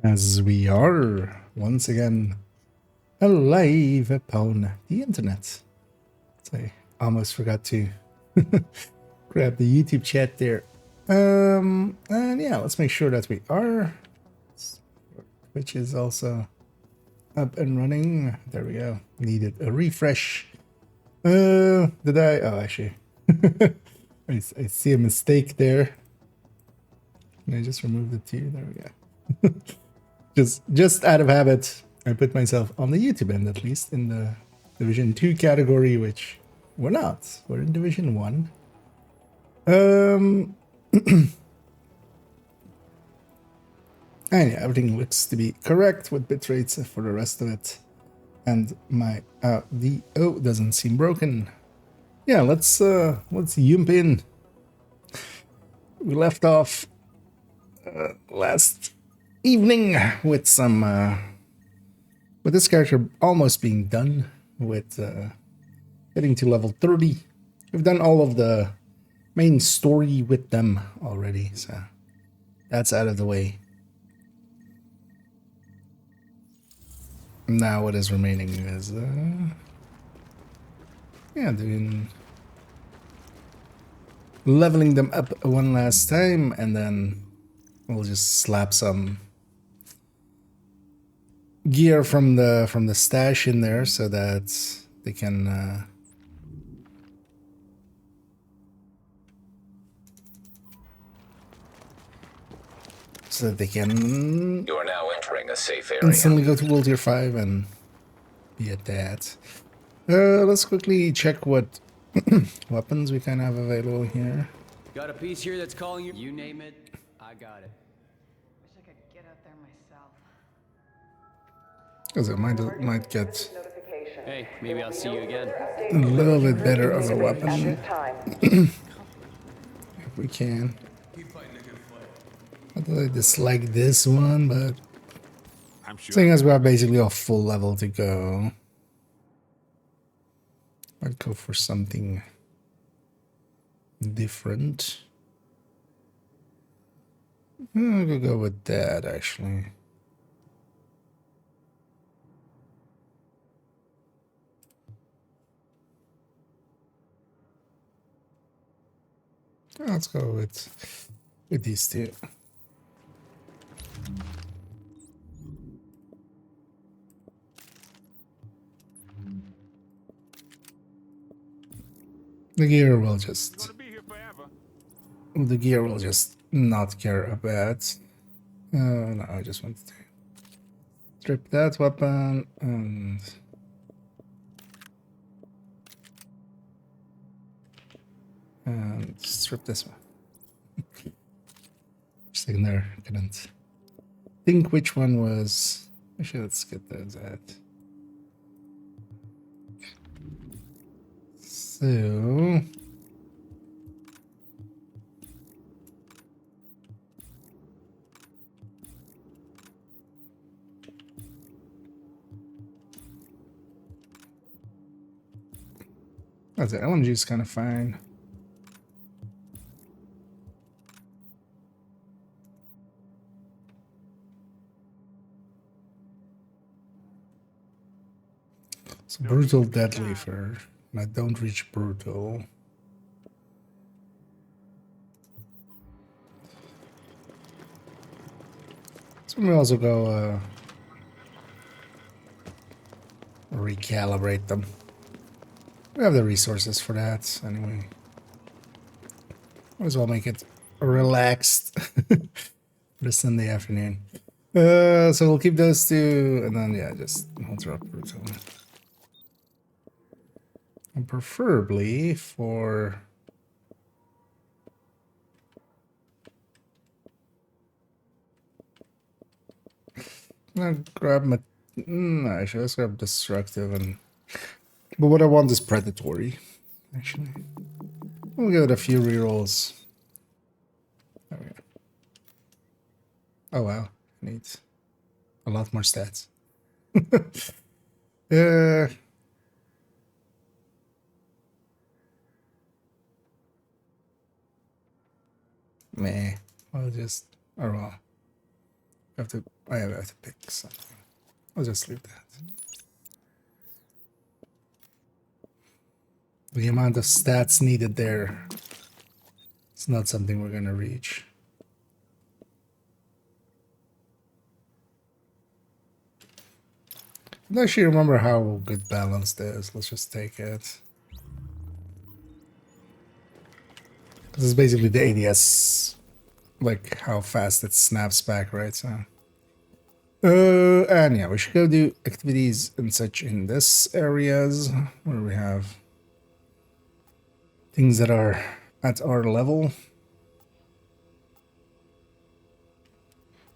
As we are once again alive upon the internet. So I almost forgot to grab the YouTube chat there. And yeah, let's make sure that we are. Which is also up and running. There we go. Needed a refresh. Did I? Oh, actually, I see a mistake there. Can I just remove the two? There we go. just out of habit, I put myself on the YouTube end, at least in the Division 2 category, which we're not. We're in Division 1. And yeah, everything looks to be correct with bitrates for the rest of it. And my VO doesn't seem broken. Yeah, let's jump in. We left off last evening with some with this character almost being done with getting to level 30. We've done all of the main story with them already, so that's out of the way. Now what is remaining is yeah, doing leveling them up one last time, and then we'll just slap some gear from the stash in there so that they can You are now entering a safe area. Instantly go to World Tier 5 and be at that. Let's quickly check what weapons we kind of have available here. Got a piece here that's calling you. You name it, I got it. Wish I could get out there myself. Because it might get Hey, maybe I'll see you again. a little bit better of a weapon if we can. Not that I dislike this one, but seeing as we have basically a full level to go, I'd go for something different. I could go with that, actually. Let's go with these two. The gear will just not care about. No, I just want to strip that weapon and strip this one. Just in there, couldn't think which one was. Actually, let's get those out. So that's it. LMG is kind of fine. So brutal deadly for, and I don't reach brutal. So we also go recalibrate them. We have the resources for that anyway. Might as well make it relaxed for the Sunday afternoon. So we'll keep those two, and then yeah, just we'll drop brutal. And preferably for grab my actually let's grab destructive, and but what I want is predatory. Actually, we'll give it a few rerolls. There we go. Oh wow, neat. A lot more stats. Meh. I'll just, oh well. I have to pick something. I'll just leave that. The amount of stats needed there, it's not something we're gonna reach. I don't actually remember how good balanced is. Let's just take it. This is basically the ADS, like how fast it snaps back, right? So, and yeah, we should go do activities and such in this areas where we have things that are at our level.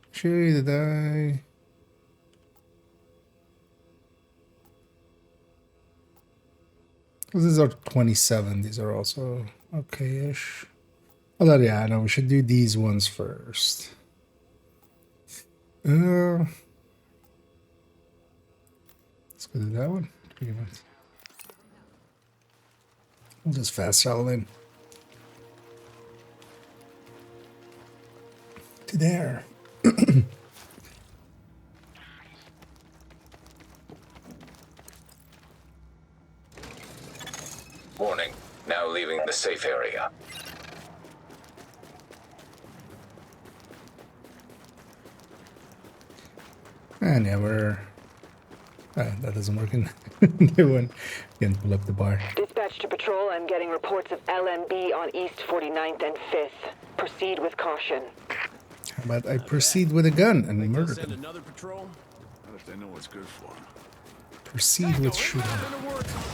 Actually, did I? These are 27. These are also okay-ish. Although, yeah, no, we should do these ones first. Let's go do that one. We'll just fast travel in. To there. Warning. Now leaving the safe area. And yeah, we're... that doesn't work in new one. Can't pull up the bar. Dispatch to patrol, I'm getting reports of LMB on East 49th and 5th. Proceed with caution. How about I proceed with a gun and murder Send them? another patrol? Not if they know what's good for them. Proceed with shooting.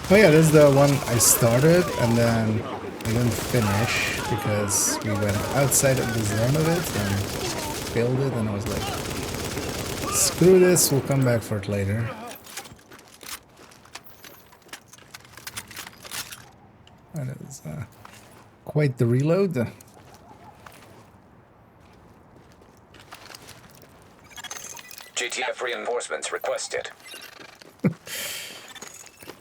Oh yeah, this is the one I started and then I didn't finish because we went outside of the zone of it and failed it, and I was like, screw this, we'll come back for it later. That is quite the reload. GTF reinforcements requested.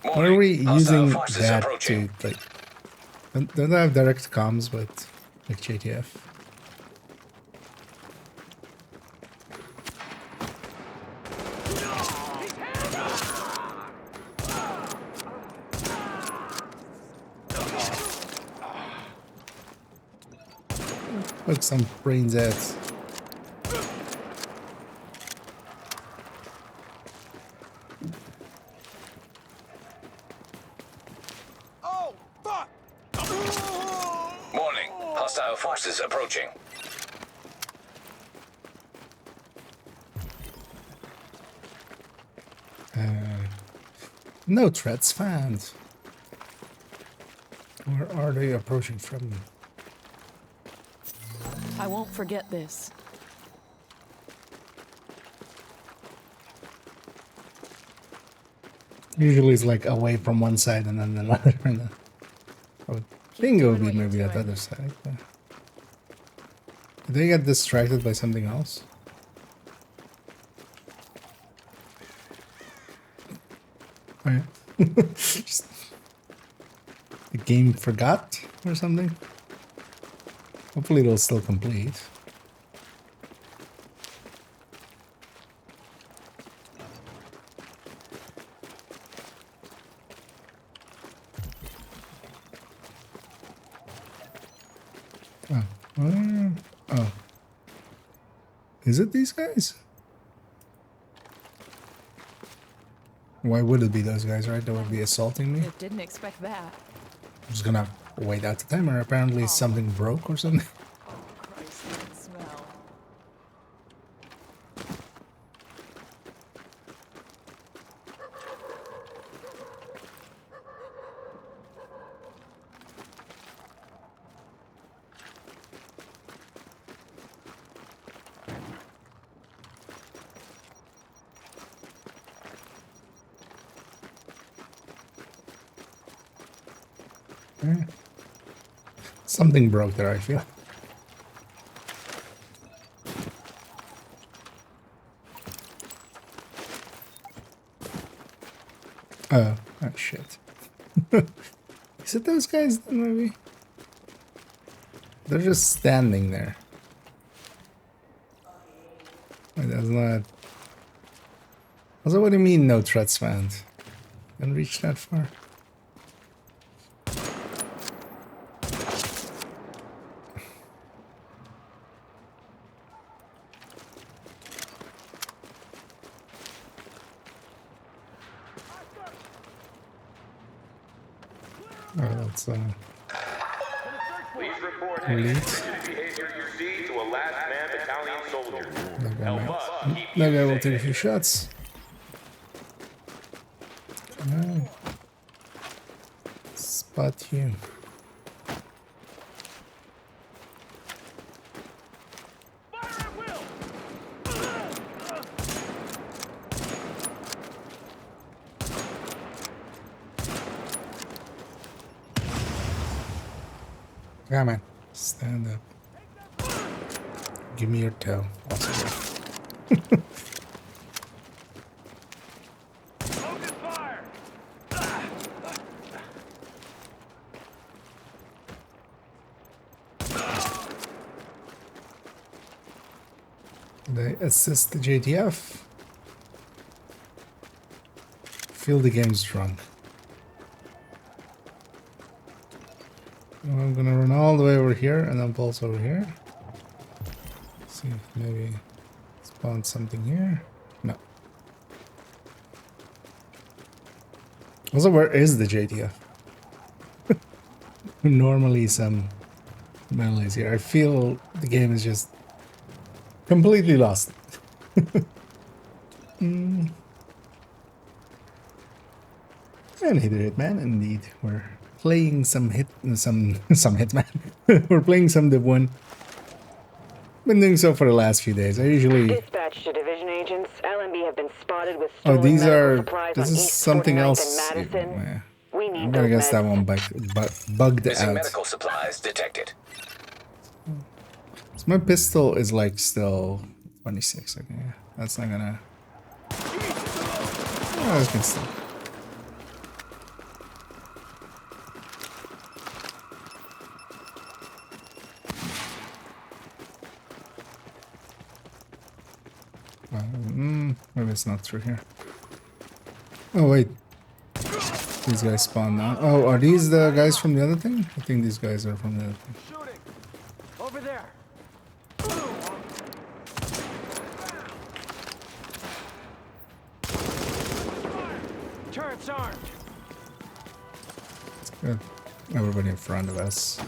Why are we Hostile using forces that approaching. to, like, don't I have direct comms with, like, JTF? Look, some brains ads. Warning. Hostile forces approaching. No threats found. Where are they approaching from? I won't forget this. Usually it's like away from one side and then another. I would think it would be maybe that other side. But... Did they get distracted by something else? Oh, yeah. Just... The game forgot or something? Hopefully it'll still complete. Oh. Oh. Is it these guys? Why would it be those guys, right? They would be assaulting me. I didn't expect that. I'm just gonna wait out the timer. Apparently something broke or something. Christ, that smell. Something broke there, I feel. Oh shit. Is it those guys then, maybe? They're just standing there. It does not. Also, what do you mean no threats found? Didn't reach that far. Oh, that's Please report elite. any suspicious behavior you see to a last man battalion soldier. That guy, Help might, us keep that you guy will safe. take a few shots. Can I spot you? Come on, stand up. Give me your toe. Also, they assist the JTF. Feel the game's drunk. I'm gonna run all the way over here and then pulse over here. See if maybe spawn something here. No. Also, where is the JTF? Normally some melees here. I feel the game is just completely lost. And Hither Hitman, indeed. We're playing some Hitman. We're playing some Div 1. Been doing so for the last few days. I usually... Dispatch to division agents. LMB have been spotted with Oh, stolen these medical are... supplies This on is East something 49th else. and Madison. Yeah. We need I'm gonna those guess that meds. one bugged Missing out. medical supplies detected. So my pistol is like still 26. Okay, yeah. That's not gonna... Oh, I can still... Maybe it's not through here. Oh wait, these guys spawn now. Oh, are these the guys from the other thing? I think these guys are from the other thing. Shooting! Over there! Turret's armed! Good. Everybody in front of us.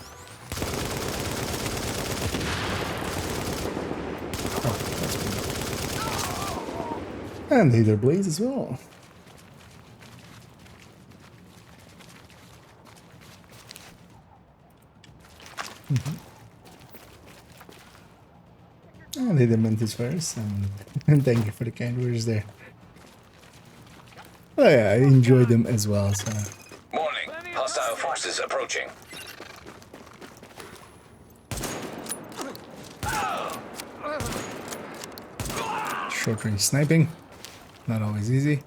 Oh, that's good. And Hither Blaze as well. And Hither Mentis first, and thank you for the kind words there. Oh yeah, I enjoyed them as well, so... Warning. Hostile forces approaching. Short range sniping, not always easy.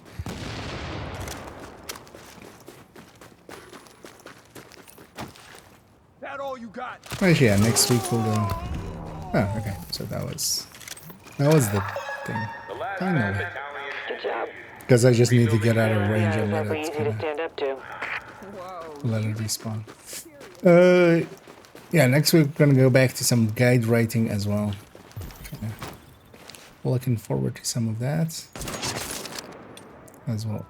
That all you got? Actually, yeah, next week we'll do... Oh, okay, so that was the thing. The last Finally. man battalion. Good job. Because I just need to get out of range Yeah, and let awfully it, easy to kinda, stand up to. let it respawn. Yeah, next week we're gonna go back to some guide writing as well. Okay. Looking forward to some of that as well.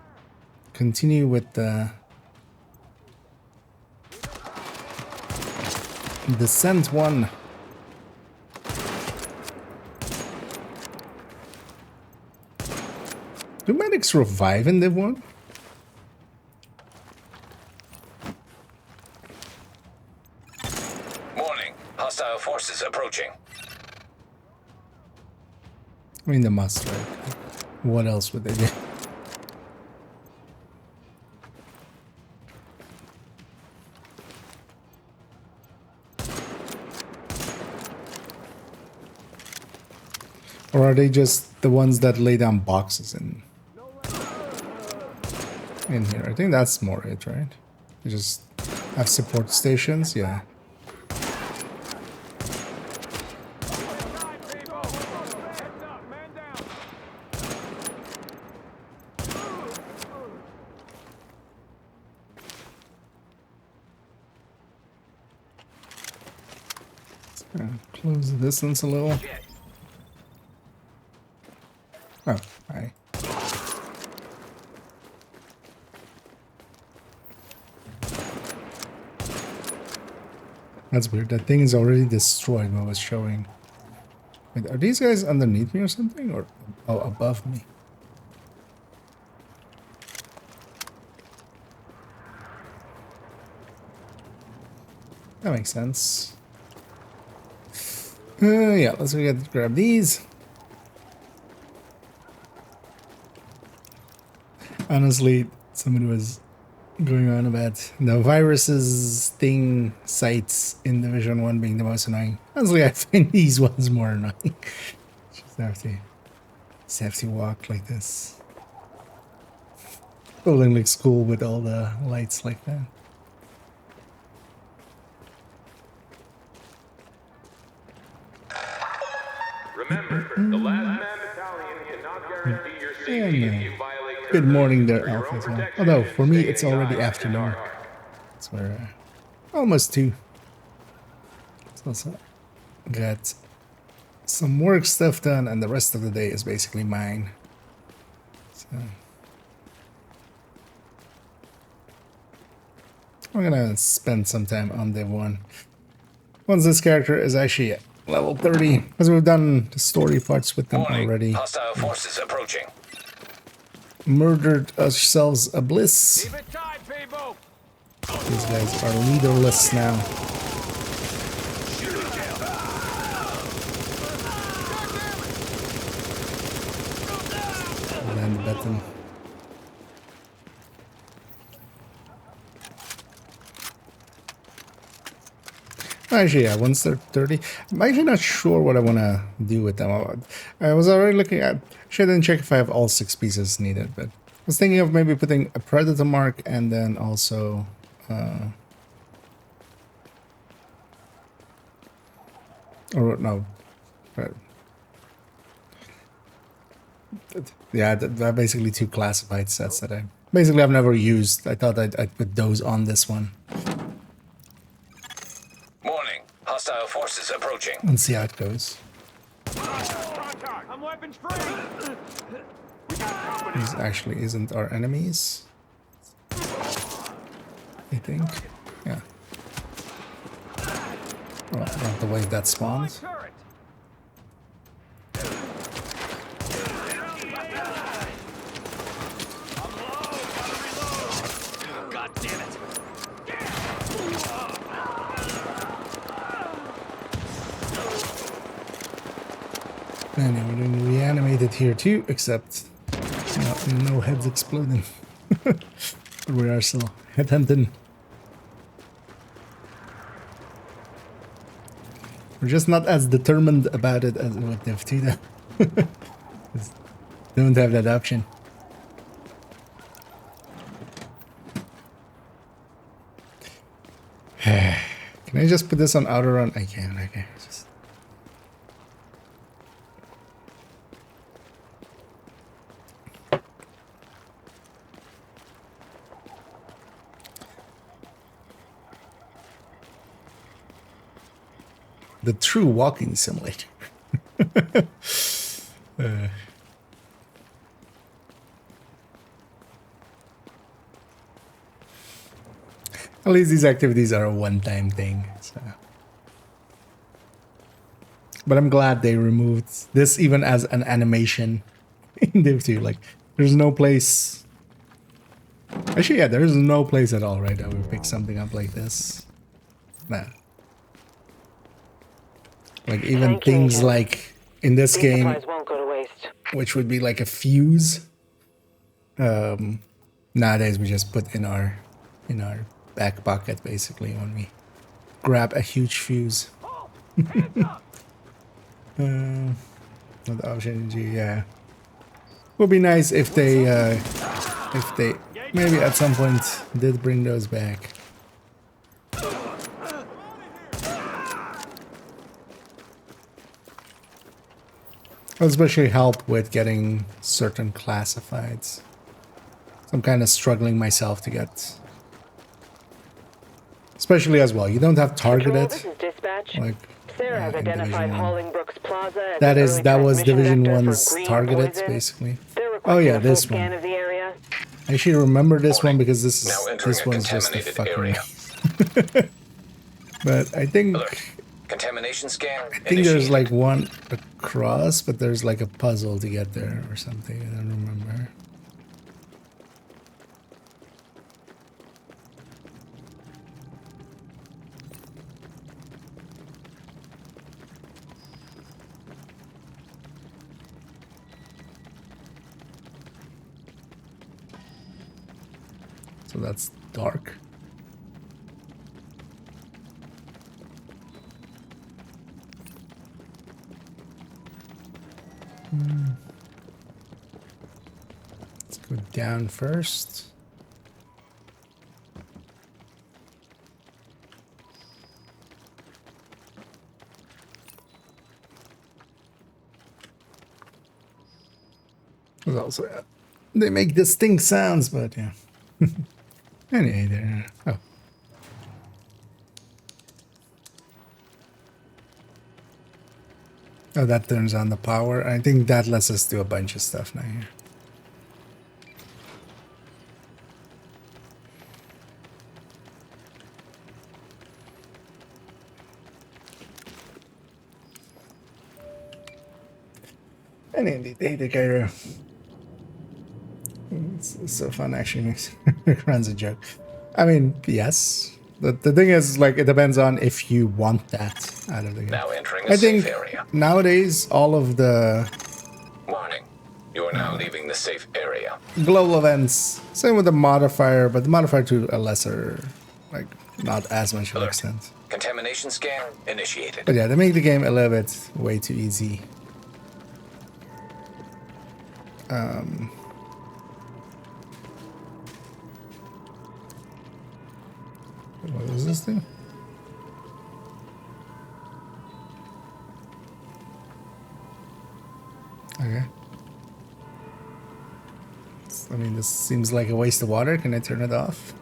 Continue with the Descent 1. Do medics revive in Div 1? Warning. Hostile forces approaching. I mean, they must, right? What else would they do? Or are they just the ones that lay down boxes in here? I think that's more it, right? They just have support stations, yeah. Heads up, man down! Close the distance a little. Oh, hi. That's weird. That thing is already destroyed what was showing. Wait, are these guys underneath me or something? Or oh, above me? That makes sense. Yeah, let's grab these. Honestly, somebody was going on about the viruses thing sites in Division 1 being the most annoying. Honestly, I find these ones more annoying. Just have to walk like this. Building looks cool with all the lights like that. Remember, the last man battalion cannot guarantee your safety if you violate Good morning there, your own Alpha as well. protection Although, and for me, stay it's in the already eye in the afternoon. dark. So we're almost 2. So also got some work stuff done, and the rest of the day is basically mine. So I'm gonna spend some time on Div 1. Once this character is actually at level 30, because we've done the story parts with them Warning. already. Hostile forces approaching. Murdered ourselves a bliss. Keep it tight, people. These guys are leaderless now. Land the button. Actually, yeah, once they're 30, I'm actually not sure what I want to do with them. I was already looking at, actually I didn't check if I have all 6 pieces needed, but I was thinking of maybe putting a predator mark and then also, or no, yeah, they're basically 2 classified sets that I've never used. I thought I'd put those on this one. Warning. Hostile forces approaching. And see how it goes. I'm weapons free. These actually isn't our enemies, I think. Yeah. Well, not the way that spawns. God damn it. And we're doing reanimated here too, except no heads exploding. But we are still headhunting. We're just not as determined about it as with Div 2 though. Don't have that option. Can I just put this on outer run? I can, okay. Just... The true walking simulator. At least these activities are a one-time thing. So. But I'm glad they removed this even as an animation in Div 2. Like, there's no place... Actually, yeah, there's no place at all, right, that we pick something up like this. Nah. Like, even things like, in this game, Won't go to waste. which would be like a fuse. Nowadays, we just put in our back pocket, basically, when we grab a huge fuse. Not option G, yeah. Would be nice if they maybe at some point did bring those back. Especially help with getting certain classifieds. So I'm kind of struggling myself to get, especially as well. You don't have targeted. This is dispatch. Like Sarah has in identified Division 1. Hollingbrooks Plaza as That an is early that was transmission Division vector 1's for green targeted, poison. basically. They're Oh requesting yeah, a full this scan one. of the area. I actually remember this one Warning. because Now entering this a one's just a contaminated fucking area. me. But I Alert. think Contamination scan there's initiated. like one across, but there's like a puzzle to get there or something. I don't remember. So that's dark. Let's go down first. There's also they make distinct sounds, but yeah. Anyway, there. Oh. Oh, that turns on the power. I think that lets us do a bunch of stuff now here. And indeed, the guy it's so fun actually makes runs a joke. I mean, yes. The thing is, like, it depends on if you want that out of the game. Now entering a I safe think area. nowadays all of the Warning. You are now leaving the safe area. global events, same with the modifier, but the modifier to a lesser, like, not as much of an Alert. extent. Contamination scan initiated. But yeah, they make the game a little bit way too easy. What is this thing? Okay. I mean, this seems like a waste of water. Can I turn it off?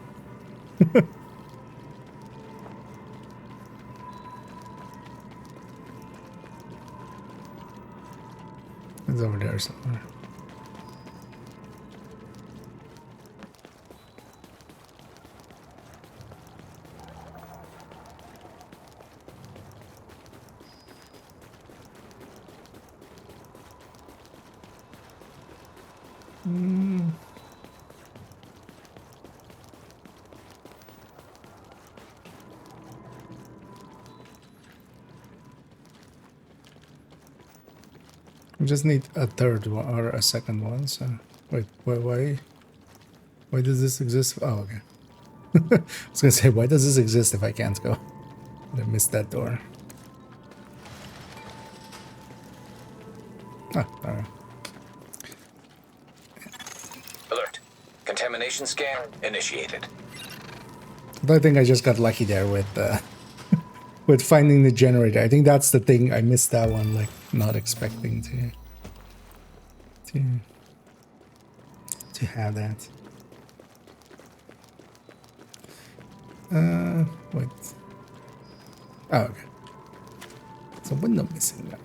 It's over there somewhere. We just need a third one or a second one. So wait, why does this exist? Oh, okay. I was gonna say, why does this exist if I can't go? I missed that door. Ah, alright. Alert. Contamination scan initiated. But I think I just got lucky there with with finding the generator. I think that's the thing. I missed that one, like not expecting to have that. Wait. Oh, okay. It's a window missing now.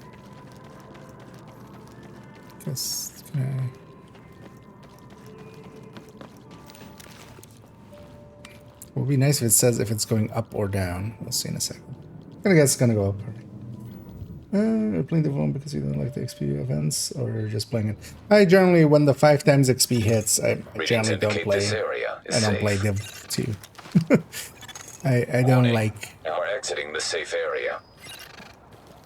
Just okay. Would be nice if it says if it's going up or down. We'll see in a second. I guess it's gonna go up. You're playing the phone because you don't like the XP events, or you're just playing it. I generally, when the 5 times XP hits, I generally don't indicate play. this area is I don't safe. play Div 2. I don't Warning. like Now we're exiting the safe area.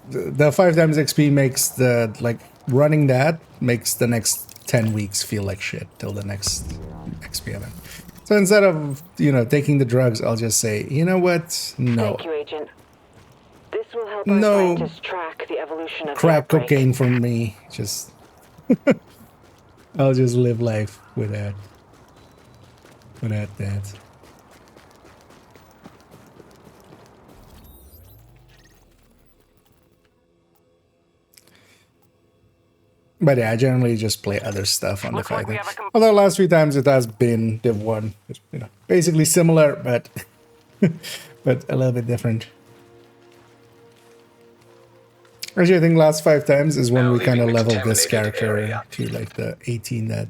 the 5 times XP makes the like running that makes the next 10 weeks feel like shit till the next XP event. So instead of, you know, taking the drugs, I'll just say, you know what? No. Thank you, Agent. This will help our No scientists track the evolution of the crack outbreak. cocaine from me. Just I'll just live life without that. But yeah, I generally just play other stuff on the 5. Although last 3 times it has been Div 1. It's, you know, basically similar, but but a little bit different. Actually, I think last 5 times is when Now we kind of leaving the leveled this contaminated character area. to like the 18 that,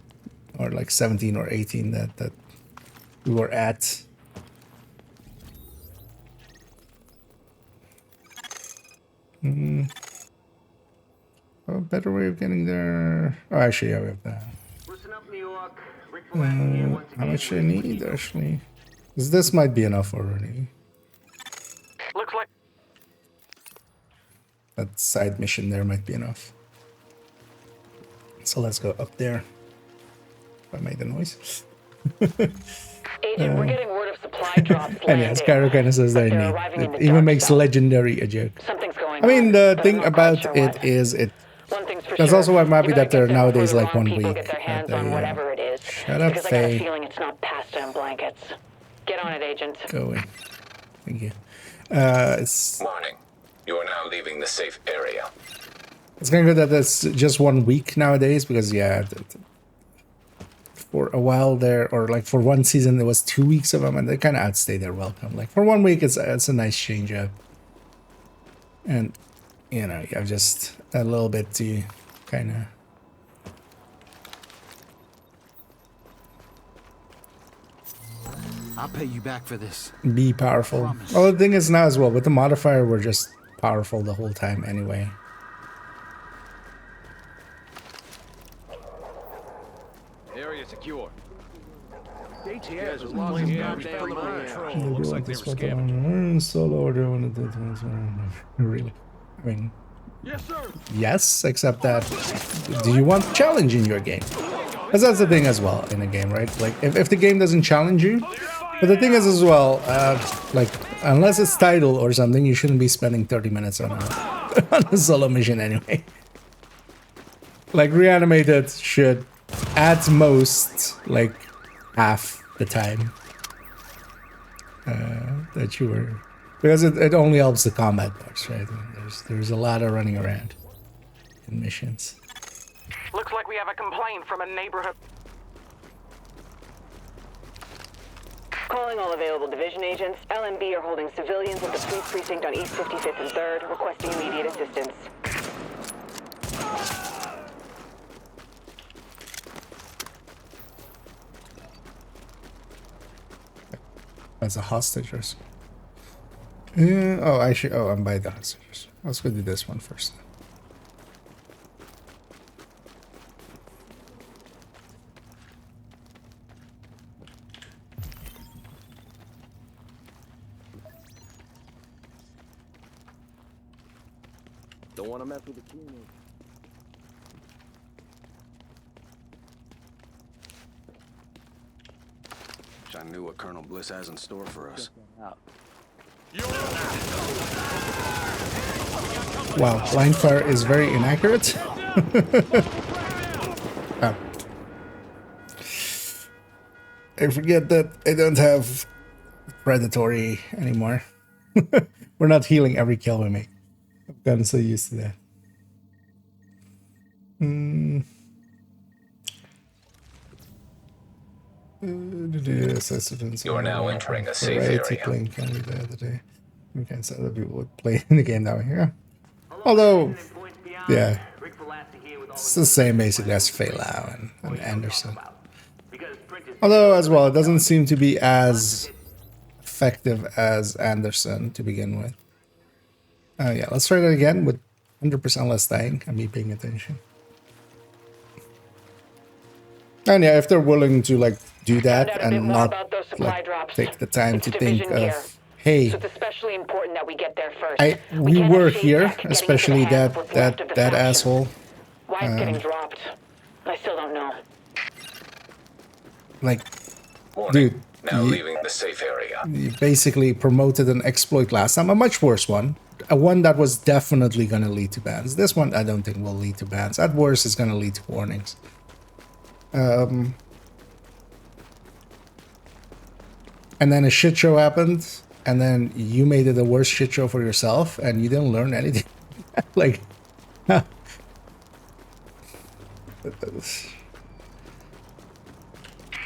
or like 17 or 18 that we were at. A better way of getting there. Oh, actually, yeah, we have that. Listen up, New York. Rick Velazquez here once How again much I with need actually? 'Cause this might be enough already. Looks like That side mission there might be enough. So let's go up there. If I made the noise. Agent, we're getting word of supply drops And yeah, landing. Skyro kind of says that But in they're name. arriving in It the even dark makes zone. legendary a joke. Something's going I mean, on, the but thing I'm not about quite sure it what. is it. One thing's for That's sure. also why I'm happy You gotta that they're get there before nowadays the like wrong 1 people week. get their that hands they, on whatever it is. Shut up, Because I got a Faye. feeling it's not pasta and blankets. Get on it, Agent. Go away. Thank you. It's Warning. You are now leaving the safe area. it's kind of good that it's just 1 week nowadays because yeah, for a while there, or like for one season there was 2 weeks of them, and they kind of outstay their welcome. Like for 1 week, it's a nice change up, and you know you have just a little bit to kind of. I'll pay you back for this. Be powerful. Well, the thing is now as well, with the modifier, we're just powerful the whole time anyway. Area secure. ATS as long as Looks like they were scamming. Solo order one of the really. I mean, Yes, sir. yes, except that. Do you want challenge in your game? Because that's the thing as well in a game, right? Like if the game doesn't challenge you, but the thing is as well, like unless it's title or something, you shouldn't be spending 30 minutes on a on a solo mission anyway. Like reanimated should at most like half the time that you were, because it only helps the combat parts, right? There's a lot of running around in missions. looks like we have a complaint from a neighborhood. Calling all available division agents. LMB are holding civilians at the police precinct on East 55th and 3rd, requesting immediate assistance. As a hostage or so. Yeah, oh, I should. Oh, I'm by the hostages. Let's go do this one first. Don't want to mess with the team. Wish I knew what Colonel Bliss has in store for us. Wow, blind fire is very inaccurate. Oh. I forget that I don't have predatory anymore. We're not healing every kill we make. I've gotten so used to that. You are now entering a safe Variety area. playing candy the other day. We can say that people would play in the game that way. Yeah. Although, yeah, it's the same basically as Feilau and Anderson. Although, as well, it doesn't seem to be as effective as Anderson to begin with. Yeah, let's try that again with 100% less dying and me paying attention. And yeah, if they're willing to like do Found out that a bit and more not about those supply like drops. take the time It's to think division gear. of, hey, So it's especially important that we get there first. we can't were have here, Shane Tech getting into the especially hands that of what's left of the that faction. asshole. Why it's getting dropped, I still don't know. Like, Warning. dude, Now you- leaving the safe area. you basically promoted an exploit last time, a much worse one. A one that was definitely going to lead to bans. This one, I don't think will lead to bans. At worst, it's going to lead to warnings. And then a shit show happened, and then you made it a worse shit show for yourself, and you didn't learn anything. Like,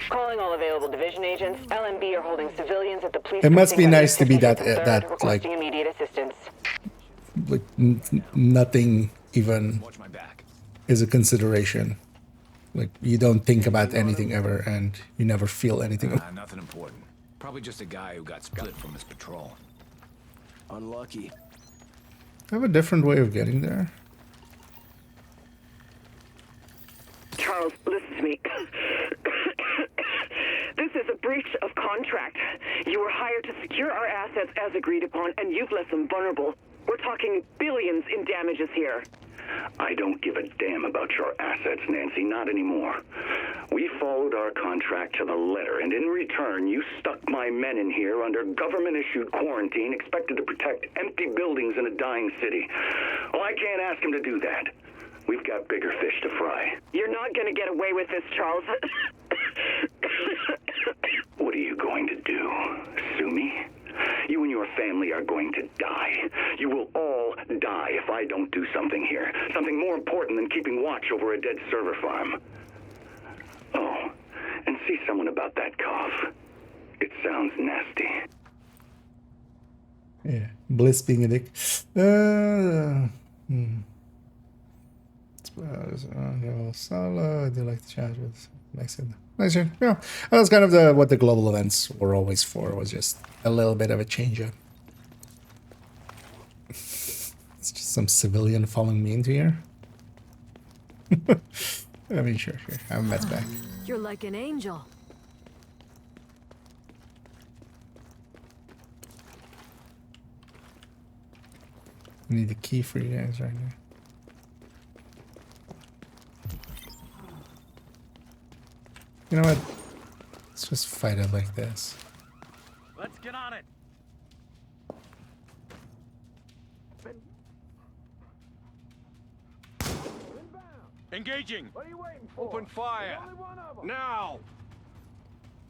Calling all available division agents. LMB are holding civilians at the police. It must be precinct on nice East to be 55th that- and 3rd, that, like- requesting immediate assistance. like nothing even Watch my back. is a consideration. Like you don't think about anything ever, and you never feel anything. Nothing important. Probably just a guy who got split from his patrol. Unlucky. I have a different way of getting there. Charles, listen to me. This is a breach of contract. You were hired to secure our assets as agreed upon, and you've left them vulnerable. We're talking billions in damages here. I don't give a damn about your assets, Nancy, not anymore. We followed our contract to the letter, and in return, you stuck my men in here under government-issued quarantine, expected to protect empty buildings in a dying city. Well, I can't ask him to do that. We've got bigger fish to fry. You're not going to get away with this, Charles. What are you going to do? Sue me? You and your family are going to die. You will all die if I don't do something here. Something more important than keeping watch over a dead server farm. Oh, and see someone about that cough. It sounds nasty. Yeah, Bliss being a dick. Solo, I do like to chat with Mexican. Nice. Yeah, that's kind of what the global events were always for. Was just a little bit of a change up. It's just some civilian following me into here. I mean, sure. I'm Matt's back. You're like an angel. I need the key for you guys right now. You know what? Let's just fight it like this. Let's get on it. Engaging. What are you waiting for? Open fire. Now.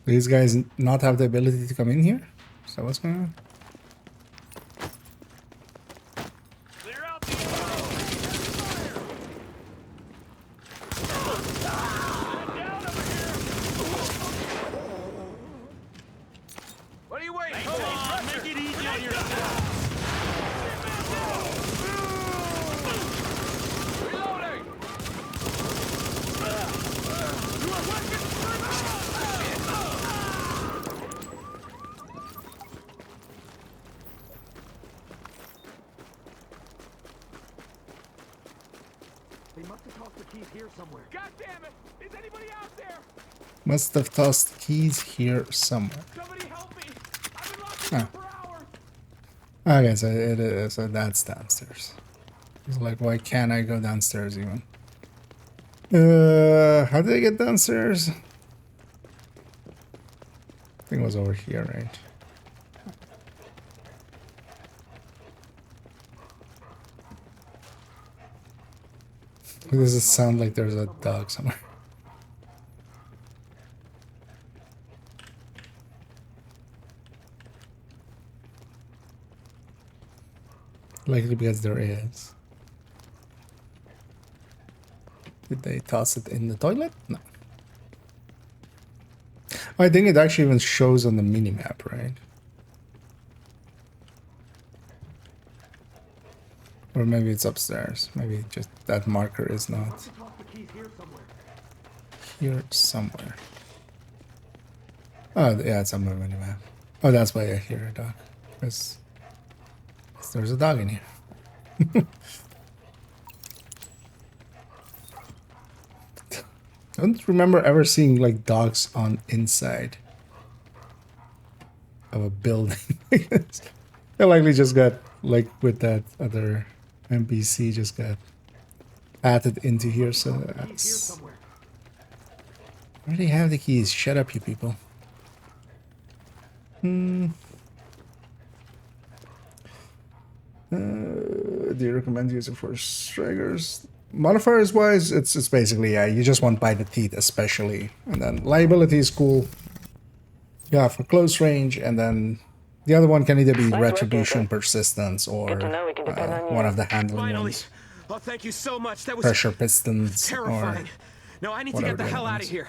These guys not have the ability to come in here? So what's going on? Clear out the fire. Down over here. What are you waiting for? Come on, make it easy on yourself. Reloading. You are working. They must have tossed the keys here somewhere. God damn it! Is anybody out there? Must have tossed the keys here somewhere. Somebody help me! I've been locked in here for hours. Okay, so it is. So that's downstairs. It's like, why can't I go downstairs even? How did I get downstairs? I think it was over here, right? Does it sound like there's a dog somewhere? Likely because there is. Did they toss it in the toilet? No. I think it actually even shows on the mini-map, right? Or maybe it's upstairs. Maybe just that marker is not here somewhere. Oh, yeah, it's on my mini-map. Oh, that's why I hear a dog. Because there's a dog in here. I don't remember ever seeing like dogs on inside of a building. They likely just got, like with that other NPC, just got added into here. So that's... I already have the keys. Shut up, you people. Do you recommend using for stragglers? Modifiers wise, it's basically, yeah, you just want by the teeth especially. And then liability is cool. Yeah, for close range, and then the other one can either be retribution, persistence, or one of the handling ones. Oh, thank you so much. That was pressure pistons. terrifying. No, I need to get the hell out of here.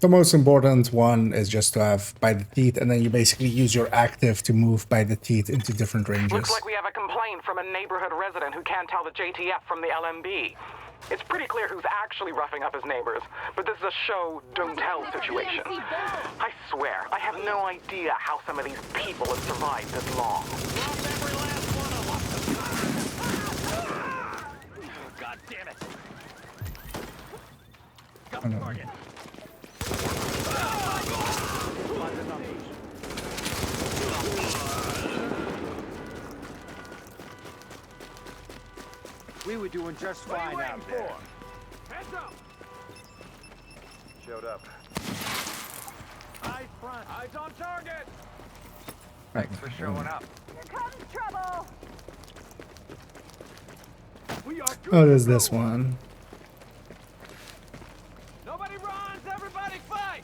The most important one is just to have by the teeth, and then you basically use your active to move by the teeth into different ranges. Looks like we have a complaint from a neighborhood resident who can't tell the JTF from the LMB. It's pretty clear who's actually roughing up his neighbors, but this is a show don't tell situation. I swear, I have no idea how some of these people have survived this long. God damn it! I know. We were doing just fine out there. Heads up! Showed up. Eyes front. Eyes on target! Right. Thanks for showing up. Here comes trouble! We are good Oh, to there's go. this one. Nobody runs, everybody fight!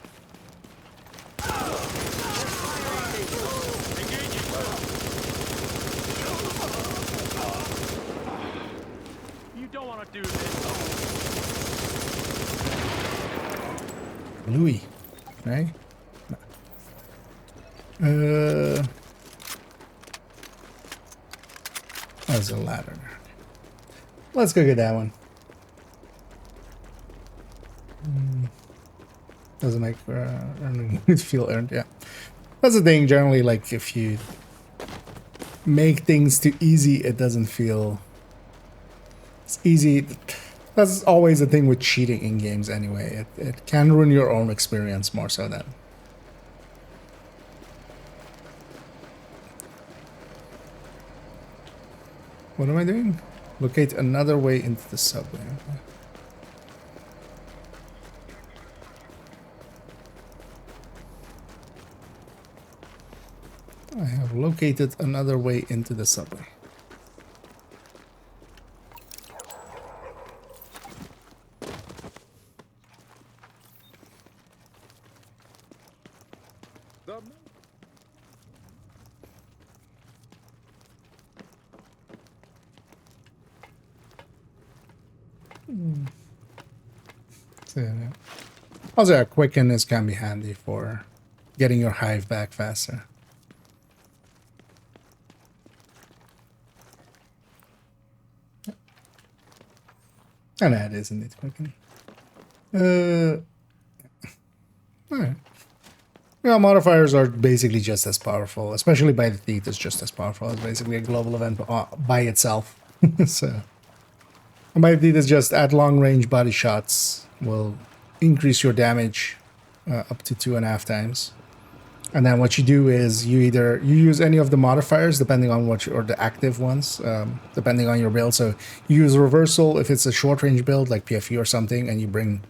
You don't want to do this. Louis, right? There's a ladder. Let's go get that one. Doesn't make for earning feel earned, yeah. That's the thing, generally, like, if you make things too easy, it doesn't feel... It's easy. That's always the thing with cheating in games anyway. It can ruin your own experience more so than... What am I doing? Locate another way into the subway. Okay. I have located another way into the subway. So, also, a quickness can be handy for getting your hive back faster. And that is indeed quicken. Alright. Yeah, modifiers are basically just as powerful, especially by the teeth. It's just as powerful. It's basically a global event by itself. So, and by the teeth is just at long range body shots will increase your damage up to 2.5 times. And then what you do is you use any of the modifiers depending on or the active ones, depending on your build. So you use reversal if it's a short range build like PFE or something, and you bring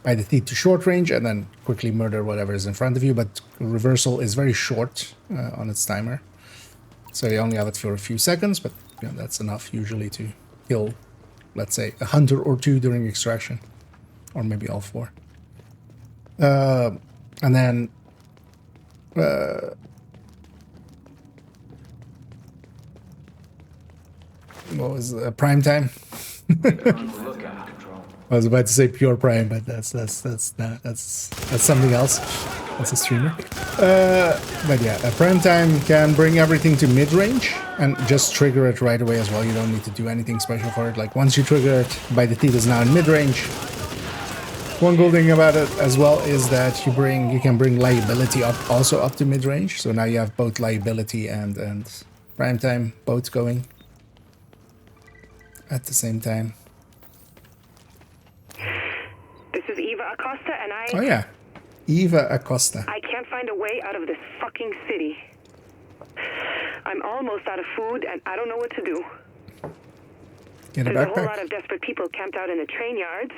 by the teeth to short range and then quickly murder whatever is in front of you. But reversal is very short on its timer, so you only have it for a few seconds, but you know, that's enough usually to kill, let's say, a hunter or two during extraction, or maybe all four. And then what was prime time? I was about to say pure prime, but that's something else. That's a streamer. But yeah, prime time can bring everything to mid range and just trigger it right away as well. You don't need to do anything special for it. Like once you trigger it, by the teeth is now in mid range. One cool thing about it as well is that you can bring liability also up to mid range. So now you have both liability and prime time both going at the same time. This is Eva Acosta, and Oh yeah, Eva Acosta. I can't find a way out of this fucking city. I'm almost out of food, and I don't know what to do. Get a There's a whole backpack. lot of desperate people camped out in the train yards,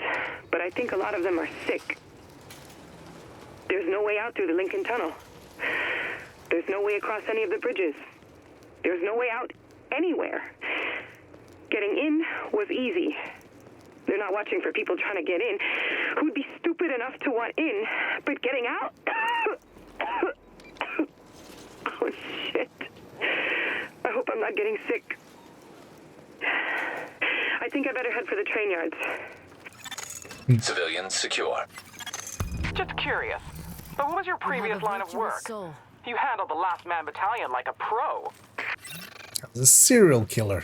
but I think a lot of them are sick. There's no way out through the Lincoln Tunnel. There's no way across any of the bridges. There's no way out anywhere. Getting in was easy. They're not watching for people trying to get in who'd be stupid enough to want in, but getting out? Oh, shit. I hope I'm not getting sick. I think I better head for the train yards. Civilians secure. Just curious. So what was your previous line of work? Soul. You handled the Last Man Battalion like a pro. I was a serial killer.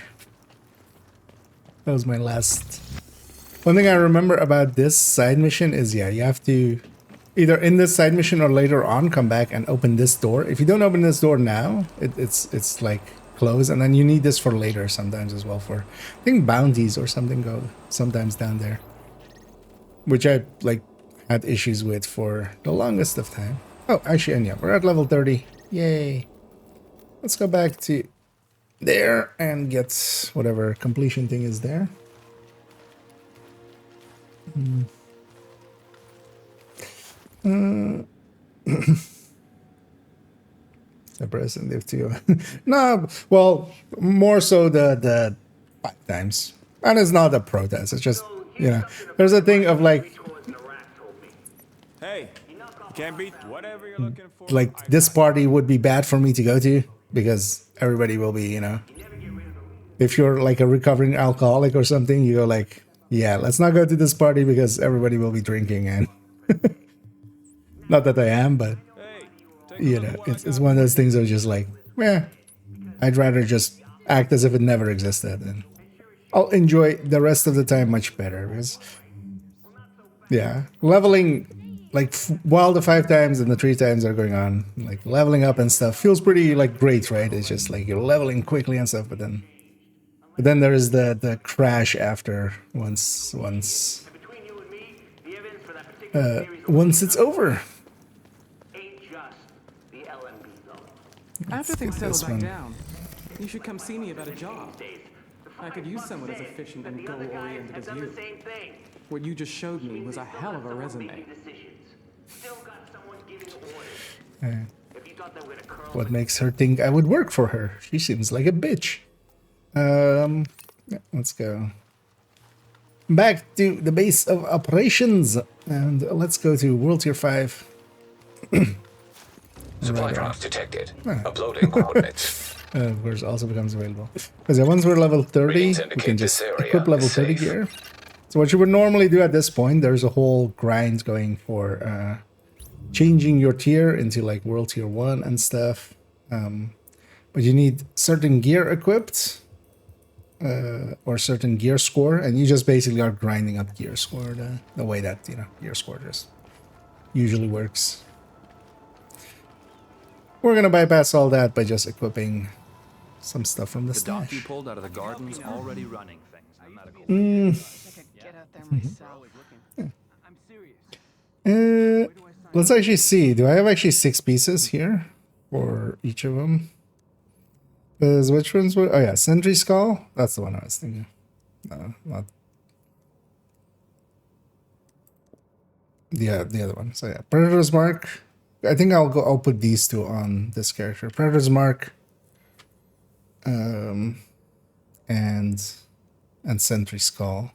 That was my last. One thing I remember about this side mission is, yeah, you have to either in this side mission or later on come back and open this door. If you don't open this door now, it's like closed, and then you need this for later sometimes as well for, I think, bounties or something go sometimes down there, which I like had issues with for the longest of time. Oh, actually, and yeah, we're at level 30. Yay. Let's go back to there and get whatever completion thing is there. Suppressing live too. No, well, more so the 5 times. And it's not a protest, it's just, you know, there's a thing of like, Hey, you can't beat whatever you're looking for. like this party would be bad for me to go to because everybody will be, you know, if you're like a recovering alcoholic or something, you go like, yeah, let's not go to this party because everybody will be drinking. And not that I am, but you know, it's one of those things that are just like, yeah, I'd rather just act as if it never existed, and I'll enjoy the rest of the time much better. Because yeah, leveling, like while the 5 times and the 3 times are going on, like leveling up and stuff feels pretty like great, right? It's just like you're leveling quickly and stuff, but then there is the crash after once it's over. After things this settle one. back down, you should come see me about a job. I could use someone as efficient and goal-oriented as you. What you just showed me was a hell of a resume. What makes her think I would work for her? She seems like a bitch. Yeah, let's go back to the base of operations and let's go to World Tier 5. Supply drops detected. Uploading coordinates. Of course, also becomes available. Because once we're level 30, we can just equip level 30 gear. So what you would normally do at this point, there's a whole grind going for changing your tier into like World Tier 1 and stuff. But you need certain gear equipped or certain gear score, and you just basically are grinding up gear score the way that, you know, gear score just usually works. We're gonna bypass all that by just equipping some stuff from the dock stash. you pulled out of the garden's already running things. I'm not a cool I wish I could get out there myself. I'm serious. Let's actually see. Do I have actually 6 pieces here for each of them? Because which ones were? Oh yeah, Sentry Skull. That's the one I was thinking. No, not. Yeah, the other one. So yeah, Predator's Mark. I think I'll put these 2 on this character. Predator's Mark. And Sentry Skull.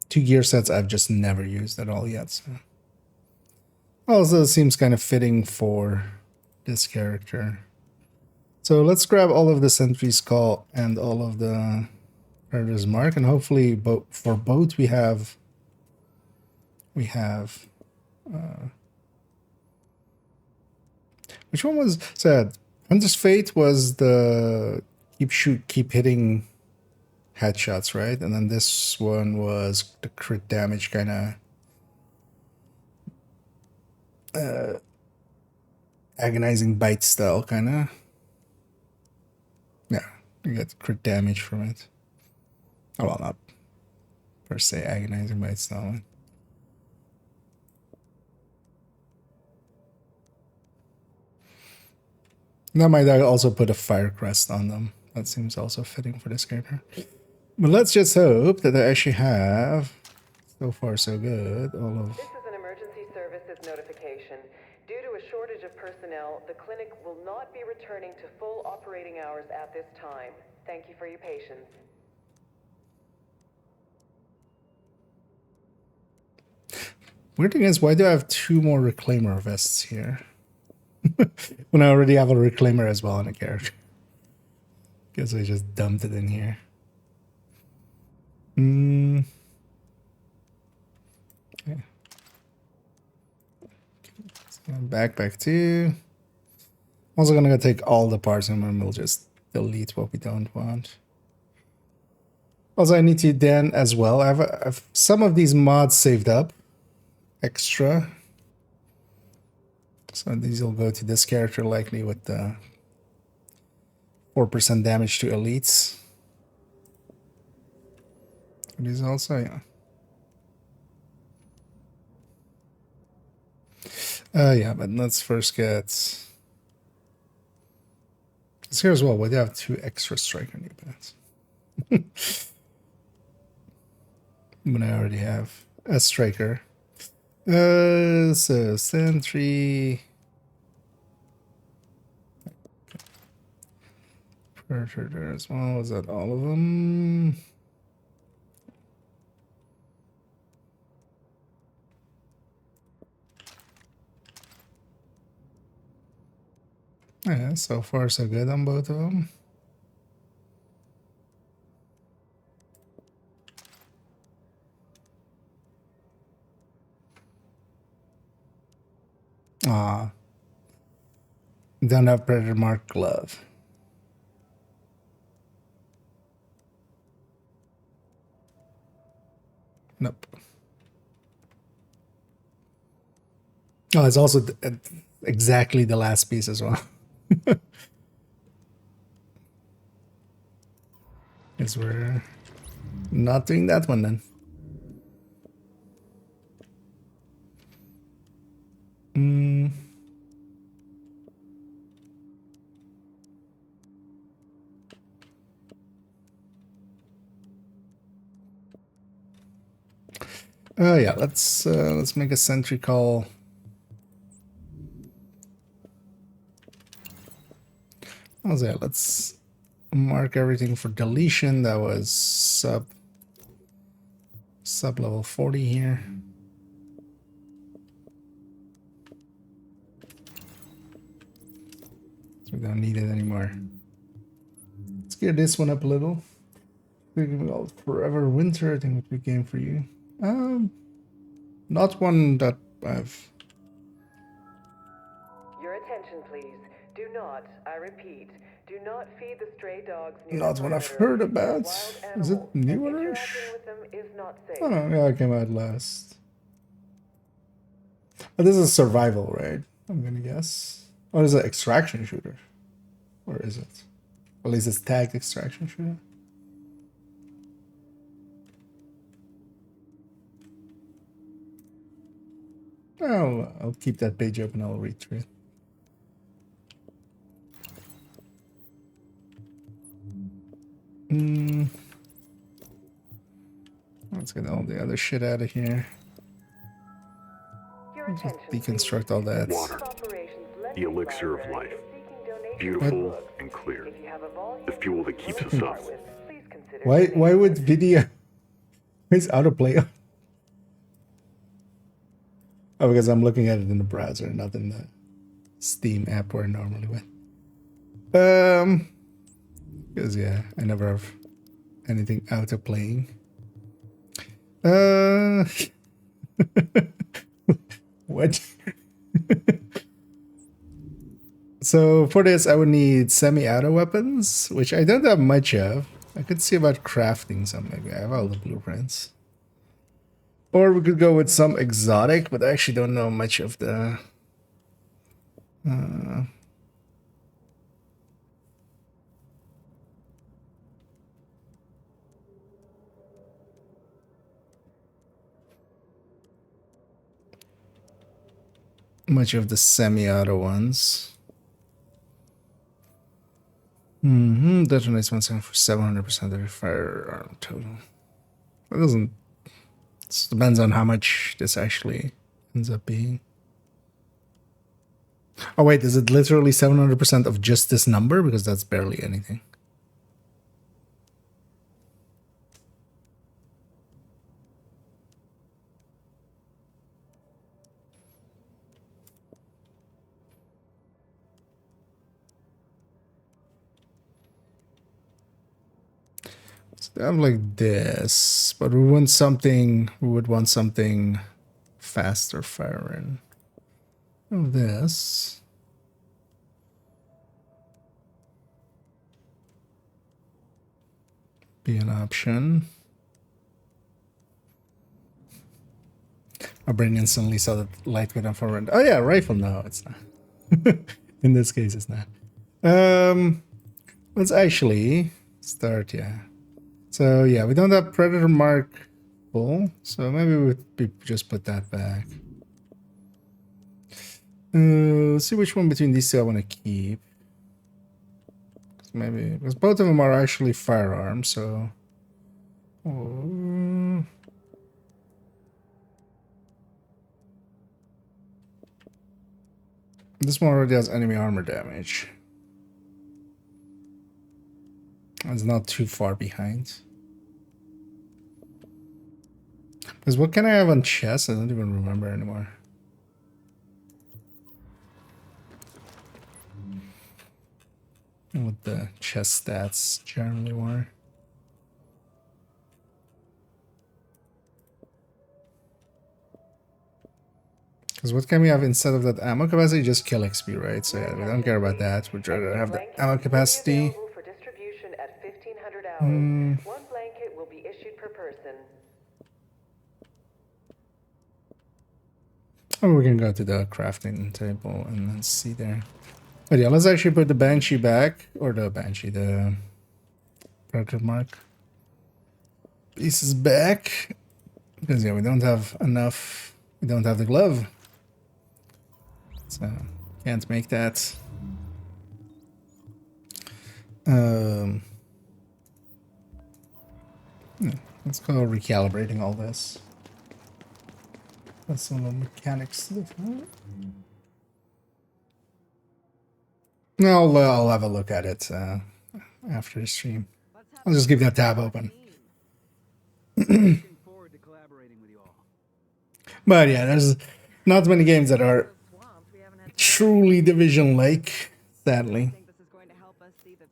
2 gear sets I've just never used at all yet. So. Also seems kind of fitting for this character. So let's grab all of the Sentry Skull and all of the Predator's Mark, and hopefully for both we have which one was sad? Hunter's Fate was the keep hitting headshots, right? And then this one was the crit damage kind of agonizing bite style kind of. Yeah, you get crit damage from it. Oh well, not per se agonizing bite style. That might also put a fire crest on them. That seems also fitting for this character. But let's just hope that they actually have, so far so good, all of... This is an emergency services notification. Due to a shortage of personnel, the clinic will not be returning to full operating hours at this time. Thank you for your patience. Weird thing is, why do I have 2 more Reclaimer vests here? When I already have a Reclaimer as well in a character. Guess I just dumped it in here. Okay. Backpack 2. Also gonna take all the parts and then we'll just delete what we don't want. Also, I need to then as well. I have some of these mods saved up extra. So these will go to this character likely with the 4% damage to elites. These also, yeah. Yeah, but let's first get... Because here as well, we do have 2 extra striker knee pads. But I already have a striker. So sentry... Predator there as well. Is that all of them? Yeah, so far so good on both of them. Ah, don't have Predator Mark glove. Nope. Oh, it's also exactly the last piece as well. Guess we're not doing that one then. Oh yeah, let's make a sentry call. Also, yeah, let's mark everything for deletion. That was sub level 40 here. So we don't need it anymore. Let's gear this one up a little. Forever Winter, I think would be a game for you. Not one that I've... Your attention, please. Do not, I repeat, do not feed the stray dogs near Not the one I've perimeter. heard about. Wild Is it animals, and newerish? interacting with them is not safe. Oh no, yeah, it came out last. But this is survival, right? I'm gonna guess. Or is it extraction shooter? Or is it? At least it's tagged extraction shooter. Oh, I'll keep that page open. I'll read through it. Let's get all the other shit out of here. Just deconstruct all that. Water, the elixir of life. Beautiful and clear. The fuel that keeps us up. Why would video is out of play? Oh, because I'm looking at it in the browser, not in the Steam app where I normally would. Because yeah, I never have anything auto playing. What? So for this, I would need semi-auto weapons, which I don't have much of. I could see about crafting some. Maybe I have all the blueprints. Or we could go with some exotic, but I actually don't know much of the... much of the semi-auto ones. Detonates 1 second for 700% of your firearm total. That doesn't... It depends on how much this actually ends up being. Oh wait, is it literally 700% of just this number? Because that's barely anything. So I'm like this, but we want something. We would want something faster firing. this. Be an option. My brain instantly saw that light go down forward. Oh yeah, rifle. No, it's not. In this case, it's not. Let's actually start. Yeah. So yeah, we don't have predator mark full, so maybe we just put that back. Let's see which one between these two I want to keep. Maybe because both of them are actually firearms, so. Oh. This one already has enemy armor damage. It's not too far behind. Because what can I have on chest? I don't even remember anymore. What the chest stats generally were. Because what can we have instead of that ammo capacity? Just kill XP, right? So yeah, we don't care about that. We'd rather have the ammo capacity. For distribution at 1500 hours. One blanket will be issued per person. Or we can go to the crafting table and then see there. But yeah, let's actually put the Banshee back. Or the Banshee, the Predator Mark pieces back. Because yeah, we don't have enough. We don't have the glove. So can't make that. Yeah, let's go recalibrating all this. That's some mechanics stuff. No, I'll have a look at it after the stream. I'll just keep that tab open. But yeah, there's not many games that are truly Division-like, sadly.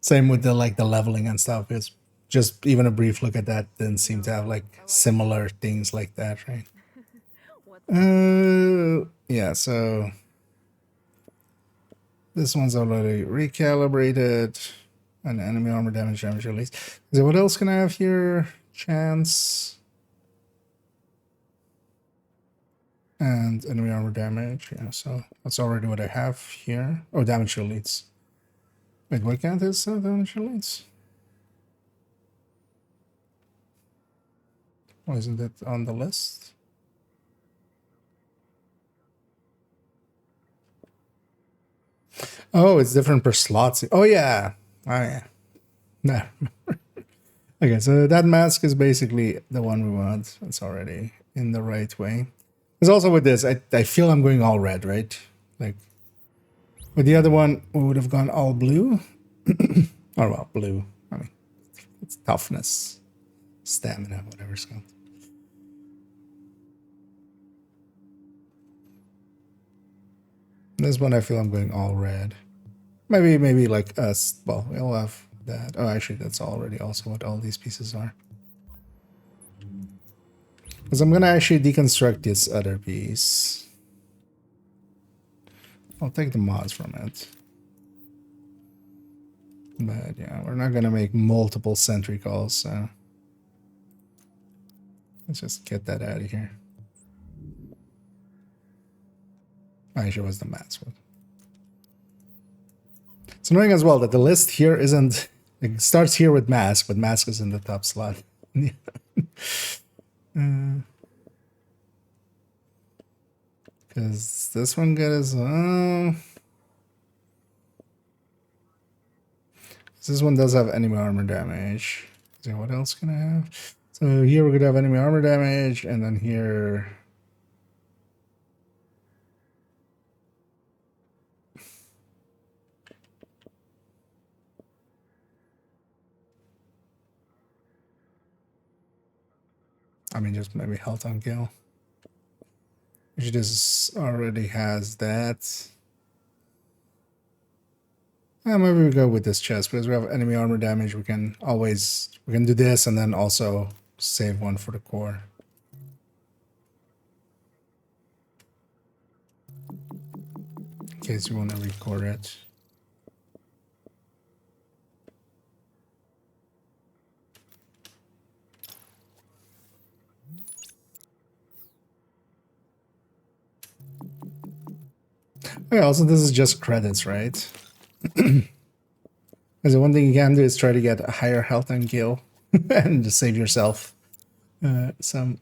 Same with the the leveling and stuff. It's just even a brief look at that didn't seem to have like similar things like that, right? Yeah, so this one's already recalibrated. And enemy armor damage release. So what else can I have here? Chance. And enemy armor damage. Yeah, so that's already what I have here. Oh, damage release. Wait, why can't this damage release? Why isn't it on the list? Oh, it's different per slot. Oh, yeah. Oh, yeah. No. Okay, so that mask is basically the one we want. It's already in the right way. There's also with this, I feel I'm going all red, right? Like, with the other one, we would have gone all blue. Or, well, blue. I mean, it's toughness, stamina, whatever it's called. This one, I feel I'm going all red. Maybe like us. Well, we'll have that. Oh, actually, that's already also what all these pieces are. Because I'm gonna actually deconstruct this other piece. I'll take the mods from it. But yeah, we're not gonna make multiple sentry calls, so let's just get that out of here. Actually, was the mask one. It's annoying as well that the list here isn't. It starts here with mask, but mask is in the top slot. Because this one goes. This one does have enemy armor damage. So what else can I have? So here we're gonna have enemy armor damage, and then here. I mean, just maybe health on kill. Which just already has that. Maybe we go with this chest because we have enemy armor damage. We can do this and then also save one for the core. case you want to record it. Okay, also this is just credits, right? Because the one thing you can do is try to get a higher health and kill and just save yourself some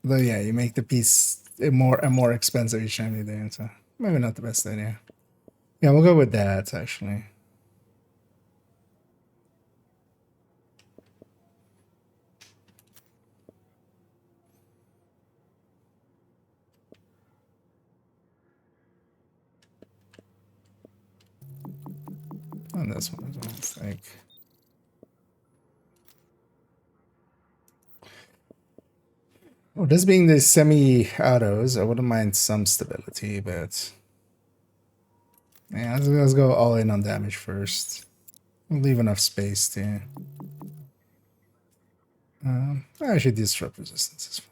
Though yeah, you make the piece more expensive each time you do it, so maybe not the best idea. Yeah, we'll go with that actually. And this one is almost like. Well, this being the semi-autos, I wouldn't mind some stability, but yeah, let's go all in on damage first. We'll leave enough space to actually disrupt resistance is fine.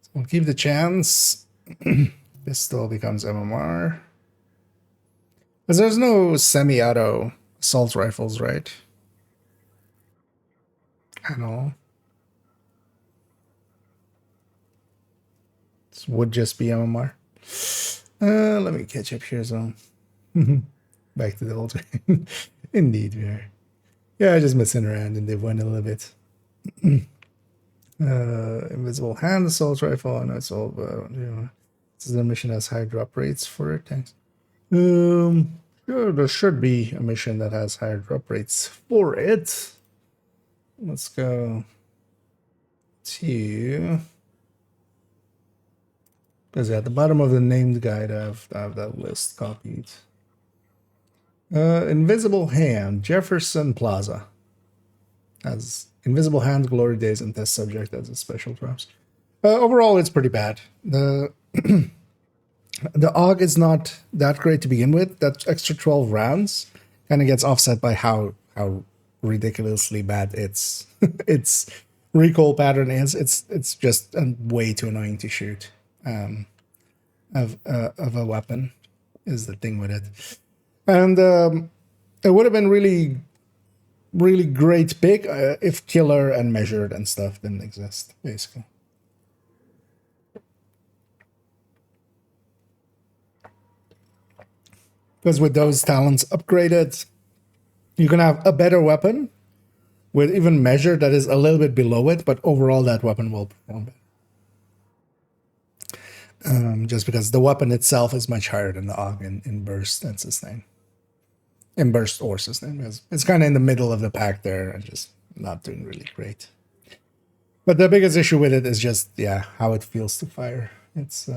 So we'll keep the chance. Pistol becomes MMR. Because there's no semi-auto assault rifles, right? At all. This would just be MMR. Let me catch up here, so back to the old way. Indeed, we are. Yeah, just messing around and they went a little bit. Invisible hand assault rifle. I know it's all, but you know, this mission has high drop rates for it. Thanks. Sure, there should be a mission that has higher drop rates for it. Let's go to. Because at the bottom of the named guide, I have that list copied. Invisible Hand, Jefferson Plaza. As Invisible Hand, Glory Days, and Test Subject as a special drops. Overall, it's pretty bad. The AUG is not that great to begin with. That extra 12 rounds kind of gets offset by how ridiculously bad its its recoil pattern is. It's just way too annoying to shoot. Of a weapon is the thing with it, and it would have been really great pick if killer and measured and stuff didn't exist, basically. Because with those talents upgraded, you can have a better weapon with even measure that is a little bit below it, but overall that weapon will perform better. Just because the weapon itself is much higher than the AUG in burst and sustain. In burst or sustain. It's kind of in the middle of the pack there and just not doing really great. But the biggest issue with it is just, yeah, how it feels to fire. It's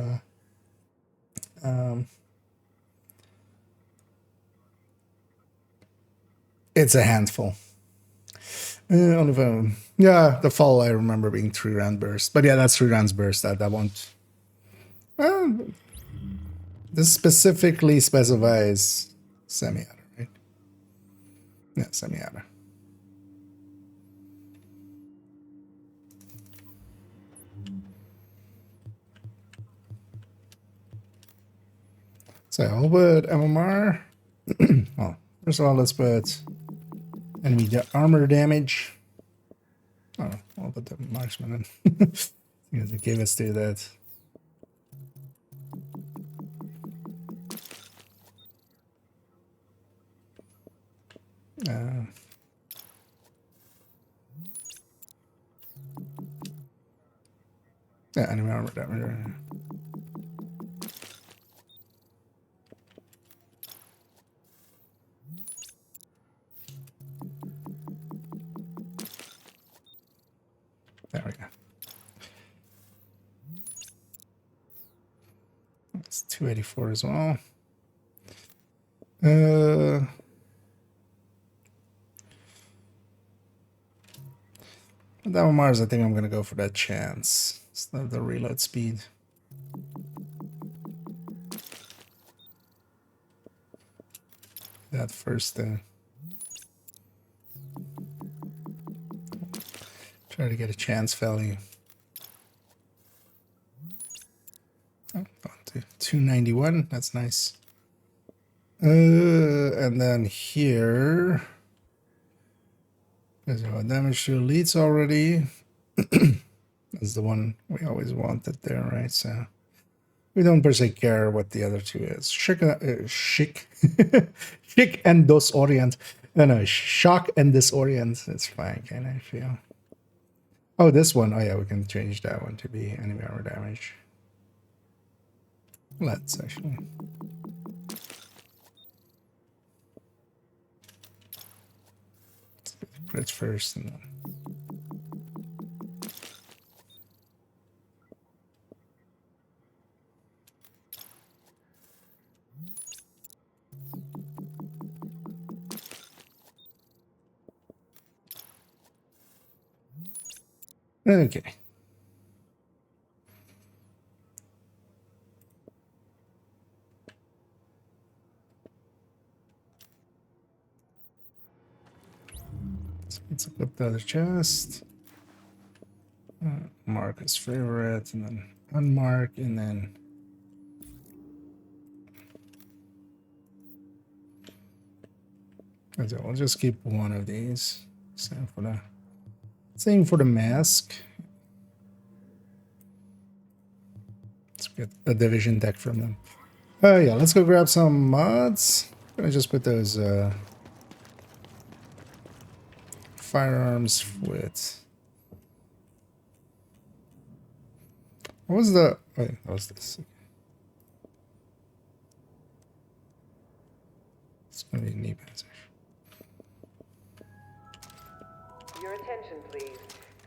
it's a handful. Yeah, the fall I remember being 3-round burst. But yeah, that's 3 rounds burst. That won't. This specifically specifies semi-auto, right? Yeah, semi-auto. So I'll put MMR. Oh, first of all, let's put enemy armor damage. Oh, I'll put the marksman in. Because it gave us to that. Yeah, enemy armor damage. There we go. That's 284 as well. That one Mars, I think I'm gonna go for that chance. It's the reload speed. that first. Try to get a chance value. Oh, on to 291. That's nice. And then here, there's our damage to elites already. That's the one we always wanted there, right? So we don't per se care what the other two is. Chic, chic, chic and disorient. No, shock and disorient. It's fine, can I feel? Oh, this one. Oh yeah, we can change that one to be enemy armor damage. Let's actually. Let's do the crits first, and then. Okay. Let's equip the other chest. Mark as favorite, and then unmark, and then okay, we'll just keep one of these. Same for the mask. Let's get a division deck from them. Yeah, let's go grab some mods. I'm gonna just put those firearms with. What was the? Wait, what was this? It's gonna be knee pads. Your attention, please.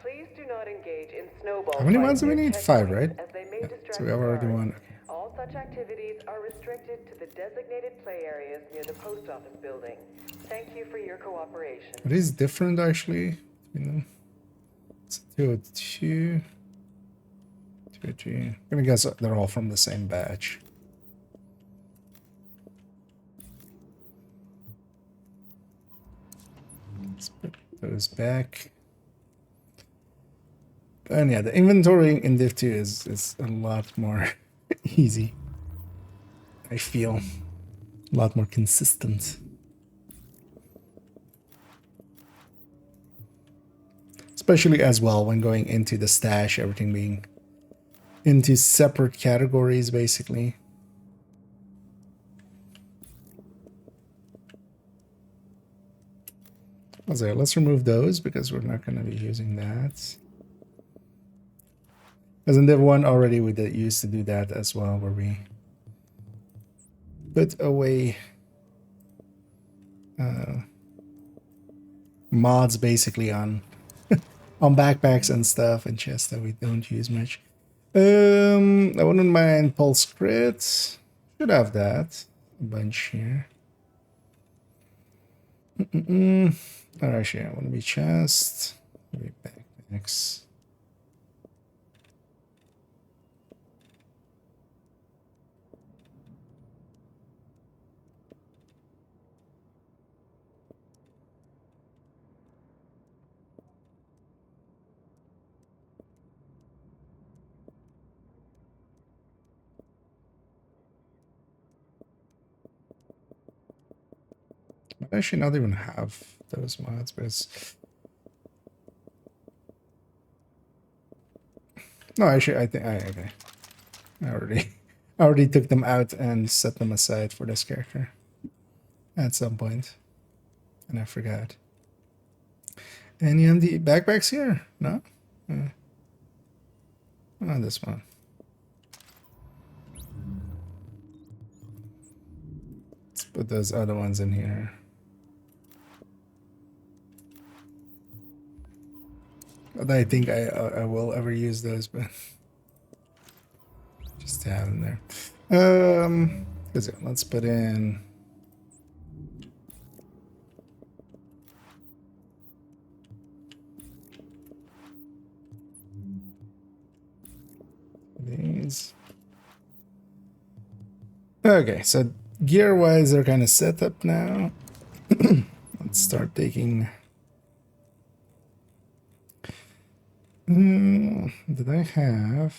Please do not engage in snowball. How many mods do we need? 5, right? Yeah. So we have already one. All such activities are restricted to the designated play areas near the post office building. Thank you for your cooperation. It is different actually between them. It's 202. 202. I'm gonna guess they're all from the same batch. Let's put those back. And yeah, the inventorying in Div 2 is a lot more easy. I feel a lot more consistent. Especially as well when going into the stash, everything being into separate categories basically. So let's remove those because we're not going to be using that. Because in Div 1 already we used to do that as well, where we put away mods basically on on backpacks and stuff and chests that we don't use much. I wouldn't mind pulse crits. Should have that. A bunch here. Actually, I want to be chest. Maybe backpacks. I actually not even have those mods, but it's... No, actually, I think okay. I already took them out and set them aside for this character at some point, and I forgot. Any of the backpacks here? No. Oh, this one. Let's put those other ones in here. Not that I think I will ever use those, but just to have them there. Let's put in these. Okay, so Gear-wise, they're kind of set up now. Let's start taking... did I have...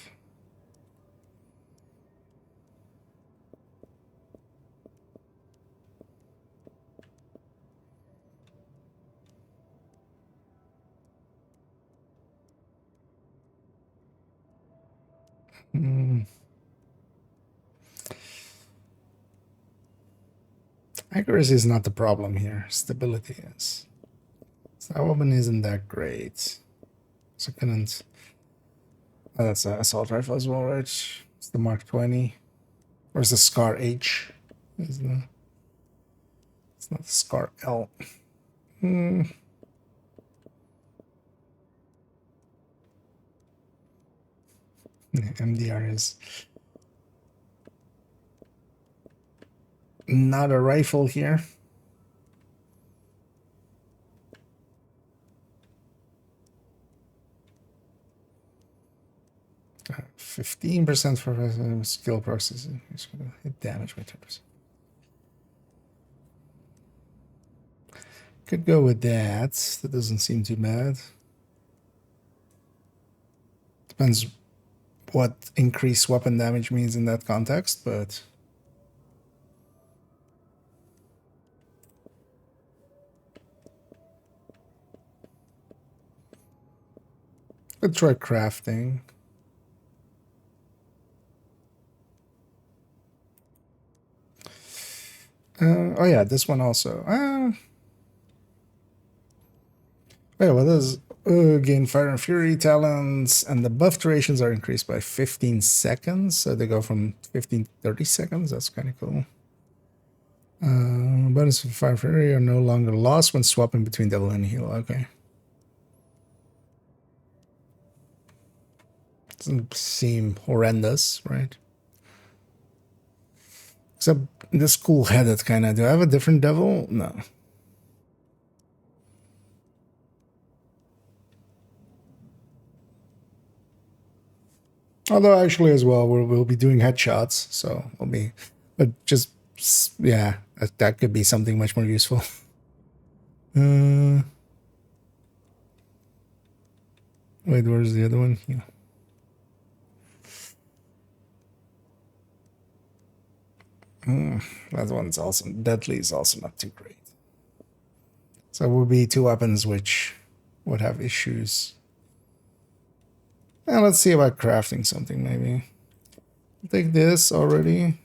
Accuracy is not the problem here. Stability is. So that weapon isn't that great. So couldn't... Oh, that's an assault rifle as well, right? It's the Mark 20. Or is the Scar H? It's not the Scar L. MDR is not a rifle here. 15% for skill processing. It's going to hit damage by 10%. Could go with that. That doesn't seem too bad. Depends what increased weapon damage means in that context, but... Let's try crafting. Oh yeah, this one also. Wait, what is gain fire and fury talents, and the buff durations are increased by 15 seconds, so they go from 15 to 30 seconds. That's kind of cool. Bonus of fire and fury are no longer lost when swapping between devil and heal. Okay. Doesn't seem horrendous, right? Except this cool-headed kind of. Do I have a different devil? No. Although actually as well, we'll be doing headshots, so we'll be, but just, yeah, that could be something much more useful. Wait, where's the other one? Yeah. That one's also, deadly is also not too great. So it will be two weapons which would have issues. And let's see about crafting something, maybe. I'll take this already.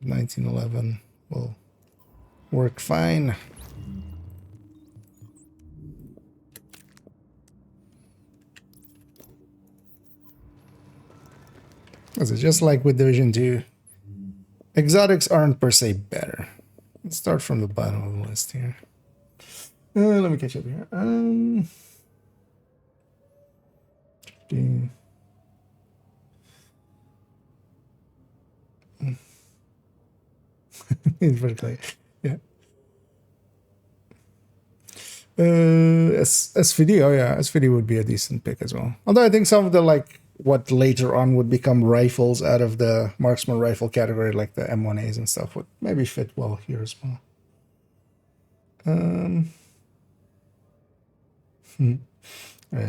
1911 will work fine. Is it just like with Division 2? Exotics aren't per se better. Let's start from the bottom of the list here. Let me catch up here. Vertically, yeah. SVD, oh yeah, SVD would be a decent pick as well. Although I think some of the, like, what later on would become rifles out of the marksman rifle category, like the M1As and stuff, would maybe fit well here as well. I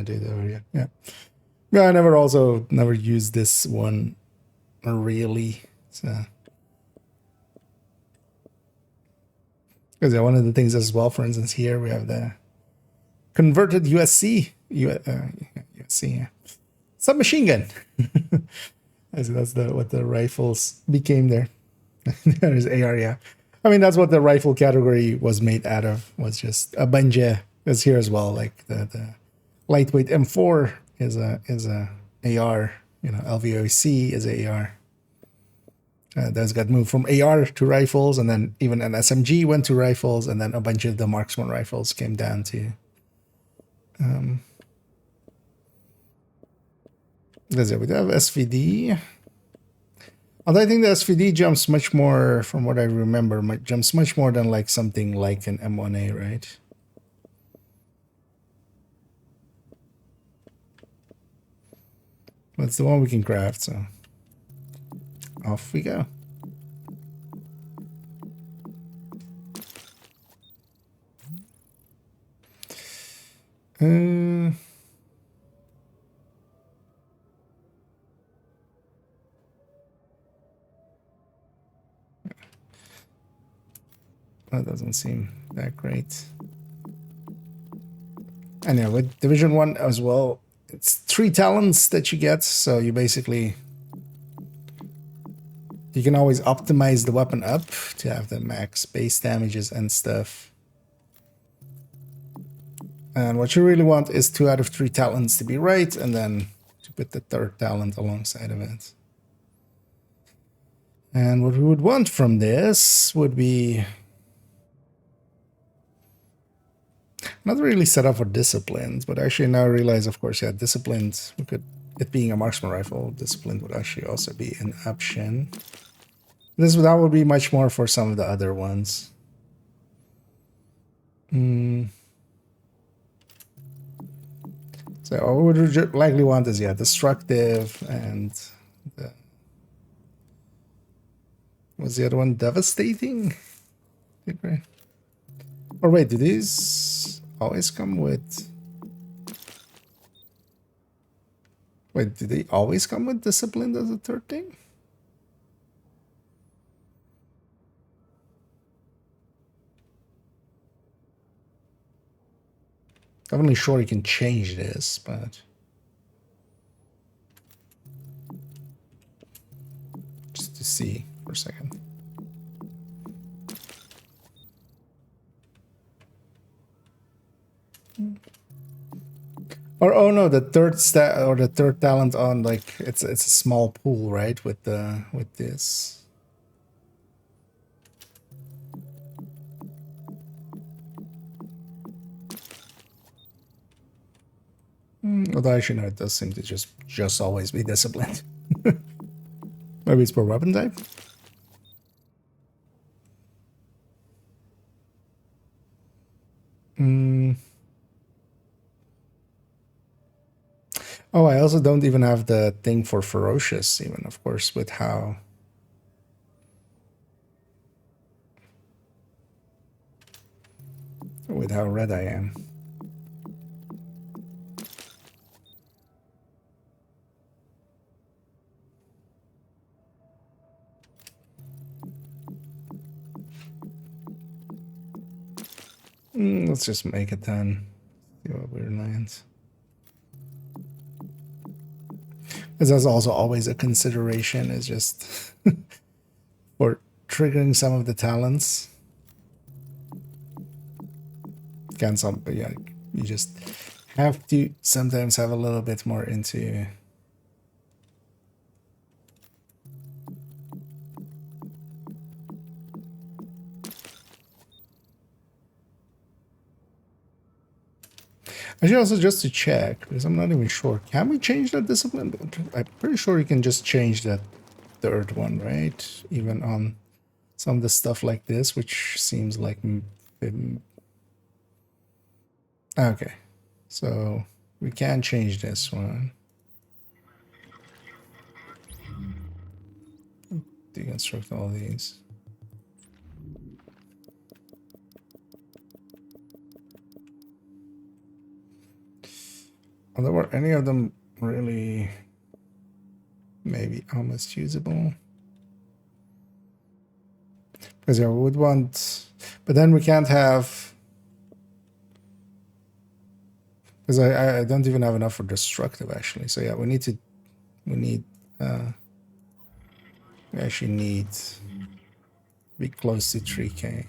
did over here, yeah. Yeah, I never used this one really. So, because one of the things as well, for instance, here we have the converted USC, USC, yeah. Submachine gun. That's what the rifles became there. There's AR, yeah. I mean, that's what the rifle category was made out of. Was just a bunch of. Is here as well, like the lightweight M4 is a AR. You know, LVOC is a AR. That's got moved from AR to rifles, and then even an SMG went to rifles, and then a bunch of the marksman rifles came down to. That's it. We have SVD. Although I think the SVD jumps much more, from what I remember, jumps much more than like something like an M1A, right? That's the one we can craft, so off we go. That doesn't seem that great. Anyway, with Division 1 as well, it's 3 talents that you get, so you basically... You can always optimize the weapon up to have the max base damages and stuff. And what you really want is 2 out of 3 talents to be right, and then to put the 3rd talent alongside of it. And what we would want from this would be... Not really set up for disciplines, but actually now I realize, of course, yeah, disciplines, we could, it being a marksman rifle, discipline would actually also be an option. That would be much more for some of the other ones. So what we would likely want is, yeah, destructive and the, what's the other one? Devastating? Right. Or wait, do these always come with... Wait, do they always come with discipline as a 3rd thing? Definitely sure you can change this, but... Just to see for a second. Or oh no, the 3rd stat or the 3rd talent on, like, it's a small pool, right? With this. Although actually no, it does seem to just always be disciplined. Maybe it's per weapon type. Oh, I also don't even have the thing for ferocious, even, of course, with how red I am. Let's just make it 10. See what weird lands. That's also always a consideration, is just for triggering some of the talents. But yeah, you just have to sometimes have a little bit more into... Actually, also just to check, because I'm not even sure. Can we change that discipline? I'm pretty sure you can just change that 3rd one, right? Even on some of the stuff like this, which seems like... Okay, so we can change this one. Deconstruct all these. Well, were any of them really maybe almost usable? Because yeah, we would want, but then we can't have, because I don't even have enough for destructive actually. So yeah, we actually need to be close to 3K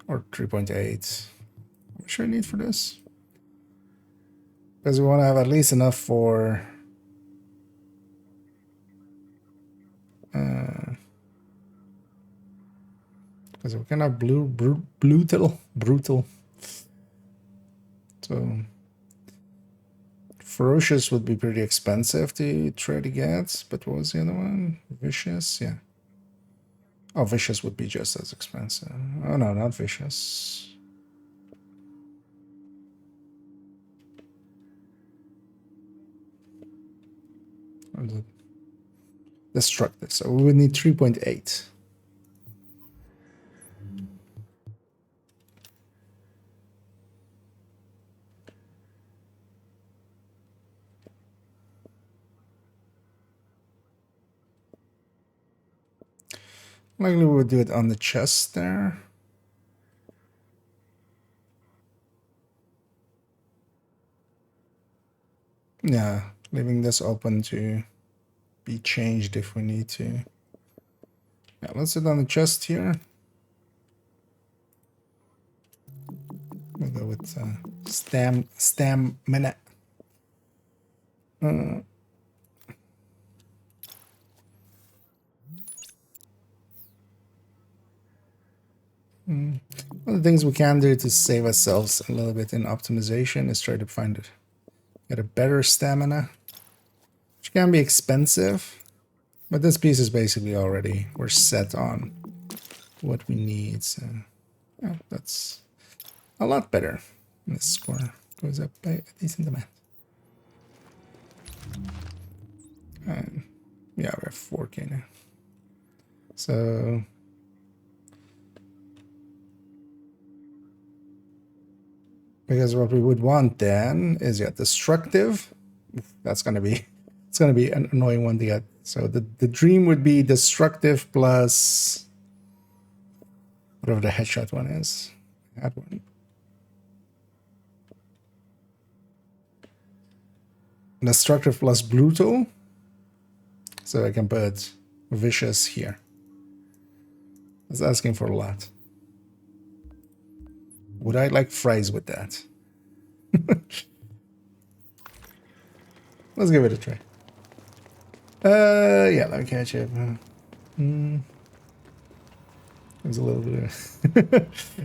or 3.8. What should I need for this? Because we want to have at least enough for because we can have brutal. So ferocious would be pretty expensive to try to get, but what was the other one? Vicious, yeah. Oh, vicious would be just as expensive. Oh no, not vicious. Destructive, so we would need 3.8. Likely we would do it on the chest there. Yeah, leaving this open to be changed if we need to. Yeah, let's do it on the chest here. We'll go with stamina. One of the things we can do to save ourselves a little bit in optimization is try to find it. Get a better stamina, which can be expensive, but this piece is basically already, we're set on what we need, so yeah, that's a lot better. This score goes up by a decent amount. And yeah, we have 4K now. So because what we would want then is, yeah, destructive. That's gonna be, it's gonna be an annoying one to get. So the dream would be destructive plus whatever the headshot one is. That one. Destructive plus brutal. So I can put vicious here. That's asking for a lot. Would I like fries with that? Let's give it a try. Yeah, let me catch it. There's a little bit of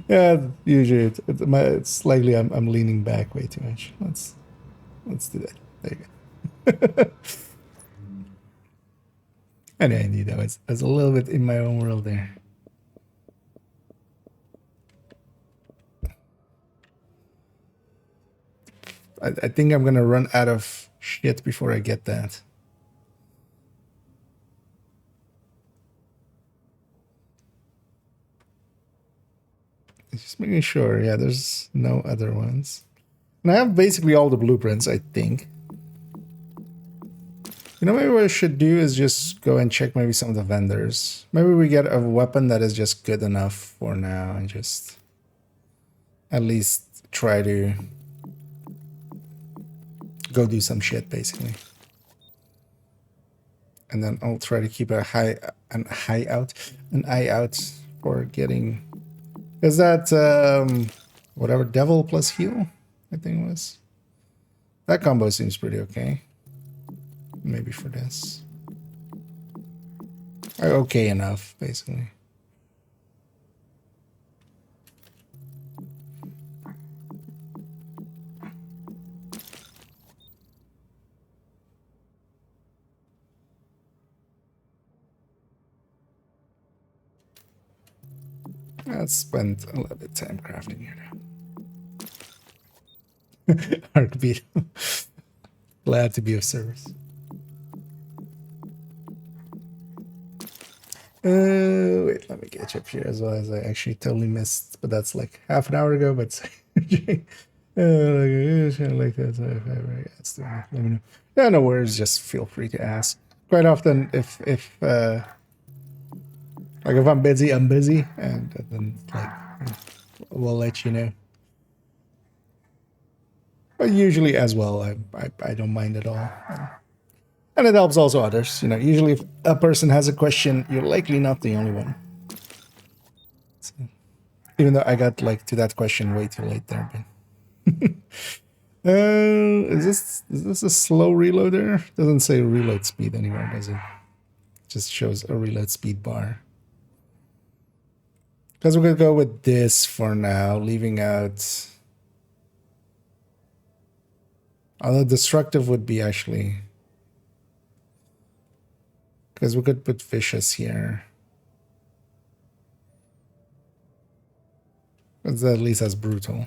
yeah, usually it's slightly I'm leaning back way too much. Let's do that. There you go. Anyway, I knew that was a little bit in my own world there. I think I'm gonna run out of shit before I get that. Just making sure, yeah, there's no other ones. And I have basically all the blueprints, I think. You know, maybe what I should do is just go and check maybe some of the vendors. Maybe we get a weapon that is just good enough for now and just at least try to go do some shit, basically. And then I'll try to keep an eye out for getting... Is that whatever, devil plus heal, I think it was. That combo seems pretty okay. Maybe for this. Okay enough, basically. Let's spend a little bit of time crafting here now. Heartbeat. Glad to be of service. Wait, let me catch up here as well, as I actually totally missed, but that's like half an hour ago, but like that. Let me know. Yeah, no worries, just feel free to ask. Quite often, if I'm busy, I'm busy, and then like we'll let you know. But usually as well, I don't mind at all. And it helps also others. You know, usually if a person has a question, you're likely not the only one. So, even though I got like to that question way too late there. But is this a slow reloader? Doesn't say reload speed anywhere, does it? Just shows a reload speed bar. Because we're gonna go with this for now, leaving out. Although destructive would be actually. Because we could put vicious here. But that at least has brutal.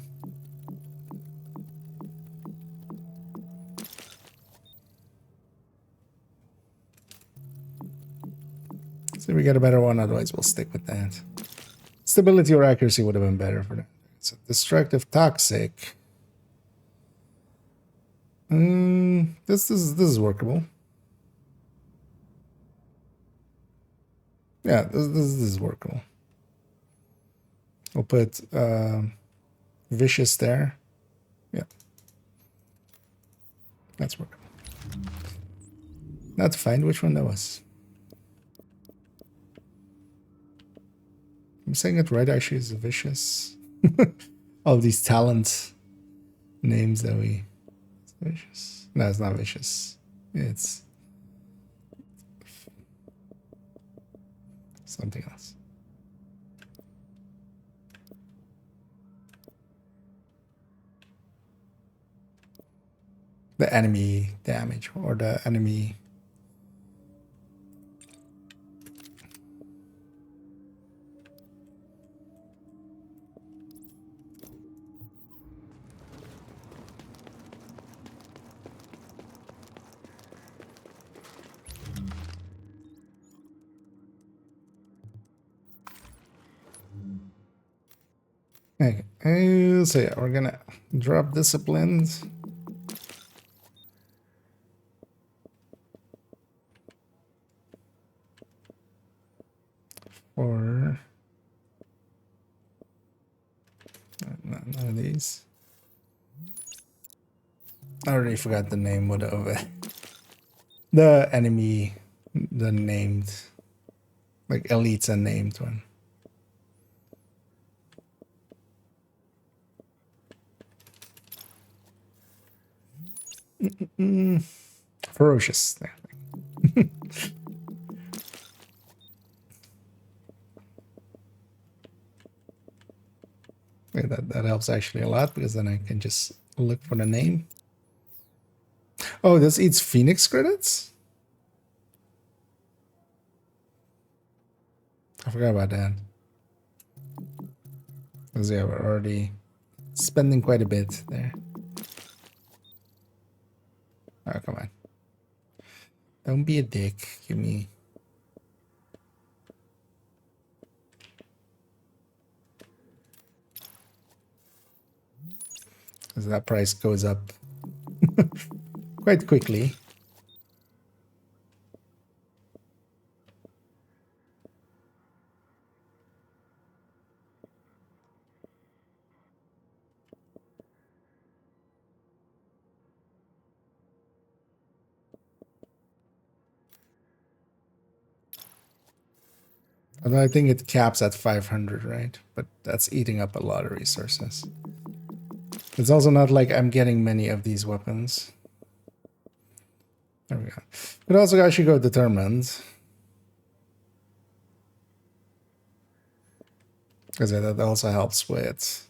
So we get a better one, otherwise we'll stick with that. Stability or accuracy would have been better for that. So destructive, toxic. This is workable. Yeah, this is workable. We'll put vicious there. Yeah, that's workable. Now to find which one that was. I'm saying it right, actually, is vicious. All these talent names that we... Vicious. No, it's not vicious. It's something else. The enemy damage or the enemy... Okay, so yeah, we're gonna drop disciplines. Or none of these. I already forgot the name of the enemy, the named, like elites and named one. Ferocious. Yeah, that helps actually a lot because then I can just look for the name. Oh, this eats Phoenix credits? I forgot about that. Because yeah, we're already spending quite a bit there. Oh, come on. Don't be a dick. Give me... As that price goes up quite quickly. Although I think it caps at 500, right? But that's eating up a lot of resources. It's also not like I'm getting many of these weapons. There we go. But also actually go determined. Because that also helps with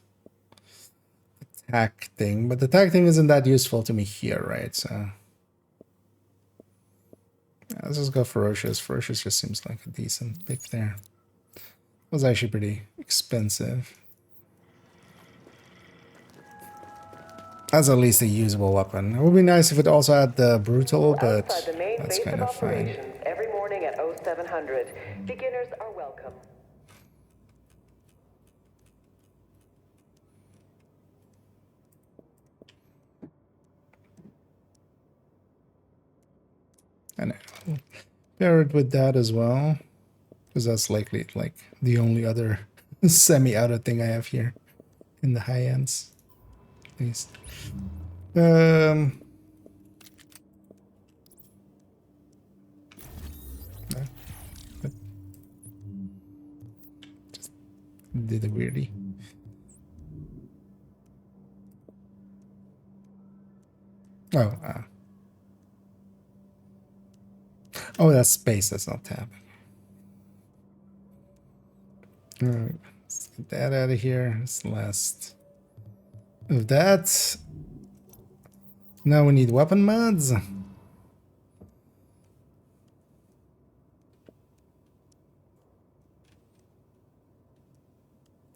attack thing. But the attack thing isn't that useful to me here, right? So yeah, let's just go ferocious. Ferocious just seems like a decent pick there. It was actually pretty expensive. That's at least a usable weapon. It would be nice if it also had the brutal, but that's kind of fine. Every morning at 0700. Beginners are welcome. And I'll pair it with that as well, because that's likely like the only other semi-auto thing I have here in the high ends, at least. Just did a weirdie. Oh, oh, that's space. That's not tab. All right, let's get that out of here. It's the last of that. Now we need weapon mods.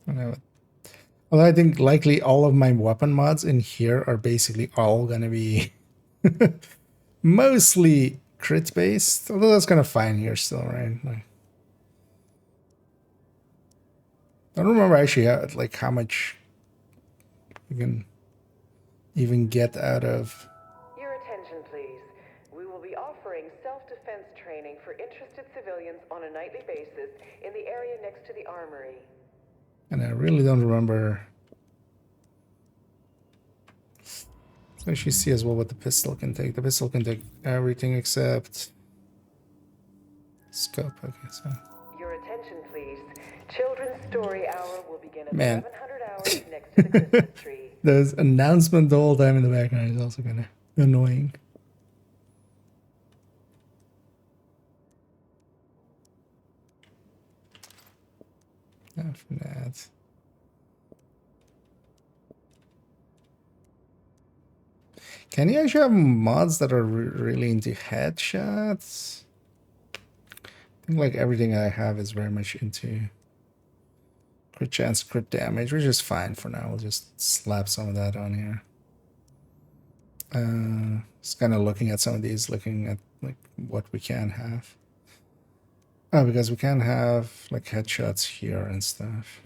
Well, I think likely all of my weapon mods in here are basically all gonna be mostly crit based, although that's kind of fine here still, right? Like, I don't remember actually like how much you can even get out of. Your attention, please. We will be offering self-defense training for interested civilians on a nightly basis in the area next to the armory. And I really don't remember. So you see as well what the pistol can take. The pistol can take everything except scope. Okay, so. Your attention, please. Children's Story Hour will begin at Man. 1100 hours next to the Christmas tree. There's announcement the whole time in the background is also kind of annoying. After that. Can you actually have mods that are really into headshots? I think like everything I have is very much into crit chance, crit damage, which is fine for now. We'll just slap some of that on here. Just kind of looking at some of these, looking at like what we can have. Oh, because we can have like headshots here and stuff.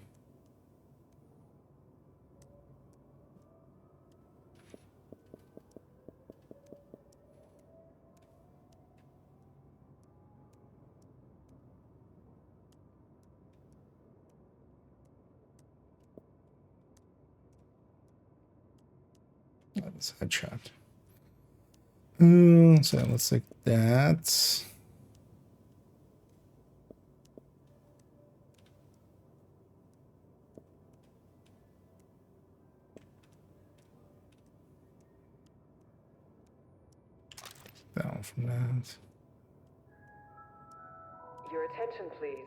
That's a headshot. So let's take that. Down from that. Your attention, please.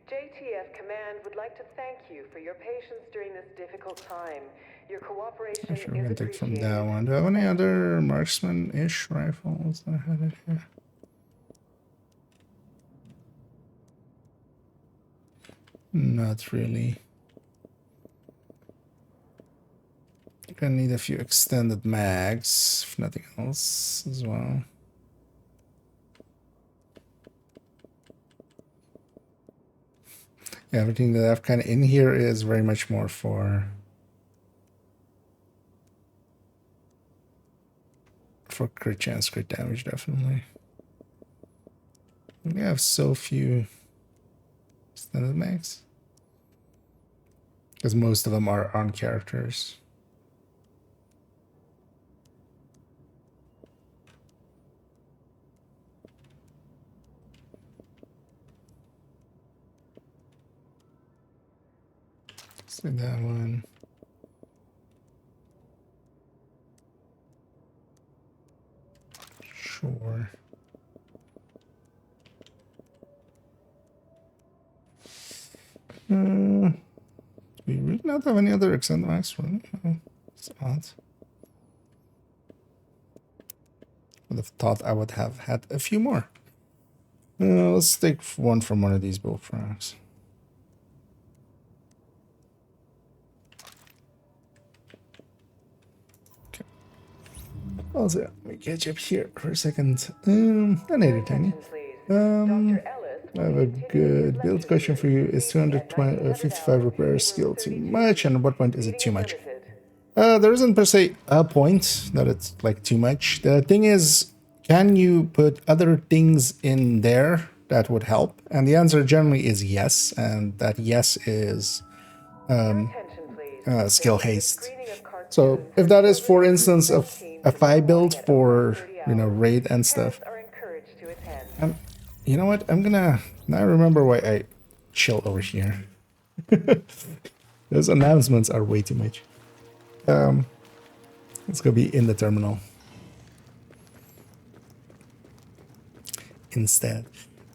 JTF Command would like to thank you for your patience during this difficult time. Your cooperation Actually, we're is gonna take from appreciated. that one. Do I have any other marksman-ish rifles that I had it here? Not really. Gonna need a few extended mags, if nothing else, as well. Yeah, everything that I've kind of in here is very much more for crit chance, crit damage, definitely. We have so few extended mags because most of them are on characters. Let's do that one. Sure. We really not have any other extended mags for me. Oh, it's odd. Would have thought I would have had a few more. Let's take one from one of these bullfrogs. Okay. Also, let me catch up here for a second. I need a tiny. I have a good build question for you. Is 255 repair skill too much? And at what point is it too much? There isn't per se a point that it's like too much. The thing is, can you put other things in there that would help? And the answer generally is yes. And that yes is skill haste. So if that is, for instance, a FI build for, you know, raid and stuff. You know what? I'm gonna now remember why I chill over here. Those announcements are way too much. It's gonna be in the terminal instead.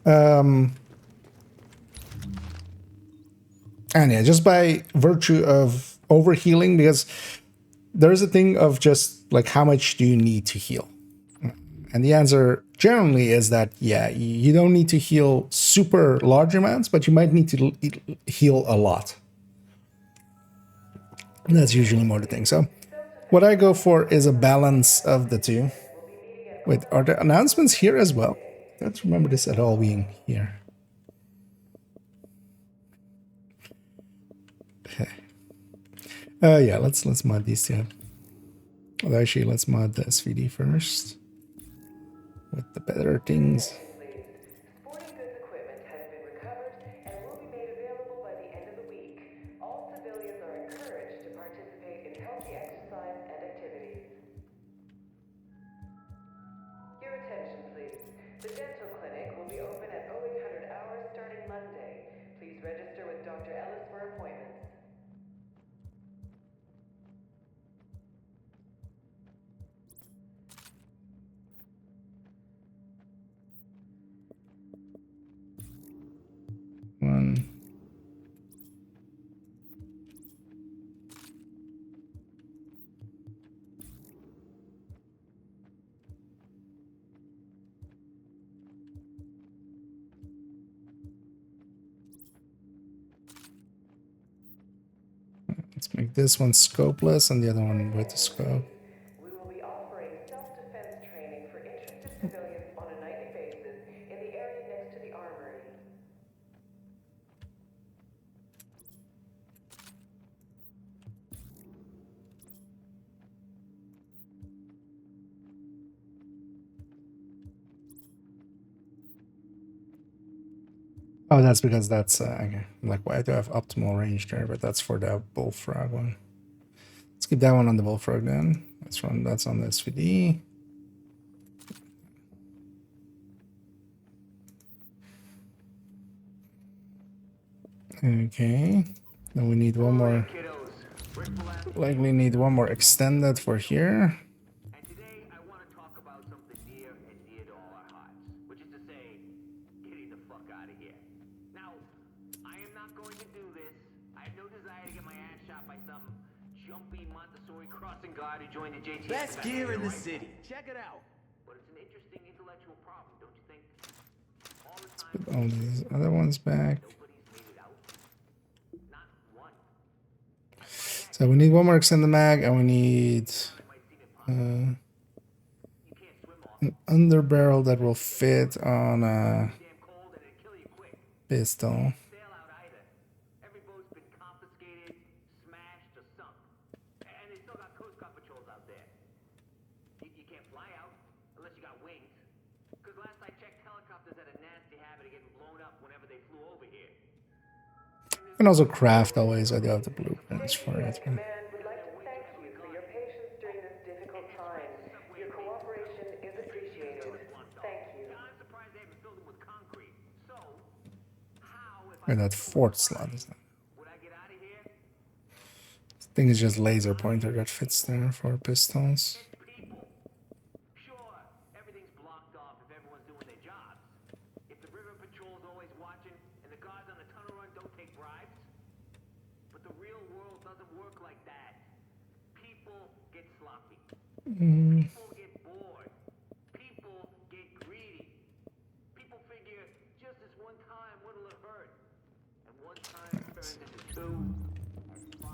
And yeah, just by virtue of overhealing, because there's a thing of just like how much do you need to heal? And the answer generally is that, yeah, you don't need to heal super large amounts, but you might need to heal a lot. And that's usually more the thing. So what I go for is a balance of the two. Wait, are there announcements here as well? I don't remember this at all being here. Okay. Yeah, let's mod these two. Well, actually, let's mod the SVD first. With leather things. Sporting goods equipment has been recovered and will be made available by the end of the week. All civilians are encouraged to participate in healthy exercise and activities. Your attention, please. The dental clinic will be open at 0800 hours starting Monday. Please register with Dr. Ellis for appointments. One. Let's make this one scopeless and the other one with the scope. We will be offering self-defense training for interested civilians on a nightly basis in the area next to the armory. Oh, that's because that's okay. Like, why do I have optimal range there? But that's for the bullfrog one. Let's keep that one on the bullfrog then. That's on the SVD. Okay. Then we need one more. Likely need one more extended for here. And today I want to talk about something near and dear to all our hearts, which is to say, getting the fuck out of here. Now, I am not going to do this. I have no desire to get my ass shot by some jumpy Montessori crossing guard who joined the JTF. Best gear in the city. Check it out. But it's an interesting intellectual problem, don't you think? All the time. Put all these other ones back. So we need one more extended mag, and we need an underbarrel that will fit on a pistol. Every boat's been confiscated, smashed, or sunk. And they still got Coast Guard patrols out there. You can't fly out unless you got wings. Because last I checked, helicopters had a nasty habit of getting blown up whenever they flew over here. You can also craft always. I do have the blueprints for it. Command would like to thank you for your patience during this difficult time. Your cooperation is appreciated. Thank you. I'm surprised they haven't filled them with concrete. So, how if And that fourth slot is that. would I get out of here? I think it's just laser pointer that fits there for pistols. People. Sure, everything's blocked off if everyone's doing their jobs. If the river patrol's always watching and the guards on the tunnel run don't take bribes. But the real world doesn't work like that. People get sloppy. People get bored. People get greedy. People figure just this one time, what'll it hurt? And one time turns into 2 and 5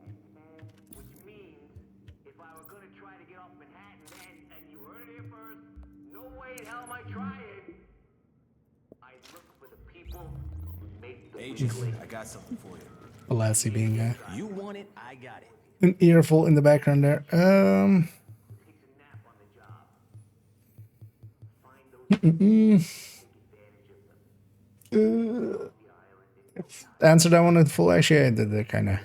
and 10, which means if I were gonna try to get off Manhattan then, and you heard it here first, no way in hell am I trying. I look for the people who make the Agent, I got something for you. Lassie being You want it, I got it. an earful in the background there. Answer that one in full. Actually, I did it kind of.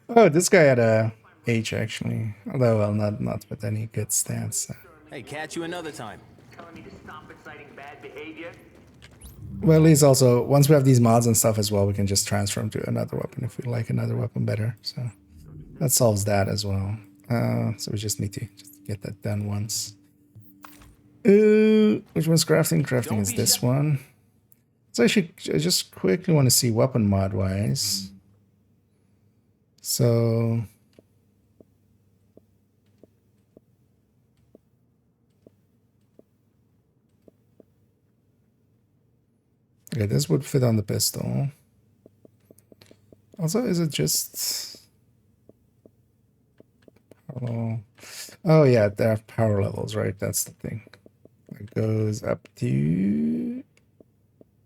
Oh, this guy had a H actually. Although, well, not with any good stance. Hey, catch you another time. telling me to stop inciting bad behavior. Well, at least also, once we have these mods and stuff as well, we can just transfer them to another weapon if we like another weapon better. So that solves that as well. So we just need to just get that done once. Which one's crafting? Crafting is this one. So I just quickly want to see weapon mod wise. So okay, this would fit on the pistol. Also, is it just oh yeah, there are power levels, right? That's the thing. It goes up to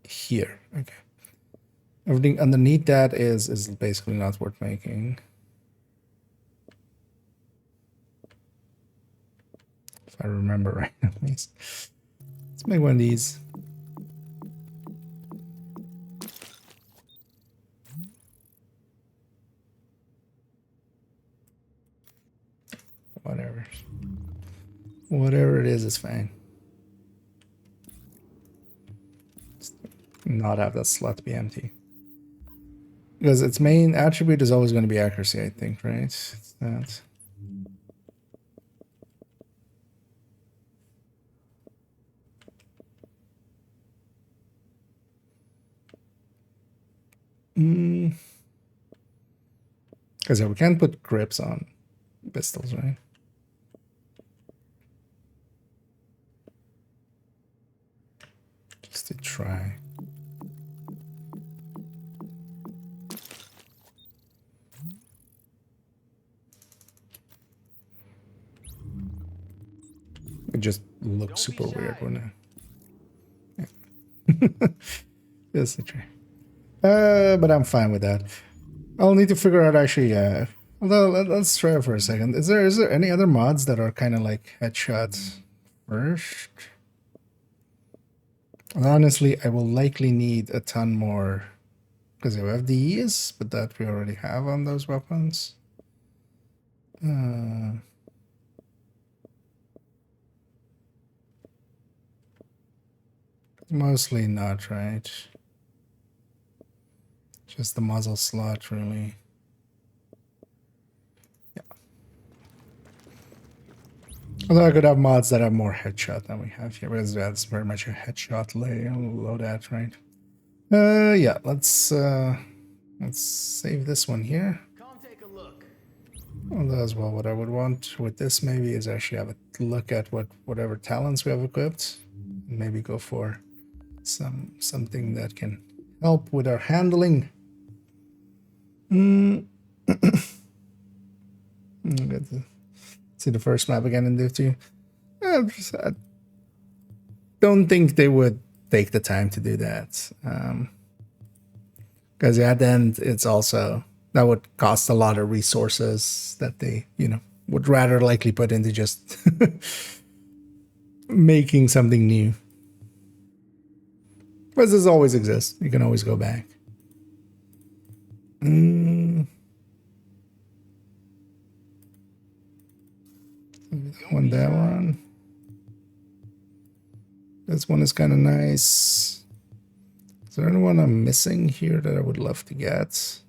here. Okay. Everything underneath that is basically not worth making. I remember right at least. Let's make one of these. Whatever. Whatever it is fine. Just not have that slot be empty. Because its main attribute is always going to be accuracy, I think, right? It's that. Because we can't put grips on pistols, right? Just to try. It just looks super weird, wouldn't it? Yeah. Just to try. But I'm fine with that. I'll need to figure out actually, although let's try it for a second. Is there any other mods that are kind of like headshots first? And honestly, I will likely need a ton more because we have these, but that we already have on those weapons. Mostly not, right? Just the muzzle slot, really. Yeah. Although I could have mods that have more headshot than we have here, because that's very much a headshot loadout, right? Yeah. Let's save this one here. Come take a look. Although as well, what I would want with this maybe is actually have a look at whatever talents we have equipped, and maybe go for something that can help with our handling. Good to see the first map again in Div 2. I don't think they would take the time to do that. Because at the end, it's also, that would cost a lot of resources that they, would rather likely put into just making something new. But this always exists. You can always go back. That one. This one is kind of nice. Is there anyone I'm missing here that I would love to get?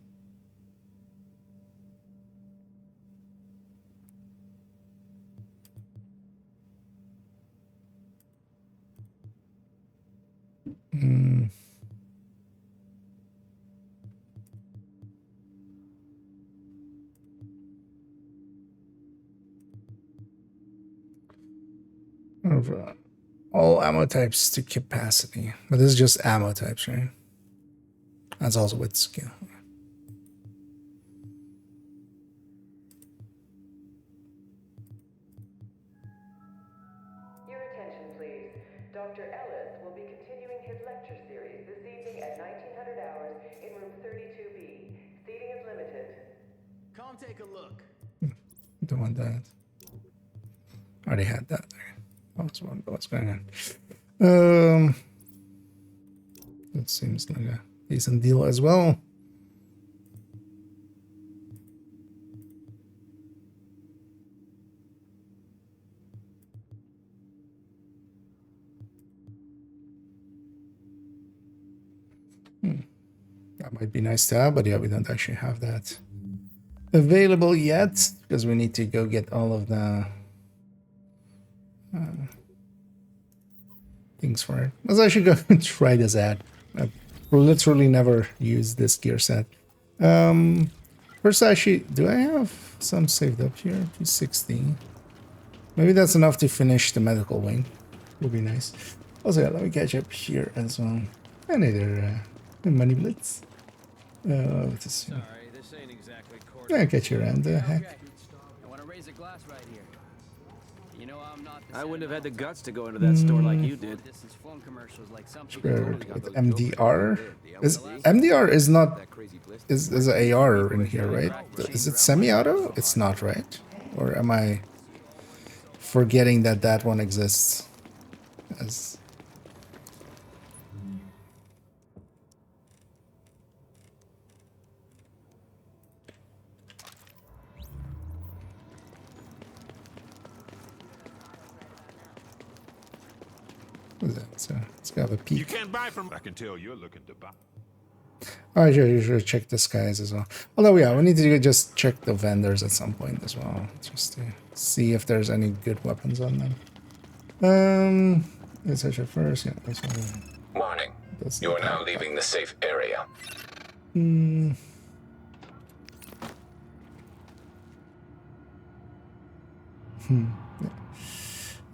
All ammo types to capacity. But this is just ammo types, right? That's also with skill. Your attention, please. Dr. Ellis will be continuing his lecture series this evening at 1900 hours in room 32B. Seating is limited. Come take a look. Don't want that. Already had that there. What's going on? That seems like a decent deal as well. That might be nice to have, but yeah, we don't actually have that available yet because we need to go get all of the things for it. Let's actually go and try this ad. I've literally never used this gear set. First, actually, do I have some saved up here? 260. Maybe that's enough to finish the medical wing. Would be nice. Also, yeah, let me catch up here as well. And either money blitz. Sorry, this ain't exactly yeah, catch your end. Heck. I want to raise a glass right here. You know I'm not. I wouldn't have had the guts to go into that store like you did. Distance phone commercials like something. Sure. With MDR, is MDR is not is an AR in here, right? Is it semi-auto? It's not, right? Or am I forgetting that that one exists. As what is that? So let's have a peek. You can't buy from. I can tell you're looking to buy. Oh, you should check the skies as well. Although, yeah, we need to just check the vendors at some point as well, just to see if there's any good weapons on them. Let's search it first. Yeah, that's one. Warning. You are now leaving the safe area. Yeah.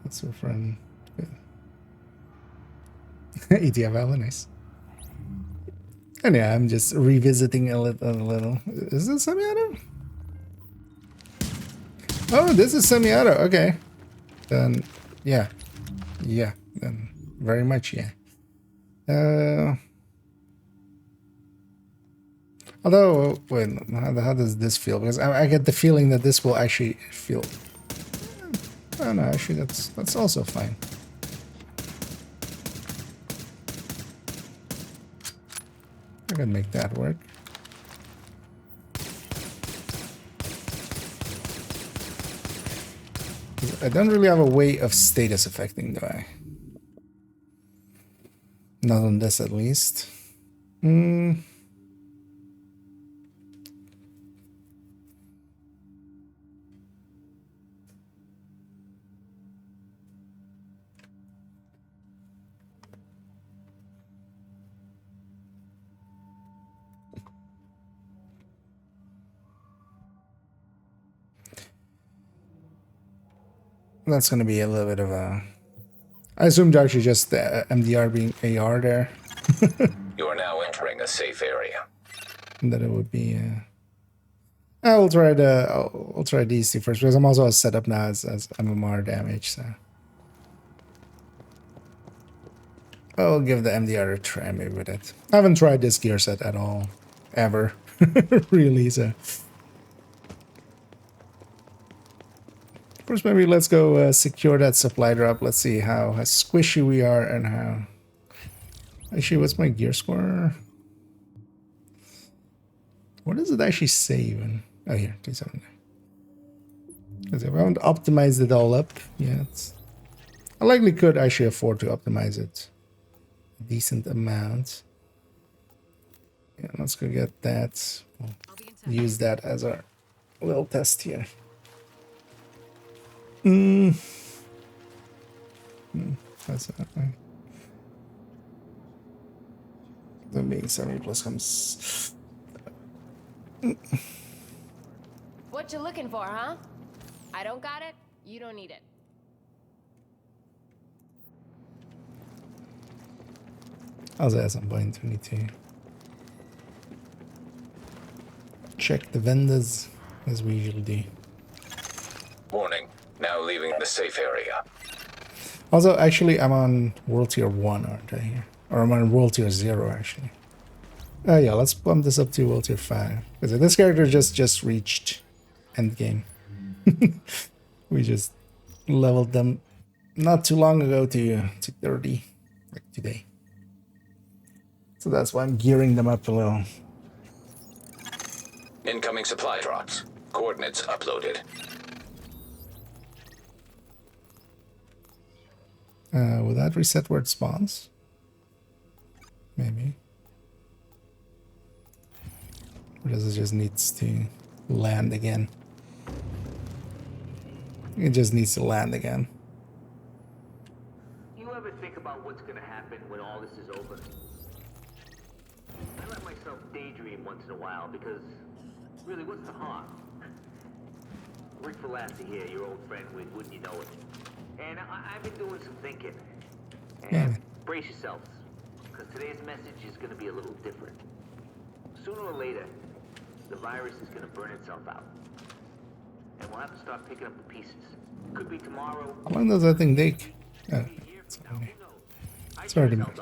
That's our friend. ETFL, nice. And yeah, I'm just revisiting a little. Is this semi-auto? Oh, this is semi-auto. Okay. Then, yeah. Yeah. Then, very much, yeah. Although, wait, how does this feel? Because I get the feeling that this will actually feel... I don't know, actually, that's also fine. I can make that work. I don't really have a way of status affecting, do I? Not on this, at least. That's going to be a little bit of a... I assumed actually just the MDR being AR there. You are now entering a safe area. And that it would be... I'll try these two first, because I'm also set up now as MMR damage, so... I'll give the MDR a try maybe with it. I haven't tried this gear set at all. Ever. Really, so... First, maybe let's go secure that supply drop. Let's see how squishy we are and how... Actually, what's my gear score? What does it actually say even? Oh, here, 279. Because if I haven't optimized it all up yet, I likely could actually afford to optimize it a decent amount. Yeah, let's go get that. We'll use that as our little test here. That's the being 70 plus comes. What you looking for, huh? I don't got it. You don't need it. Also at some point we need to check the vendors as we usually do. Warning. Now leaving the safe area. Also, actually, I'm on World Tier 1, aren't I here? Or I'm on World Tier 0, actually. Oh yeah, let's bump this up to World Tier 5. Because this character just reached endgame. We just leveled them not too long ago to 30, like today. So that's why I'm gearing them up a little. Incoming supply drops. Coordinates uploaded. Will that reset where it spawns? Maybe. Or does it just needs to land again? It just needs to land again. You ever think about what's gonna happen when all this is over? I let myself daydream once in a while because, really, what's the harm? Rick Velasquez here, your old friend, wouldn't you know it? And I've been doing some thinking. And brace yourselves, because today's message is going to be a little different. Sooner or later, the virus is going to burn itself out. And we'll have to start picking up the pieces. Could be tomorrow. How long does that thing take? Oh, it's already moved.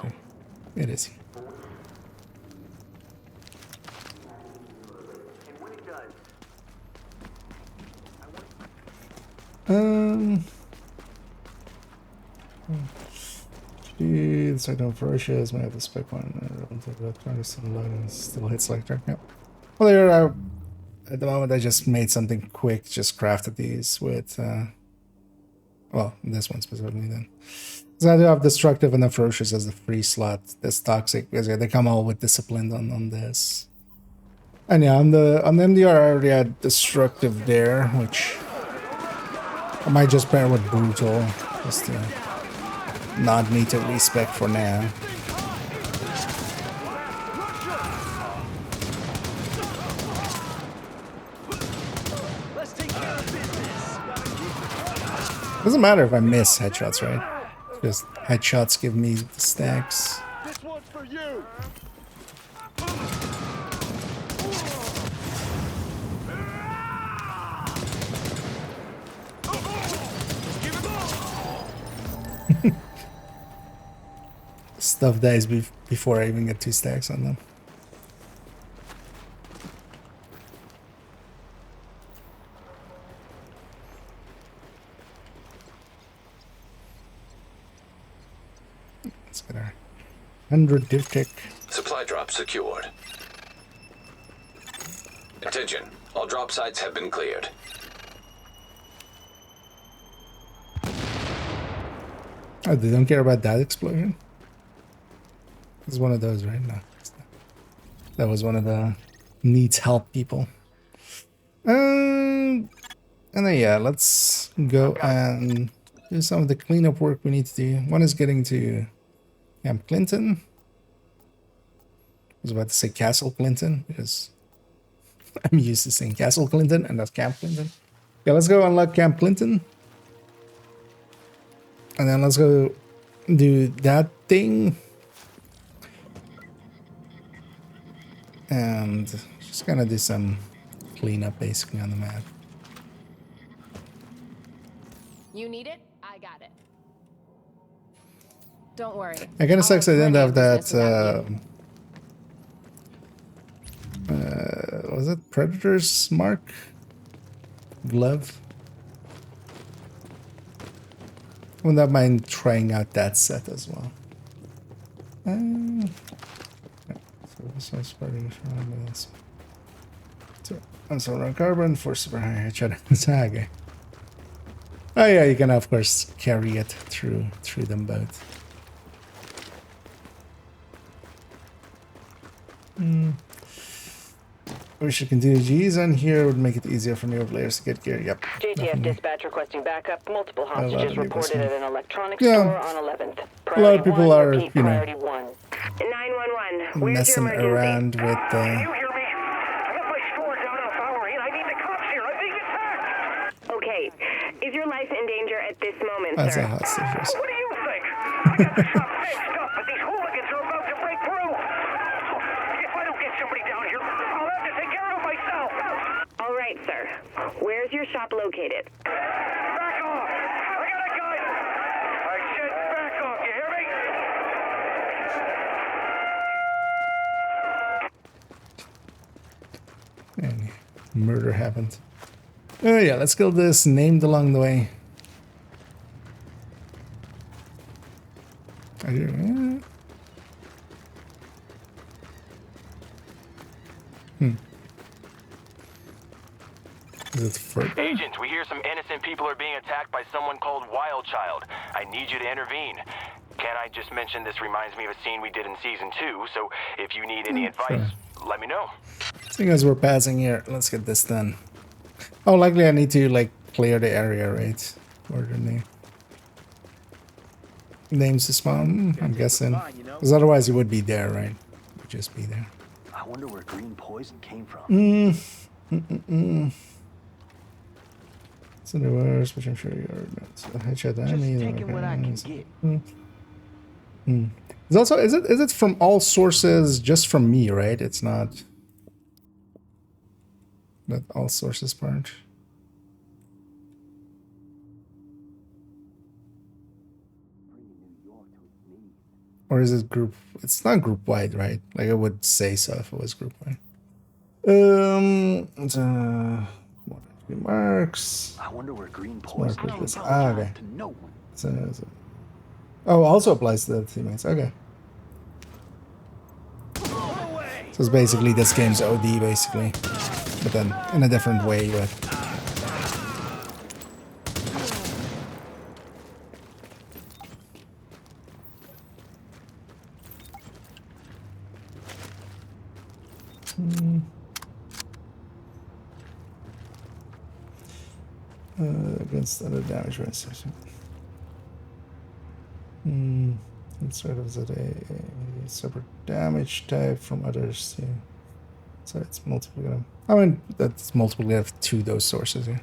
It is. And when it does, The second ferocious may have the spec one. Still hits like that. Yep. Well, there are. At the moment, I just made something quick. Just crafted these with. Well, this one specifically then. So I do have destructive and then ferocious as the free slot. That's toxic because they come all with disciplined on this. And yeah, on the MDR I already had destructive there, which I might just pair with brutal, just to not need to respec for now. Doesn't matter if I miss headshots, right? Just headshots give me the stacks. This one's for you. Stuff dies before I even get 2 stacks on them. Let's get our 100 div tick. Supply drop secured. Attention, all drop sites have been cleared. Oh, they don't care about that explosion? It's one of those, right? No. That was one of the needs help people. And then yeah, let's go and do some of the cleanup work we need to do. One is getting to Camp Clinton. I was about to say Castle Clinton because I'm used to saying Castle Clinton and that's Camp Clinton. Yeah, let's go unlock Camp Clinton. And then let's go do that thing. And just gonna do some cleanup basically on the map. You need it? I got it. Don't worry. It kind of sucks I didn't have that. Was it Predator's mark? Glove? Wouldn't mind trying out that set as well. So spreading this. So on carbon for super high headshot. Okay. Oh yeah, you can of course carry it through them both. Wish you can do G's on here would make it easier for newer players to get gear. Yep. JTF dispatch requesting backup. Multiple hostages reported at an electronics Yeah. store on 11th. A lot of people are, you know, 911. Where's messing your emergency? around with You hear me? I left my store down on Bowery and I need the cops here. I'm being attacked. Okay. Is your life in danger at this moment, That's sir? a hostage. What do you think? I got the shop fixed up, but these hooligans are about to break through. If I don't get somebody down here, I'll have to take care of myself. All right, sir. Where's your shop located? Back off! I got a gun! I said back off, you hear me? And murder happened. Oh yeah, let's kill this named along the way. I do. Is it further? Agent, we hear some innocent people are being attacked by someone called Wildchild. I need you to intervene. Can I just mention this reminds me of a scene we did in Season 2, so if you need any advice, let me know. Seeing as we're passing here, let's get this done. Oh, likely I need to, like, clear the area, right? Or the name. Names to spawn, I'm guessing. Because otherwise it would be there, right? It would just be there. I wonder where green poison came from. So the worst, which I'm sure you're not. So headshot enemy. Taking what I can get. It's also, is it from all sources, just from me, right? It's not that all sources part. Or is it group? It's not group wide, right? Like I would say so if it was group wide. Marks. I wonder where green poison came from. Okay. So, Oh, also applies to the teammates. Okay. So it's basically this game's OD, basically, but then in a different way. But against other damage resistance. Instead of that a separate damage type from others. Yeah. So it's multiplicative. I mean, that's multiplicative to those sources. Yeah.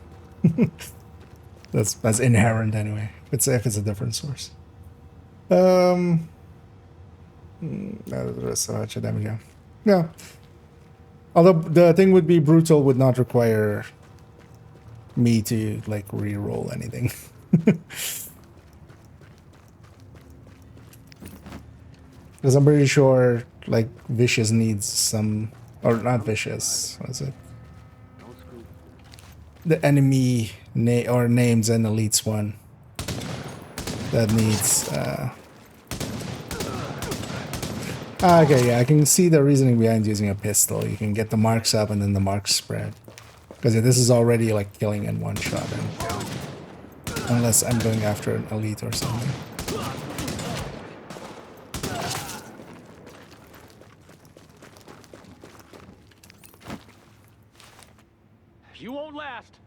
that's inherent anyway. If it's a different source. That's so much damage. Yeah. Yeah. Although the thing would be brutal would not require me to like re-roll anything. Because I'm pretty sure like Vicious needs some, or not Vicious, what is it? The enemy or names and elites one that needs okay, yeah, I can see the reasoning behind using a pistol. You can get the marks up and then the marks spread. Because this is already like killing in one shot. Unless I'm going after an elite or something. You won't last.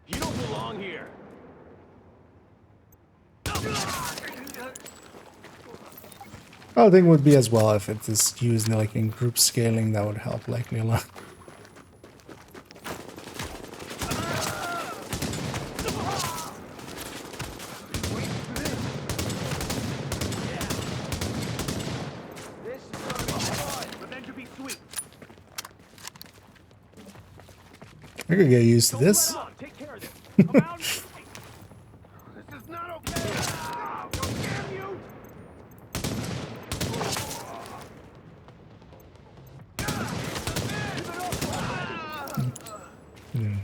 You don't belong here. I think would be as well if it is used like in group scaling. That would help likely a lot. I could get used to this.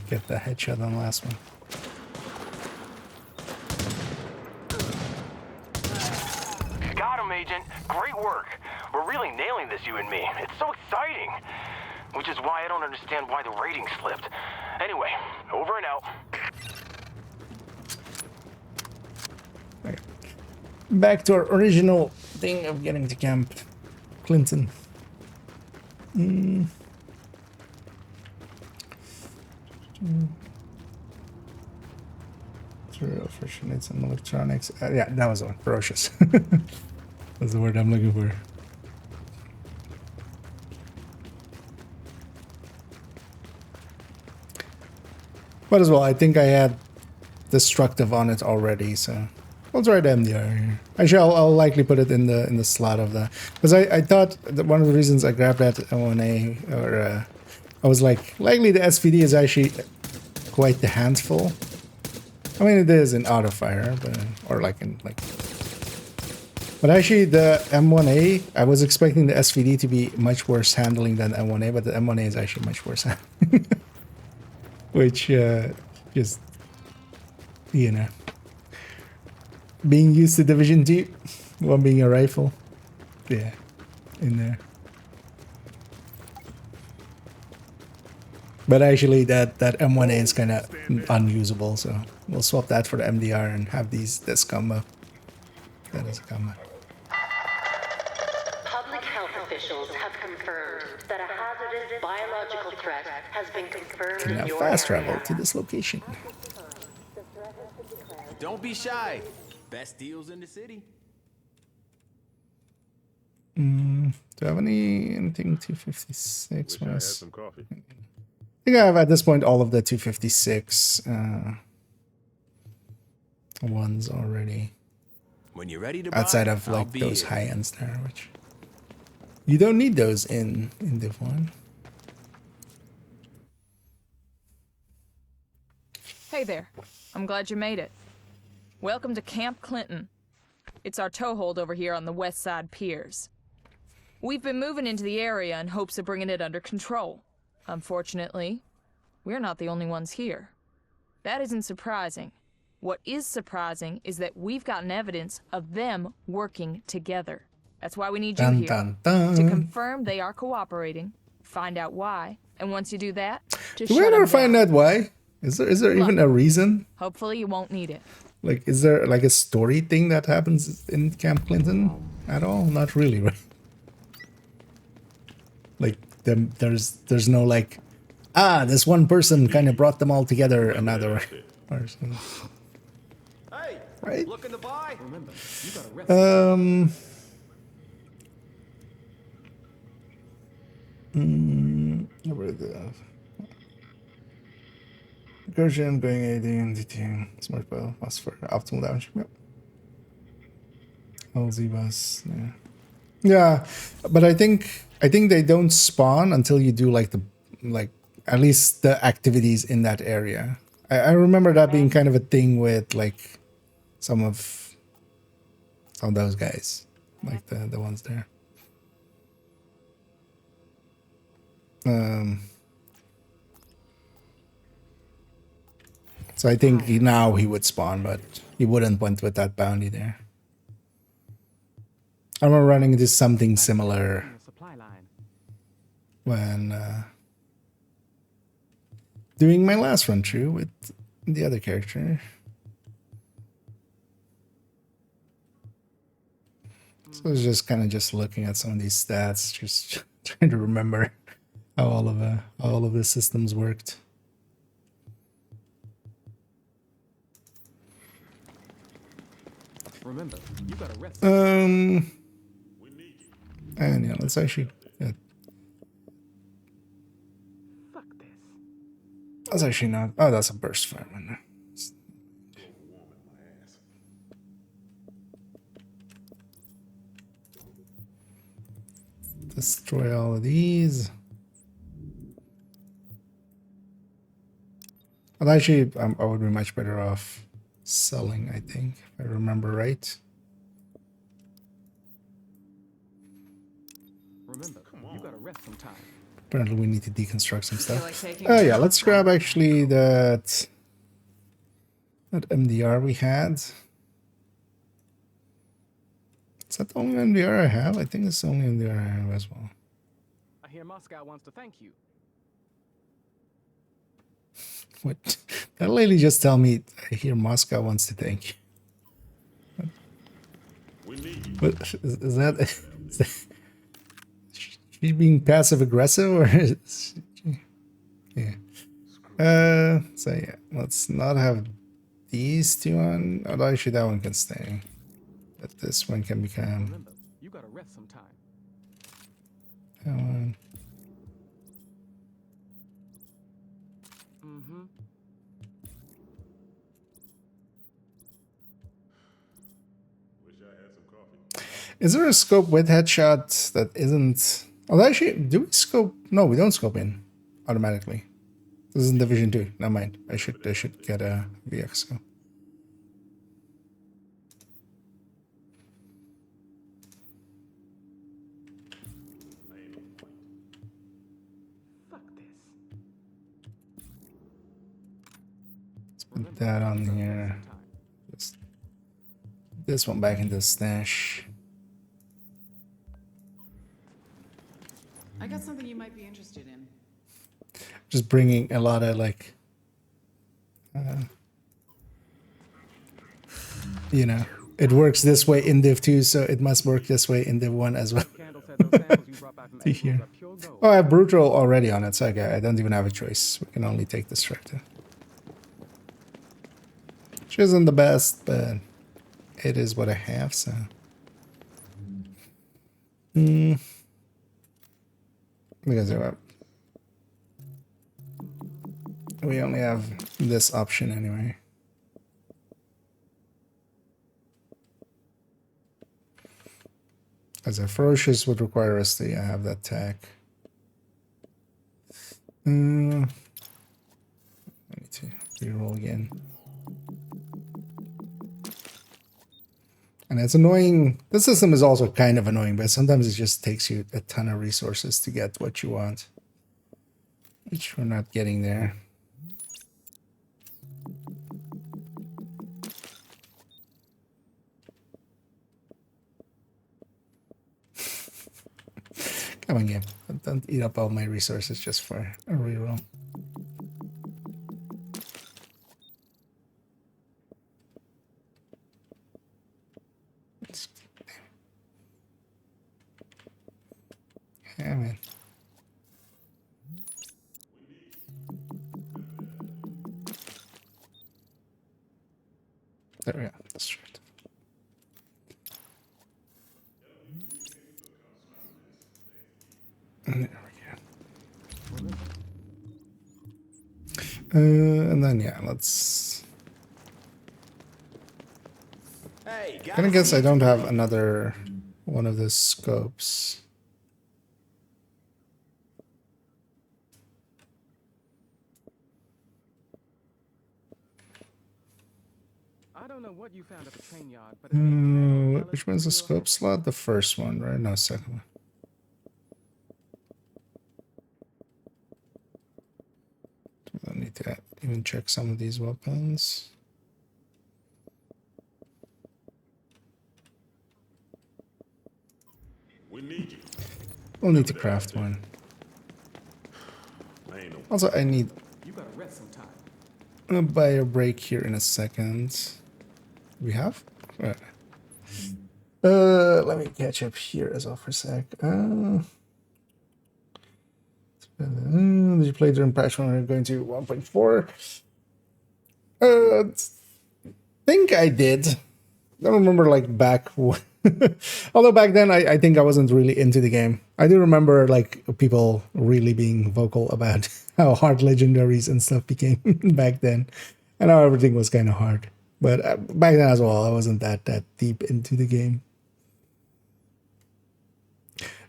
Get the headshot on the last one. Got him, Agent. Great work. We're really nailing this, you and me. It's so exciting. Which is why I don't understand why the rating slipped. Anyway, over and out. Okay. Back to our original thing of getting to Camp Clinton. Friction needs some electronics. Yeah, that was the one. Ferocious. That's the word I'm looking for. But as well, I think I had destructive on it already, so I'll try the MDR here. Actually, I'll likely put it in the slot of the, because I thought that one of the reasons I grabbed that M1A, or I was like, likely the SVD is actually quite the handful. I mean, it is in auto fire, but or like in like. But actually, the M1A, I was expecting the SVD to be much worse handling than M1A, but the M1A is actually much worse handling. Which just, you know, being used to Division 2, one being a rifle, yeah, in there. But actually, that M1A is kind of unusable, so we'll swap that for the MDR and have this combo. That is a combo. Public health officials have confirmed that a hazardous biological threat has been confirmed Can in now your fast area. travel to this location. Don't be shy. Best deals in the city. Do I have anything 256? Wish I had some coffee. I think I have at this point all of the 256 ones already. When you're ready to Outside buy, of I'll like be those here. high ends there, which you don't need those in Div 1. Hey there. I'm glad you made it. Welcome to Camp Clinton. It's our toehold over here on the west side piers. We've been moving into the area in hopes of bringing it under control. Unfortunately, we're not the only ones here. That isn't surprising. What is surprising is that we've gotten evidence of them working together. That's why we need you Dun, here. dun, dun. To confirm they are cooperating, find out why, and once you do that, just Do we shut ever them find down. out why? Is there even a reason? Hopefully you won't need it. Like, is there like a story thing that happens in Camp Clinton at all? Not really, right? Like, there's no like, this one person kind of brought them all together. Another person, Hey, right? looking to buy? Remember, you gotta rest. Where the Gurjan going AD and DT smart bell was for optimal damage. Yep. LZ bus, yeah, but I think they don't spawn until you do like at least the activities in that area. I remember that being kind of a thing with like some of those guys, like the ones there. So I think now he would spawn, but he wouldn't went with that bounty there. I remember running into something similar when doing my last run through with the other character. So I was just kind of just looking at some of these stats, just trying to remember how all of the systems worked. Remember, you gotta rest. And yeah, let's actually that's actually not. Oh, that's a burst fire one. Destroy all of these. Well, actually, I would be much better off selling, I think, if I remember right. Remember, you gotta rest some time. Apparently, we need to deconstruct some stuff. Like Oh yeah, let's grab actually that MDR we had. Is that the only MDR I have? I think it's the only MDR I have as well. I hear Moscow wants to thank you. What? That lady just tell me, I hear Moscow wants to thank you. But is that she being passive aggressive or is she, yeah. So yeah, let's not have these two on. Although actually that one can stay. But this one can become. Remember, you gotta rest some time. That one. Is there a scope with headshot that isn't? Oh, actually, do we scope? No, we don't scope in automatically. This is in Division 2. Never mind. I should get a VX scope. Let's put that on here. This one back into the stash. I got something you might be interested in. Just bringing a lot of like, you know, it works this way in Div 2, so it must work this way in Div 1 as well. To here. Oh, I have Brutal already on it, so okay, I don't even have a choice. We can only take Destructor. Which isn't the best, but it is what I have, so. Because we only have this option anyway. As a ferocious would require us to have that tag. I need to reroll again. And And it's annoying. The system is also kind of annoying, but sometimes it just takes you a ton of resources to get what you want, which we're not getting there. Come on, game. Don't eat up all my resources just for a reroll. Yeah, man. There we go. That's right. There we go. And then yeah, let's. Hey, I guess I don't have another one of the scopes. I don't know what you found at the train yard, but Which one's the scope slot? The first one, right? No, second one. I don't need to even check some of these weapons. We need you. We'll need to craft one. Also, I need you gotta rest some time. a buy a break here in a second. We have? Right. Let me catch up here as well for a sec. Did you play during patch when we're going to 1.4? Think I did. I don't remember like back. Although back then I think I wasn't really into the game. I do remember like people really being vocal about how hard legendaries and stuff became back then, and how everything was kind of hard. But back then as well, I wasn't that deep into the game.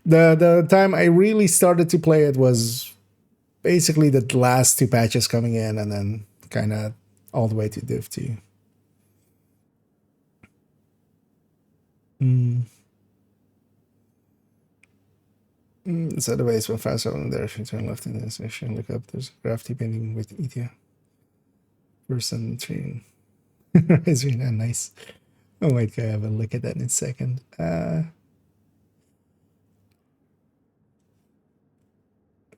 The time I really started to play it was basically the last two patches coming in, and then kind of all the way to Div 2. So the base went fast on there. If you turn left in this section, look up. There's a crafty painting with Ethiopia. Person train. It's really nice. I might go have a look at that in a second. Let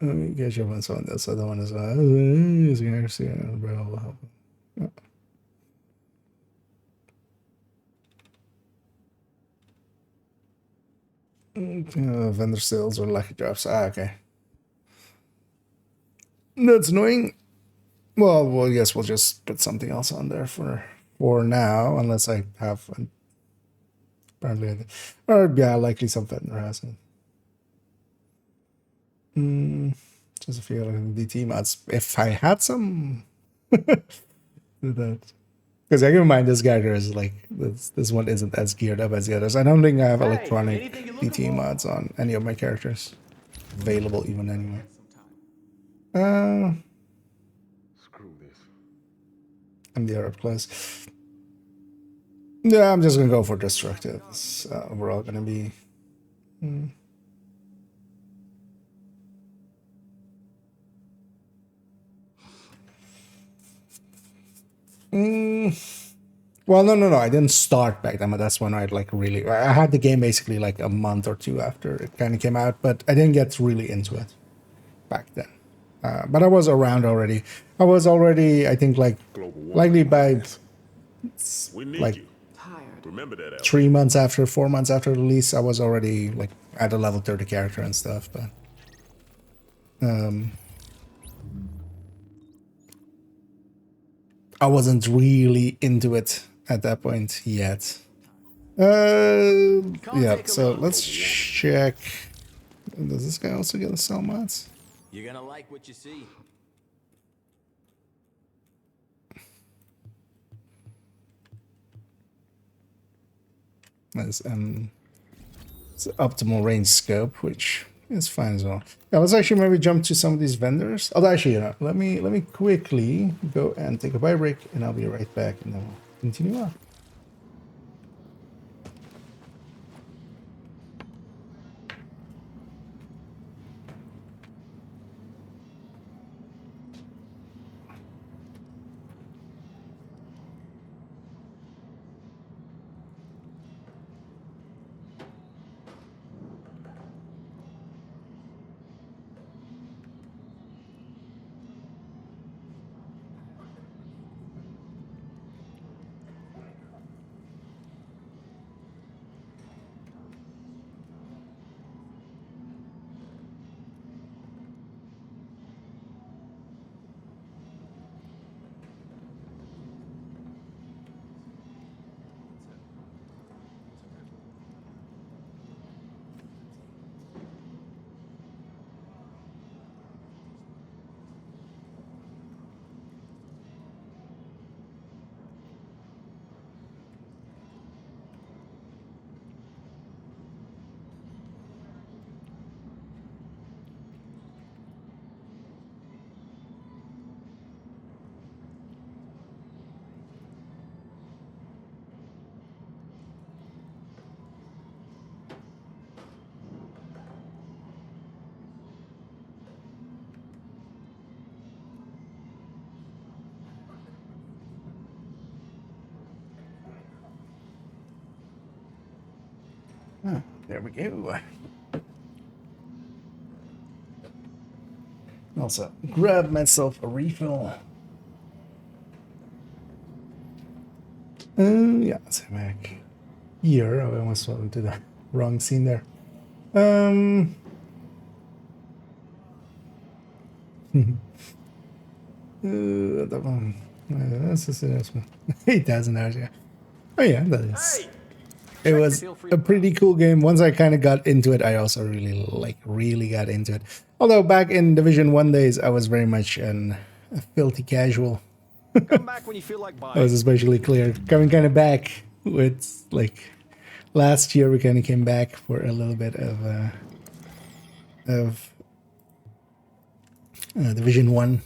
me get you on some of this other one as well. Vendor sales or lucky drops. Okay. That's annoying. Well, I guess we'll just put something else on there for now, unless I have apparently, or yeah, likely some vendor has it. Just a few like DT mods. If I had some, do that. Because I keep in mind this character is like this one isn't as geared up as the others. I don't think I have electronic DT mods on any of my characters available even anyway. Screw this. I'm the Arab class. Yeah, I'm just gonna go for destructive. It's overall gonna be. Well, no. I didn't start back then, but that's when I had the game basically like a month or two after it kind of came out, but I didn't get really into it back then. But I was around already. I was already, I think, likely by like 3 months after, 4 months after release, I was already like at a level 30 character and stuff. But I wasn't really into it at that point yet. Yeah, so let's check. Does this guy also get the sell mods? You're gonna like what you see. As it's optimal range scope, which is fine as well. Yeah, let's actually maybe jump to some of these vendors. Although actually, let me quickly go and take a buy break, and I'll be right back, and then we'll continue on. There we go. Also, grab myself a refill. Yeah, so back here. I almost went into the wrong scene there. That one. That's just an announcement. $8,000, yeah. Oh yeah, that is. It was a pretty cool game. Once I kind of got into it, I also really got into it. Although back in Division 1 days, I was very much a filthy casual. Come back when you feel like buying. I was especially clear. Coming kind of back with, like, last year we kind of came back for a little bit of Division 1.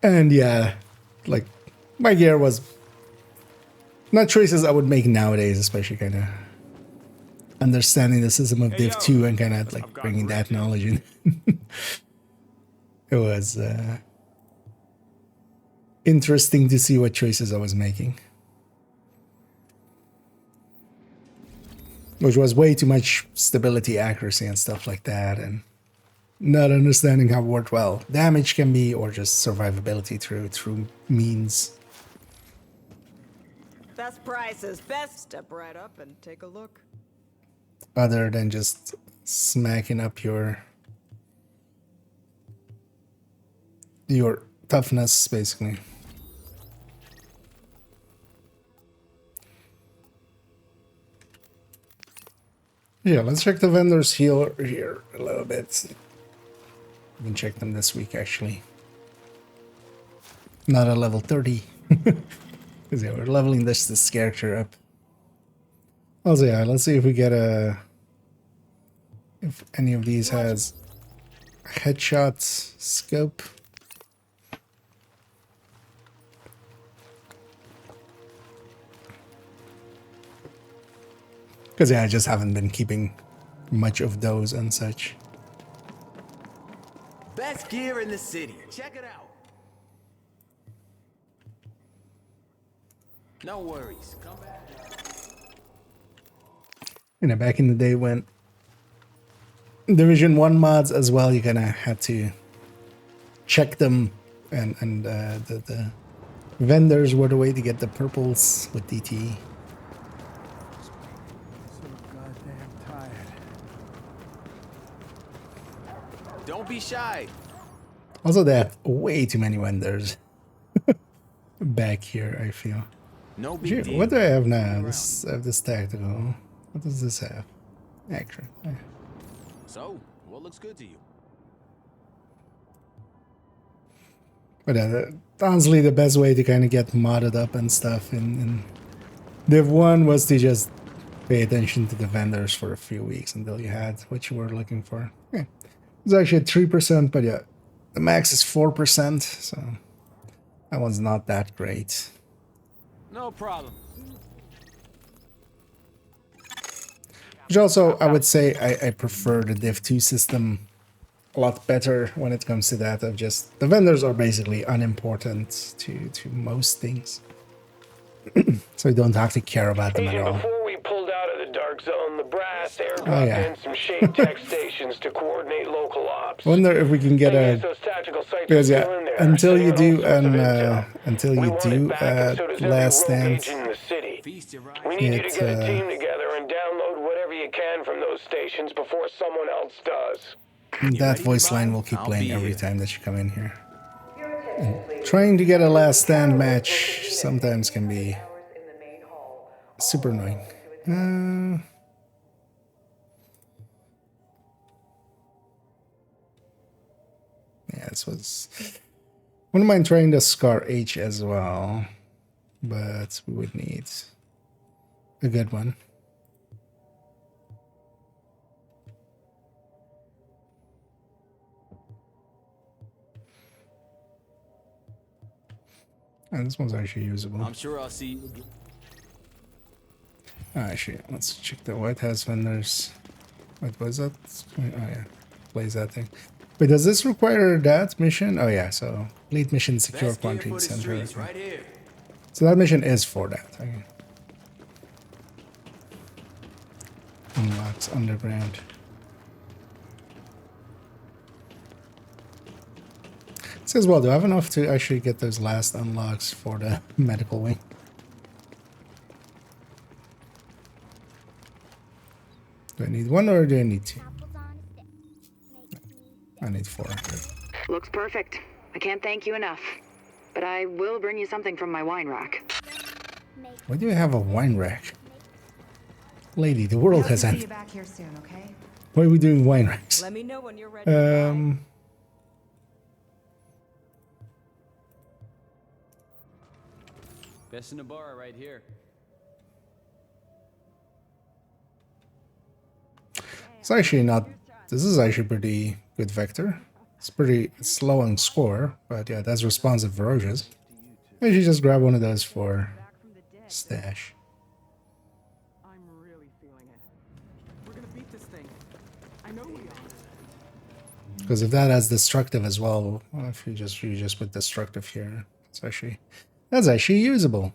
And yeah, like, my gear was not choices I would make nowadays, especially kind of understanding the system of Div 2 and kind of like bringing that knowledge in. It was interesting to see what choices I was making. Which was way too much stability, accuracy, and stuff like that, and not understanding how worthwhile damage can be, or just survivability through means. Best prices, best. Step right up and take a look. Other than just smacking up your toughness, basically. Yeah, let's check the vendors here a little bit. We can check them this week, actually. Not at level 30. Because yeah, we're leveling this character up. Also, yeah, let's see if we get if any of these has headshot scope. Because yeah, I just haven't been keeping much of those and such. Best gear in the city. Check it out. No worries. Come back. You know, back in the day when Division 1 mods as well, you kind of had to check them, and the vendors were the way to get the purples with DT. Don't be shy. Also, they have way too many vendors back here, I feel. No big deal. What do I have now? I have this tactical. What does this have? Action. Yeah. So, what looks good to you? But honestly, the best way to kind of get modded up and stuff in Div 1 was to just pay attention to the vendors for a few weeks until you had what you were looking for. Yeah. It's actually at 3%, but yeah, the max is 4%, so that one's not that great. No problem. Which also, I would say I prefer the Div 2 system a lot better when it comes to that. Of just the vendors are basically unimportant to most things, so you don't have to care about them at all. Before we pulled out of the dark zone, the brass airdropped in some shade tech stations to coordinate local ops. I wonder if we can get a, because yeah, until you do Last Stand, we need you to get a team together and download whatever you can from those stations before someone else does. that voice line will keep playing every time that you come in here. And trying to get a Last Stand match sometimes can be super annoying. Yeah, this was... Wouldn't mind trying the Scar H as well, but we would need a good one. And this one's actually usable. I'm sure I'll see you again. Actually, let's check the White House vendors. What was that? Oh yeah, plays that thing. Wait, does this require that mission? Oh yeah, so lead mission secure quarantine center. Right here. So that mission is for that. Okay. unlocks underground. Says, well, do I have enough to actually get those last unlocks for the medical wing? Do I need one or do I need two? I need 4. Looks perfect. I can't thank you enough. But I will bring you something from my wine rack. Why do I have a wine rack? Lady, the world has I'll see ended. you back here soon, okay? Why are we doing wine racks? Let me know when you're ready. Best in the bar right here. It's actually not. This is actually pretty good vector. It's pretty slow on score, but yeah, that's responsive ferocious. I should just grab one of those for stash. I'm really feeling it. We're gonna beat this thing. I know we are. Because if that has destructive as well, if you just put destructive here, that's actually usable.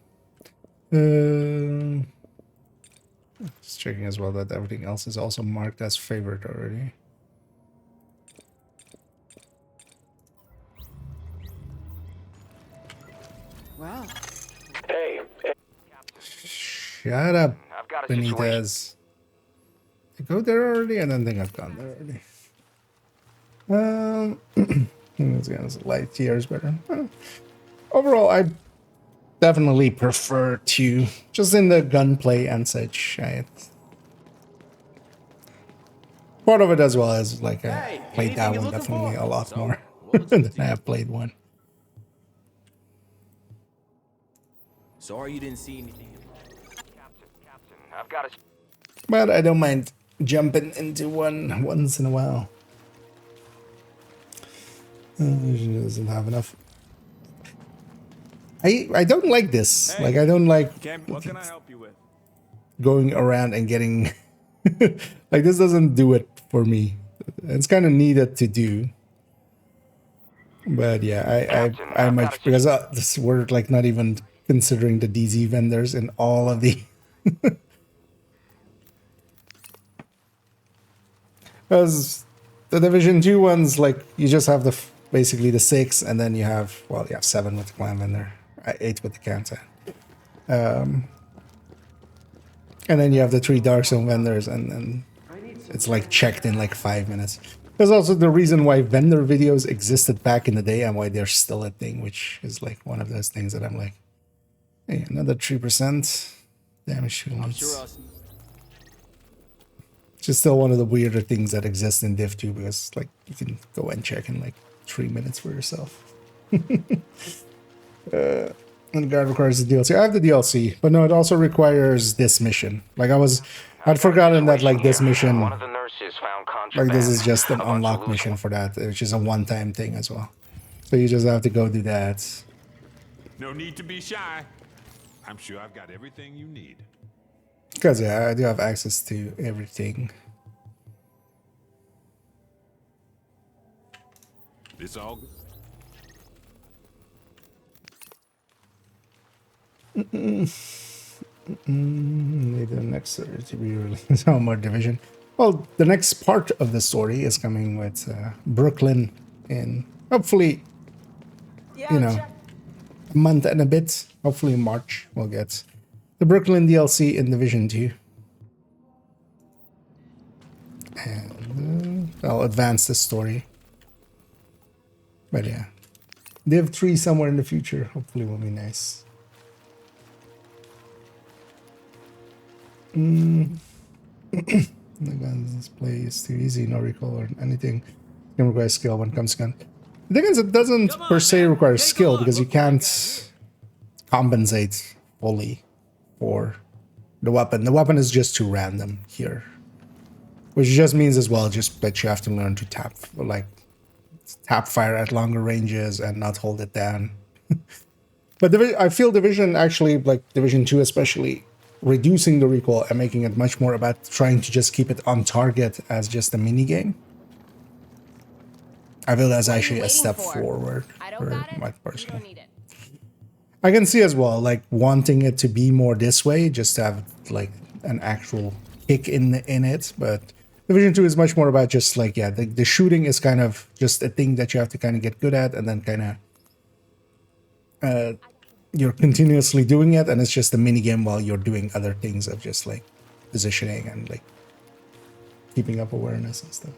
Just checking as well that everything else is also marked as favorite already. Wow. Hey. Shut up, I've got a Benitez. I go there already? I don't think I've gone there already. It's light years better. Overall, I definitely prefer to just in the gunplay and such. Part of it as well as like I played that one definitely a lot more than I have played one. Sorry you didn't see anything. Captain, I've got a... But I don't mind jumping into one once in a while. She doesn't have enough. I don't like this. Hey, like I don't like what can I help you with? going around and getting like this doesn't do it for me. It's kind of needed to do. But yeah, I might because we're like not even considering the DZ vendors in all of the because the Division 2 ones, like you just have the basically the 6 and then you have 7 with the clan vendor, 8 with the counter. And then you have the 3 Dark Zone vendors and it's like checked in like 5 minutes. There's also the reason why vendor videos existed back in the day and why they're still a thing, which is like one of those things that I'm like, hey, another 3% damage to elites. Which is still one of the weirder things that exist in Div 2 because like you can go and check in like 3 minutes for yourself. And guard requires the DLC. I have the DLC, but no, it also requires this mission. Like I'd forgotten that like this mission, like this is just an unlock mission for that, which is a one-time thing as well. So you just have to go do that. No need to be shy. I'm sure I've got everything you need. Because yeah, I do have access to everything. It's all good. Maybe the next story to be released. Oh, more division. Well, the next part of the story is coming with Brooklyn in hopefully, a month and a bit. Hopefully in March we'll get the Brooklyn DLC in Division 2. And I'll advance the story. But yeah, Div 3 somewhere in the future hopefully will be nice. The guns play is too easy, no recall or anything. Can require skill when it comes to gun. The thing is, it doesn't per se require skill because you can't compensate fully for the weapon. The weapon is just too random here, which just means as well just that you have to learn to tap fire at longer ranges and not hold it down. But I feel Division actually, like Division 2 especially, reducing the recoil and making it much more about trying to just keep it on target as just a mini game. I feel that's actually a step forward for my personal. I can see as well, like wanting it to be more this way, just to have like an actual kick in it, but Division 2 is much more about just like, yeah, the shooting is kind of just a thing that you have to kind of get good at, and then kind of you're continuously doing it, and it's just a mini game while you're doing other things of just like positioning and like keeping up awareness and stuff.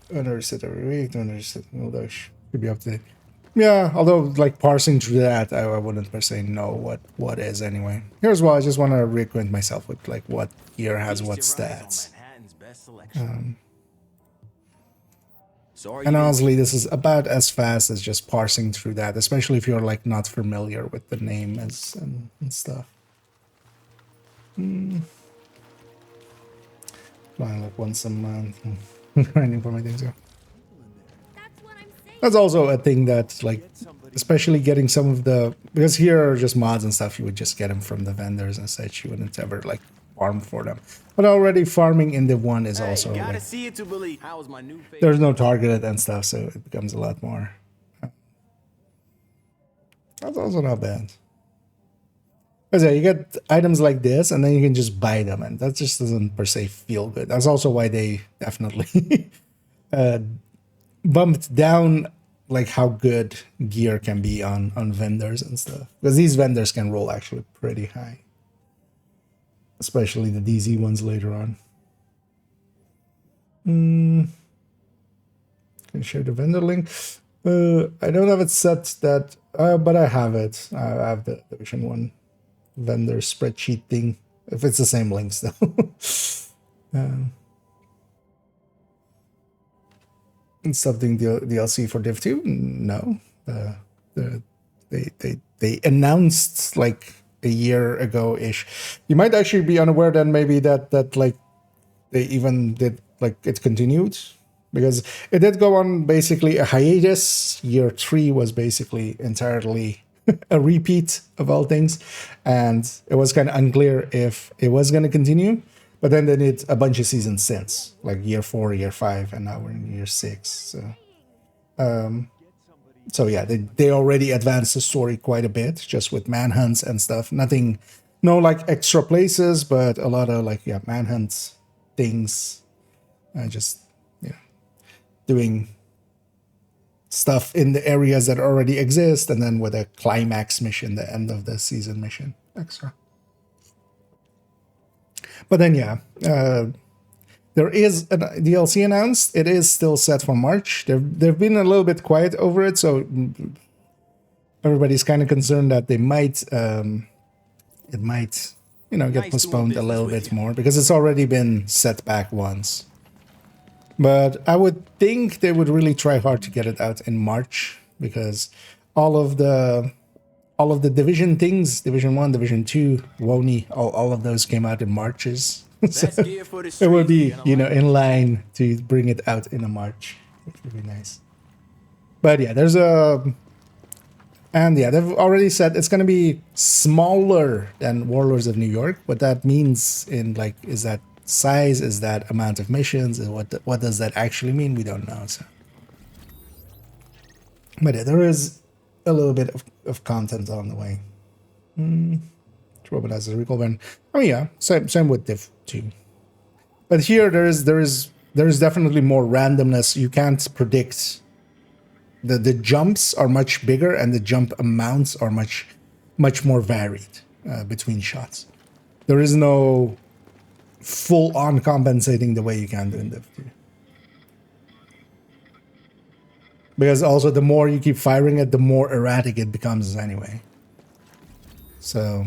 Another set every week, another set, although should be up to date. Yeah, although like parsing through that, I wouldn't per se know what is anyway. Here's why I just want to reacquaint myself with like what gear has what stats. And honestly, this is about as fast as just parsing through that, especially if you're like not familiar with the name and stuff. Flying like once a month, grinding for my things. Yeah. That's also a thing that like, especially getting some of the, because here are just mods and stuff, you would just get them from the vendors and such. You wouldn't ever like farm for them. But already farming in Div 1 is also like, there's no targeted and stuff, so it becomes a lot more. That's also not bad. Because yeah, you get items like this and then you can just buy them, and that just doesn't per se feel good. That's also why they definitely bumped down like how good gear can be on vendors and stuff, because these vendors can roll actually pretty high, especially the DZ ones later on. Can you share the vendor link? I don't have it set that, but I have it. I have the Division 1 vendor spreadsheet thing, if it's the same links though. Something DLC for Div 2? No. They announced like a year ago ish. You might actually be unaware then maybe that like they even did like it continued, because it did go on basically a hiatus. Year 3 was basically entirely a repeat of all things, and it was kind of unclear if it was going to continue. But then they did a bunch of seasons since, like year 4, year 5, and now we're in year 6. So yeah, they already advanced the story quite a bit, just with manhunts and stuff. Nothing, no like extra places, but a lot of like, yeah, manhunts, things, just, yeah, doing stuff in the areas that already exist, and then with a climax mission, the end of the season mission extra. But then, yeah, there is a DLC announced. It is still set for March. They've been a little bit quiet over it, so everybody's kind of concerned that they might, it might, you know, get postponed a little bit more, because it's already been set back once. But I would think they would really try hard to get it out in March, because all of the Division things, Division 1, Division 2, WONI, all of those came out in Marches. So it would be, you know, in line to bring it out in a March, which would be nice. But yeah, there's and yeah, they've already said it's going to be smaller than Warlords of New York. What that means in like, is that size, is that amount of missions, and what does that actually mean? We don't know. So, but yeah, there is a little bit of content on the way. Robot has a recall button. Oh yeah, same with Div 2. But here there is definitely more randomness. You can't predict. The jumps are much bigger, and the jump amounts are much more varied between shots. There is no full on compensating the way you can do in Div 2. Because also the more you keep firing it, the more erratic it becomes anyway. So,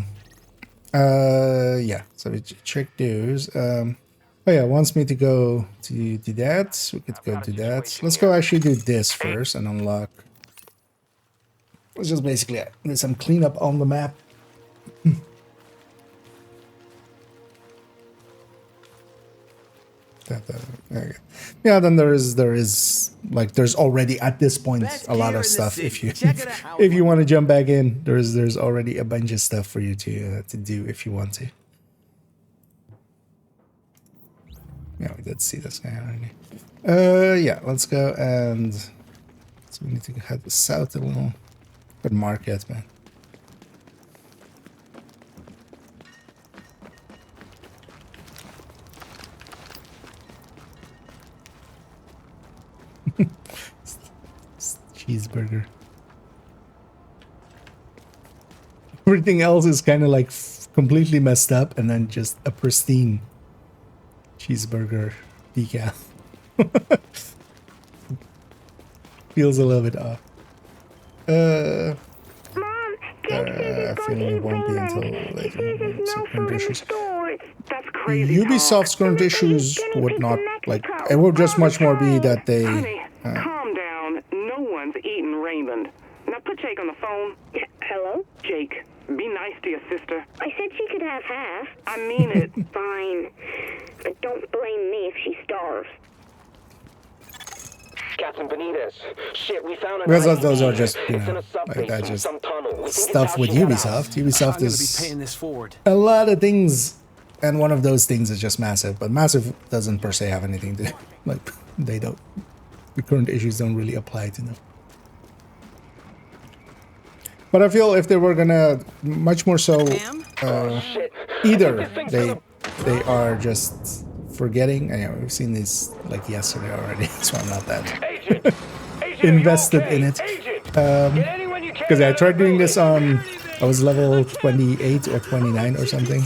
yeah. So we check those. Oh yeah, wants me to go to do that. We could go do that. Let's go actually do this first and unlock. Let's just basically do some cleanup on the map. Okay. Yeah, then there is like there's already at this point a lot of stuff. If you want to jump back in, there's already a bunch of stuff for you to do if you want to. Yeah, we did see this guy already. Yeah, let's go, and so we need to head south a little. Good market, man. Cheeseburger. Everything else is kind of like completely messed up, and then just a pristine cheeseburger decal. Feels a little bit off. Feeling it won't be until later. Current issues. That's crazy. Ubisoft's current issues would not like. It would just much more be that they. Calm down. No one's eating Raymond. Now put Jake on the phone. Hello? Jake, be nice to your sister. I said she could have half. I mean it. Fine. But don't blame me if she starves. Captain Benitez. Shit, we found because those are just, you know, like that just stuff with Ubisoft. Ubisoft is paying this forward. A lot of things, and one of those things is just Massive. But Massive doesn't per se have anything to, like, they don't. The current issues don't really apply to them. But I feel if they were gonna much more so, either they are just forgetting. Anyway, we've seen these like yesterday already, so I'm not that invested in it. Because I tried doing this on, I was level 28 or 29 or something.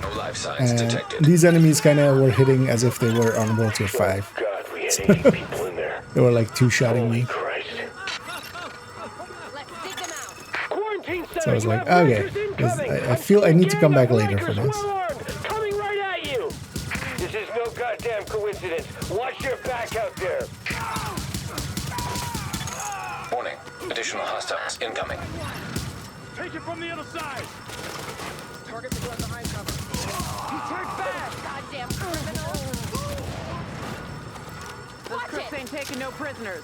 No life signs And detected. these enemies kind of were hitting as if they were on World Tier 5. God, we had 80 people in there. They were like two-shotting me. So I was like, okay, I feel I need to come back later for this. Coming right at you. This is no goddamn coincidence. Watch your back out there. Warning. Additional hostiles incoming. Take it from the other side. Target the gun behind cover. You turned back! Goddamn criminal! This Chris ain't taking no prisoners.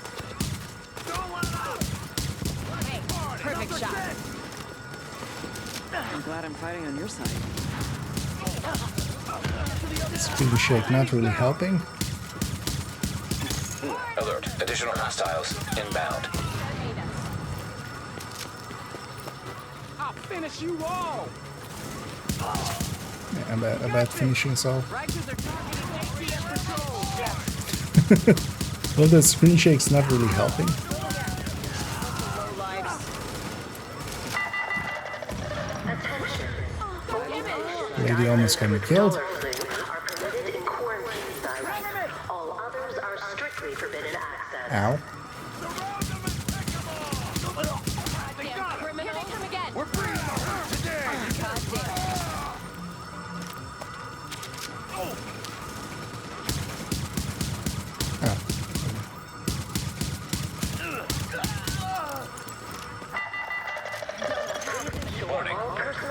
Hey, perfect shot. I'm glad I'm fighting on your side. Speedy shake not really helping. Alert. Additional hostiles inbound. I'll finish you all! Yeah, about finishing so. Righteous are targeting JTF patrol. Well, the screen shake's not really helping. Lady almost got me killed. Ow. Warning.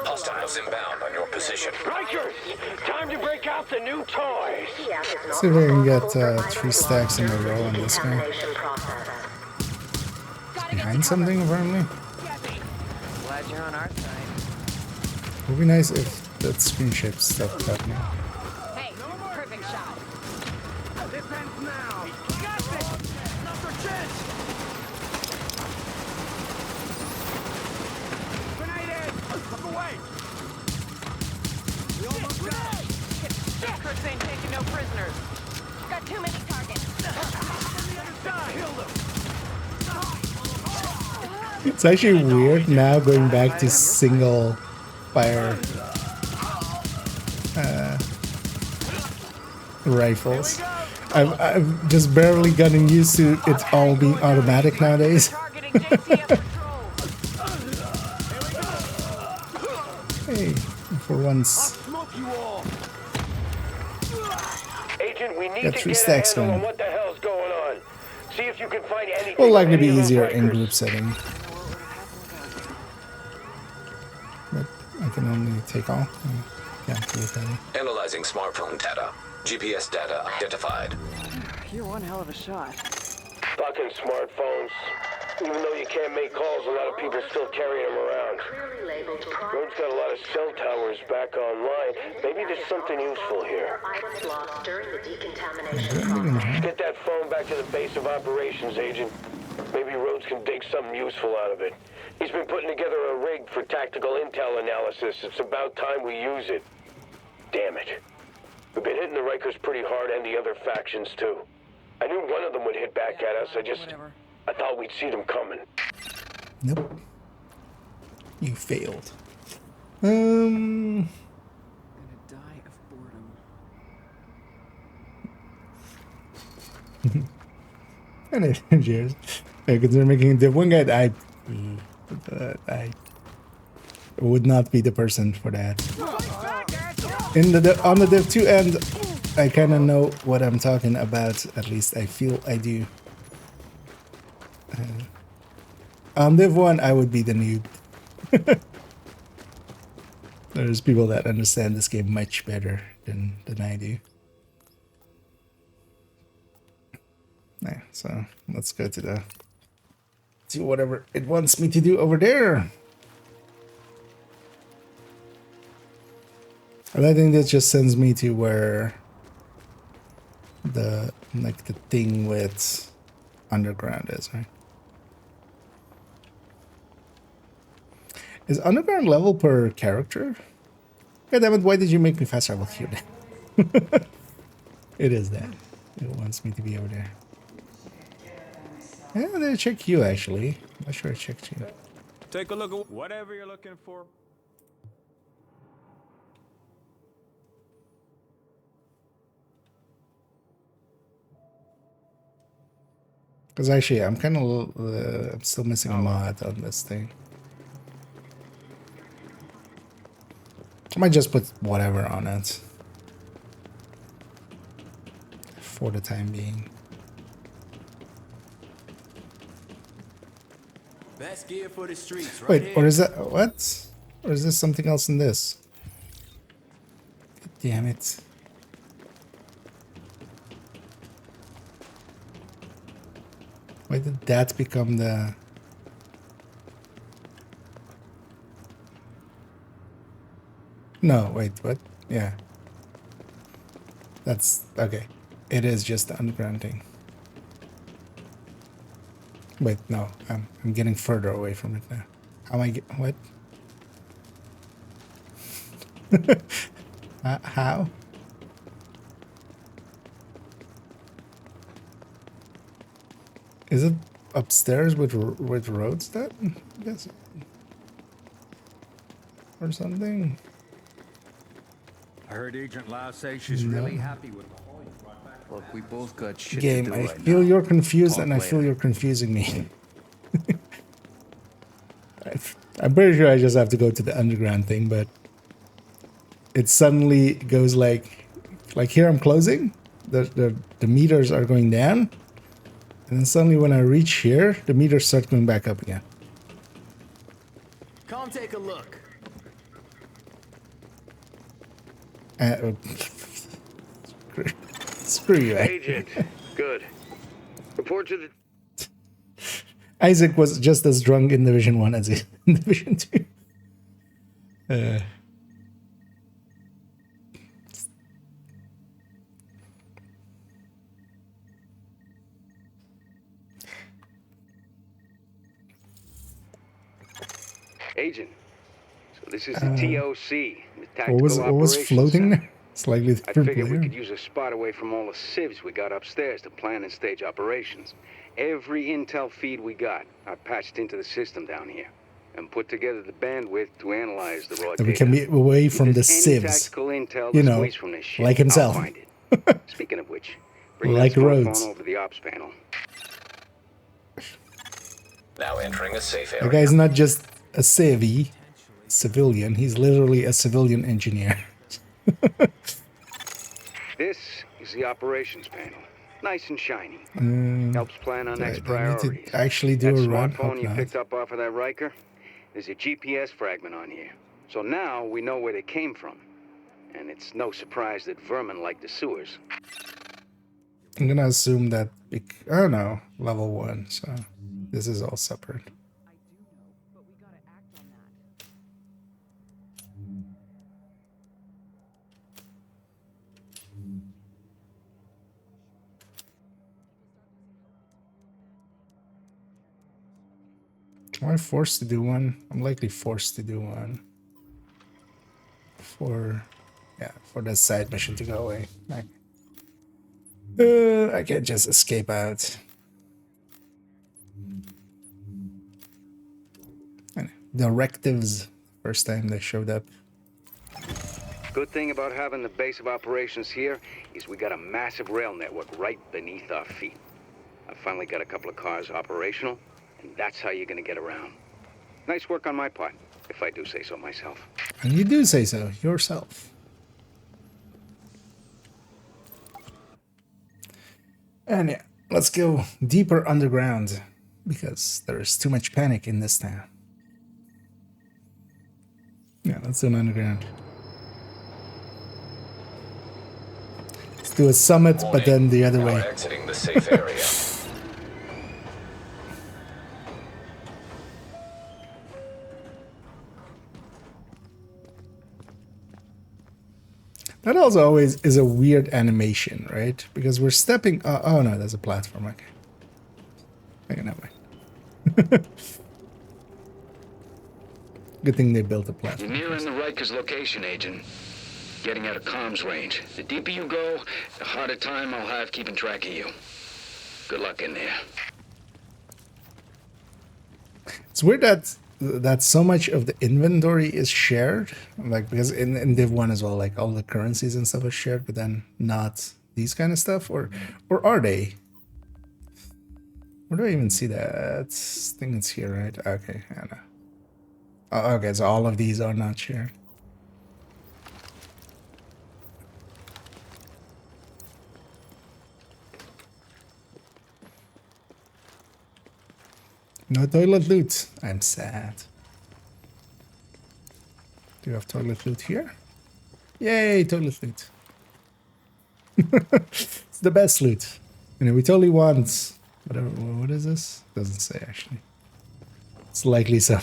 Hostiles inbound on your position. Rikers, time to break out the new toys. Let's see if I can get 3 stacks in a row on this guy. Behind something, apparently. Glad you're on our side. It would be nice if that screen shape stopped happening. Hey, perfect shot. This ends now. Got this. Number 10. Grenade! Look away! We almost got it. Chris ain't taking no prisoners. Got too many targets. On the other side. Killed him. It's actually weird now going back to single fire rifles. I've just barely gotten used to it all being automatic nowadays. Hey, for once. Agent, we need Got to 3 get stacks a handle on going. what the hell's going on. See if you can find anything. Will likely be any of those easier in Rikers. group setting. But I can only take all. Can't do it any. Analyzing smartphone data. GPS data identified. You're one hell of a shot. Fucking smartphones. Even though you can't make calls, a lot of people still carry them around. Road's got a lot of cell towers back online. Maybe there's something useful here. Get that phone back to the base of operations, Agent. Maybe Rhodes can dig something useful out of it. He's been putting together a rig for tactical intel analysis. It's about time we use it. Damn it. We've been hitting the Rikers pretty hard and the other factions, too. I knew one of them would hit back at us. I I thought we'd see them coming. Nope. You failed. Gonna die of boredom. And it, cheers. Yeah, because they're making the one guy that I would not be the person for that. In on the Div 2 end, I kind of know what I'm talking about. At least I feel I do. On Div 1, I would be the noob. There's people that understand this game much better than I do. Yeah, so let's go to do whatever it wants me to do over there. And I think this just sends me to where the thing with underground is, right? Is underground level per character? God damn it, why did you make me fast travel here then? It is that. It wants me to be over there. Yeah, I didn't check you actually. I'm not sure I checked you. Take a look at whatever you're looking for. Because actually, I'm kind of I'm still missing a mod on this thing. I might just put whatever on it for the time being. Best gear for the streets, right? Wait, here. or is that what? Or is this something else in this? God damn it. Why did that become the... No, wait, what? Yeah. That's... okay. It is just the underground thing. Wait, no. I'm getting further away from it now. How am I get... what? How? Is it upstairs with roads then? I guess. Or something? I heard Agent Lau say she's really happy with the haul you brought back. Look, we both got shit Game, to do I right feel now. you're confused Talk and I feel later. you're confusing me. I'm pretty sure I just have to go to the underground thing, but it suddenly goes like here I'm closing, the meters are going down, and then suddenly when I reach here, the meters start going back up again. Come take a look. Screw you, Agent. Good. Report to the... Isaac was just as drunk in Division 1 as in Division 2. Agent. So this is the TOC, the Tactical what was Operations floating Center. there? Slightly I different figured we player. could use a spot away from all the civs we got upstairs to plan and stage operations. Every intel feed we got, I patched into the system down here and put together the bandwidth to analyze the raw That we data. can be away from If the there's any civs. tactical intel You to know, squeeze from this shit, like himself. I'll find it. Speaking of which, bring Like that smartphone Rhodes. over the ops panel. Now entering a safe The area. guy's not just a civilian, he's literally a civilian engineer. This is the operations panel. Nice and shiny. Helps plan our next I need priorities. to actually do That a run. smartphone Hope you not. picked up off of that Riker, there's a GPS fragment on here. So now we know where they came from. And it's no surprise that vermin like the sewers. I'm gonna assume that, oh no, level 1, so this is all separate. Am I forced to do one? I'm likely forced to do one. For the side mission to go away. I can't just escape out. directives first time they showed up. Good thing about having the base of operations here is we got a massive rail network right beneath our feet. I finally got a couple of cars operational, and that's how you're gonna get around. Nice work on my part, if I do say so myself. And you do say so yourself. And yeah, let's go deeper underground because there is too much panic in this town. Yeah, let's do an underground. Let's do a summit, Warning, but then the other you are way. exiting the safe area. That also always is a weird animation, right? Because we're stepping... oh no, there's a platform. Okay. Okay, never mind. Good thing they built a platform. You're nearing the Rikers location, Agent. Getting out of comms range. The deeper you go, the harder time I'll have keeping track of you. Good luck in there. It's weird that so much of the inventory is shared, like because in Div 1 as well, like all the currencies and stuff is shared, but then not these kind of stuff, or are they? Where do I even see that? I think it's here, right? Okay, I know. Oh, okay, so all of these are not shared. No toilet loot. I'm sad. Do you have toilet loot here? Yay, toilet loot. It's the best loot. And we totally want... Whatever, what is this? Doesn't say, actually. It's likely some...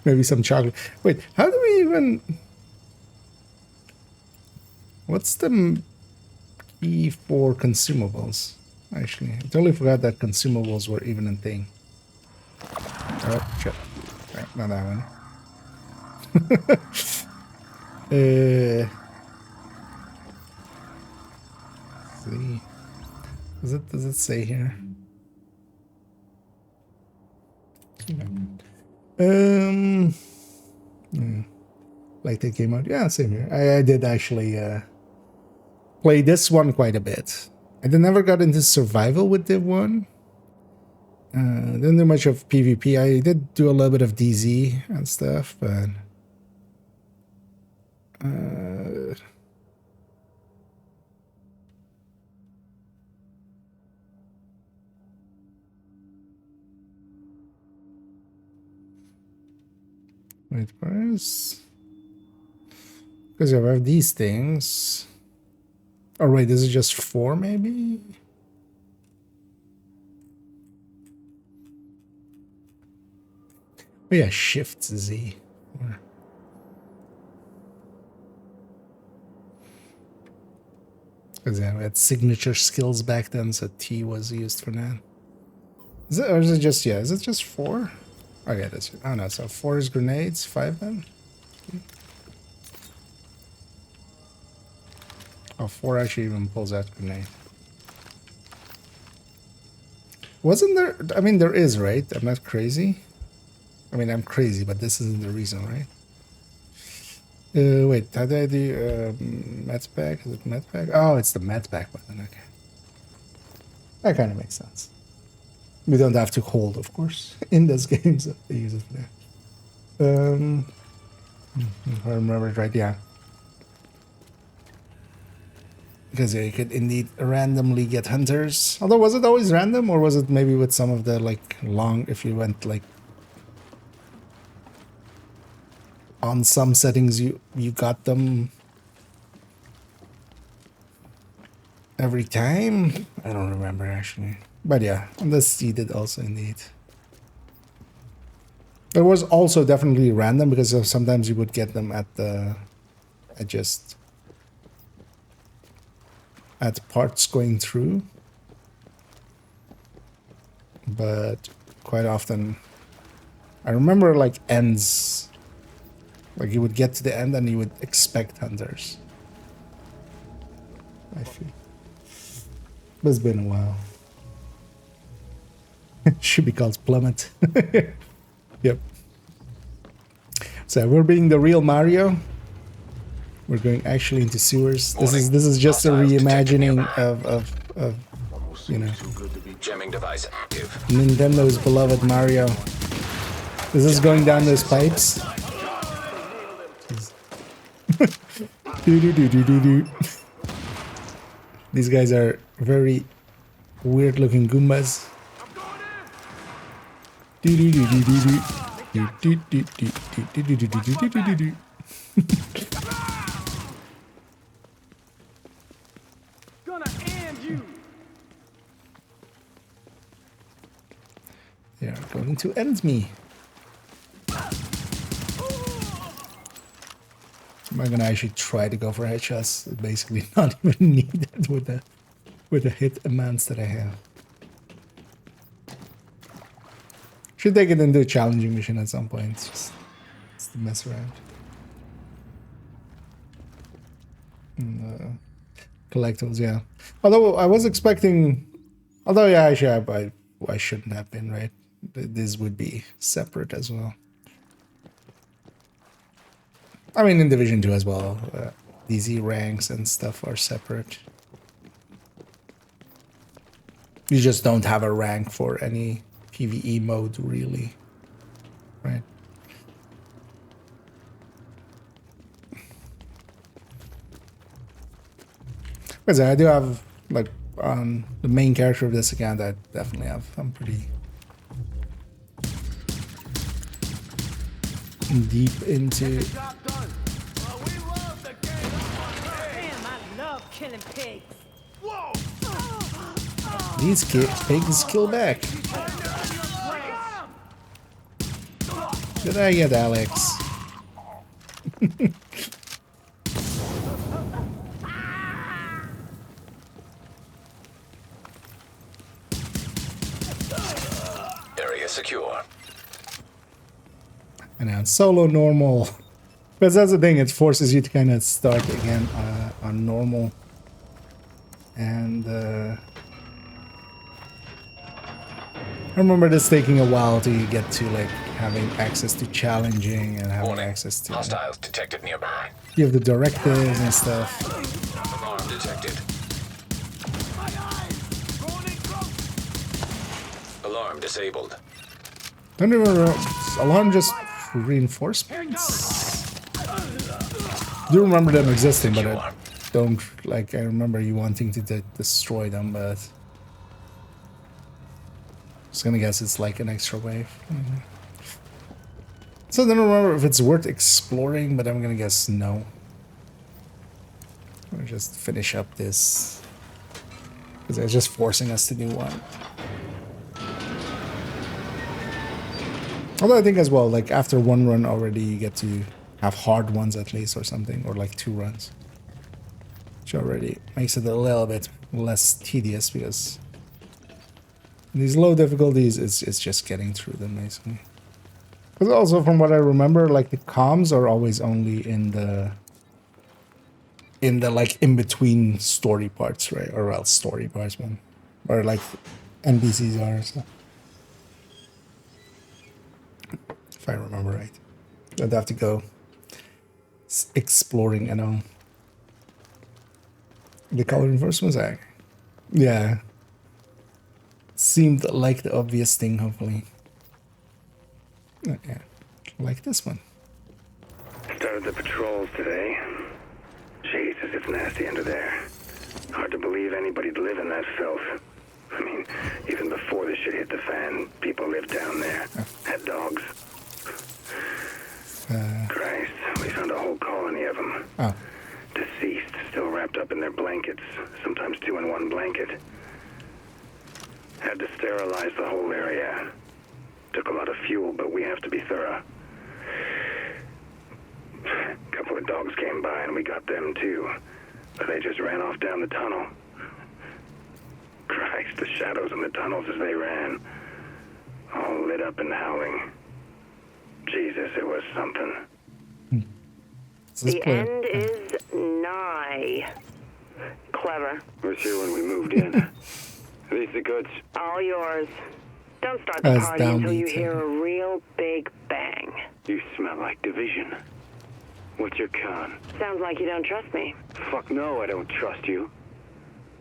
maybe some chocolate. Wait, how do we even... What's the key for consumables? Actually, I totally forgot that consumables were even a thing. Oh, shit. Right, not that one. See. Does it say here? Like they came out. Yeah, same here. I did actually play this one quite a bit. I never got into survival with Div 1. Didn't do much of PvP. I did do a little bit of DZ and stuff, but wait, where's... Because I have these things. Oh, wait, this is just 4, maybe? Oh, yeah, Shift Z. Because yeah, we had signature skills back then, so T was used for that. Is it, or is it just, yeah, is it just 4? Oh, yeah, that's it. Oh, no, so 4 is grenades, 5 then? Oh, 4 actually even pulls out grenade. Wasn't there, I mean, there is, right? I'm not crazy. I mean, I'm crazy, but this isn't the reason, right? Wait, how did I do medpack? Is it medpack? Oh, it's the medpack button, okay. That kind of makes sense. We don't have to hold, of course, in this game, so they use it for that. If I remember it right, yeah. Because yeah, you could indeed randomly get hunters. Although, was it always random, or was it maybe with some of the, like, long, if you went, like, on some settings, you got them every time? I don't remember, actually. But yeah, on this you did also indeed. It was also definitely random, because sometimes you would get them at the... at parts going through. But quite often... I remember, like, ends... Like, you would get to the end and you would expect hunters. I feel. But it's been a while. Should be called Plummet. Yep. So we're being the real Mario. We're going actually into sewers. This is just a reimagining of you know, Jamming device active. Nintendo's beloved Mario. This is going down those pipes. These guys are very weird looking Goombas. They are going to end me. Am I gonna actually try to go for headshots? It's basically not even needed with the hit amounts that I have. Should take it into a challenging mission at some point. Just to mess around. Collectibles, yeah. Although I was expecting, yeah, actually I shouldn't have been, right? This would be separate as well. I mean, in Division 2 as well, DZ ranks and stuff are separate. You just don't have a rank for any PvE mode, really, right? Because I do have, like, on the main character of this account, I definitely have. I'm pretty deep into. These pigs kill back. Did I get Alex? Area secure. And now solo normal. Because that's the thing, it forces you to kind of start again on normal. And I remember this taking a while to get to like having access to challenging and having access to hostiles detected nearby. You have the directives and stuff. Alarm detected. Alarm disabled. Don't even know. Alarm just reinforcements. Do remember them existing, but I don't like. I remember you wanting to destroy them, but just gonna guess it's like an extra wave. So I don't remember if it's worth exploring, but I'm gonna guess no. Or just finish up this because they're just forcing us to do one. Although I think as well, like after one run already, you get to have hard ones at least or something, or like 2 runs, which already makes it a little bit less tedious because these low difficulties, it's just getting through them basically. Because also from what I remember, like the comms are always only in the like in between story parts, right? Or else story parts, man, or like NPCs are. So. If I remember right, I'd have to go exploring, you know. The color reinforcements, yeah, seemed like the obvious thing. Hopefully, yeah, like this one. Started the patrols today. Jesus, it's nasty under there. Hard to believe anybody'd live in that filth. I mean, even before the shit hit the fan, people lived down there. Had dogs. Christ, we found a whole colony of them. Oh. Deceased, still wrapped up in their blankets, sometimes 2 in one blanket. Had to sterilize the whole area. Took a lot of fuel, but we have to be thorough. A couple of dogs came by and we got them too, but they just ran off down the tunnel. Christ, the shadows in the tunnels as they ran, all lit up and howling. Jesus, it was something. The end is nigh. Clever. We're sure when we moved in. These the goods? All yours. Don't start the party until you hear a real big bang. You smell like division. What's your con? Sounds like you don't trust me. Fuck no, I don't trust you.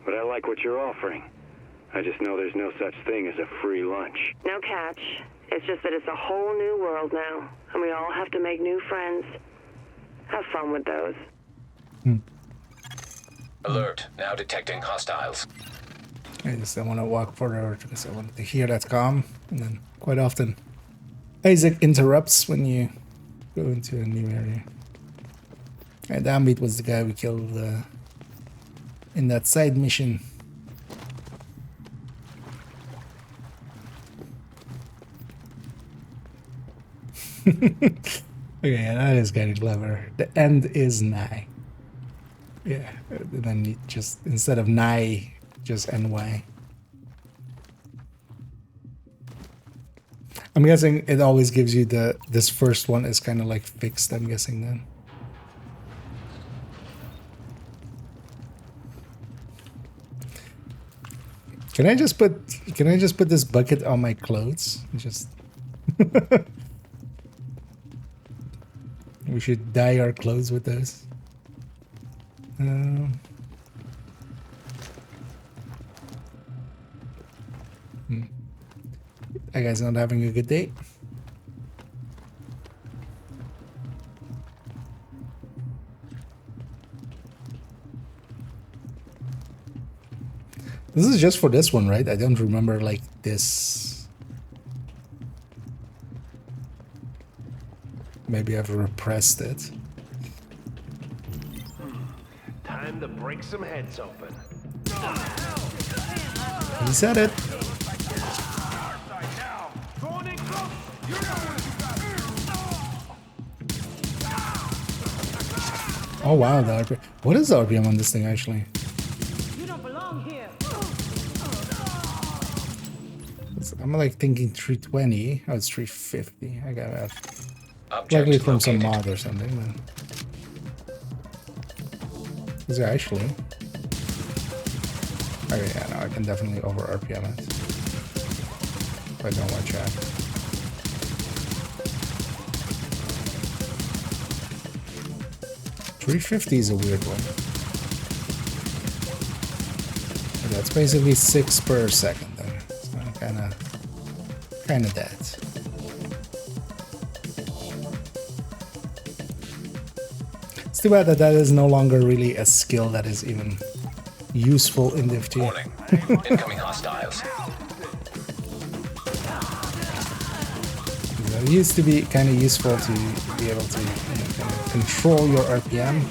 But I like what you're offering. I just know there's no such thing as a free lunch. No catch. It's just that it's a whole new world now, and we all have to make new friends. Have fun with those. Alert, now detecting hostiles. I just don't want to walk further because I want to hear that calm. And then quite often, Isaac interrupts when you go into a new area. And Ambit was the guy we killed in that side mission. Okay, that is kind of clever. The end is nigh. Yeah, and then you just, instead of nigh, just NY. I'm guessing it always gives you this first one is kind of like fixed, I'm guessing then. Can I just put this bucket on my clothes? Just we should dye our clothes with those. That guy's not having a good day. This is just for this one, right? I don't remember like this. Maybe I've repressed it. Time to break some heads open. He said it. Oh wow, the RPM. What is the RPM on this thing actually? You don't belong here. I'm like thinking 320. Oh, it's 350. I gotta have. Object Likely from located. some mod or something. Then. Is it actually? Okay, yeah, no, I can definitely over RPM it. If I don't watch out. .350 is a weird one. But that's basically 6 per second then. So kinda dead. It's too bad that that is no longer really a skill that is even useful in Div 2. Warning, incoming hostiles. It used to be kind of useful to be able to kind of control your RPM.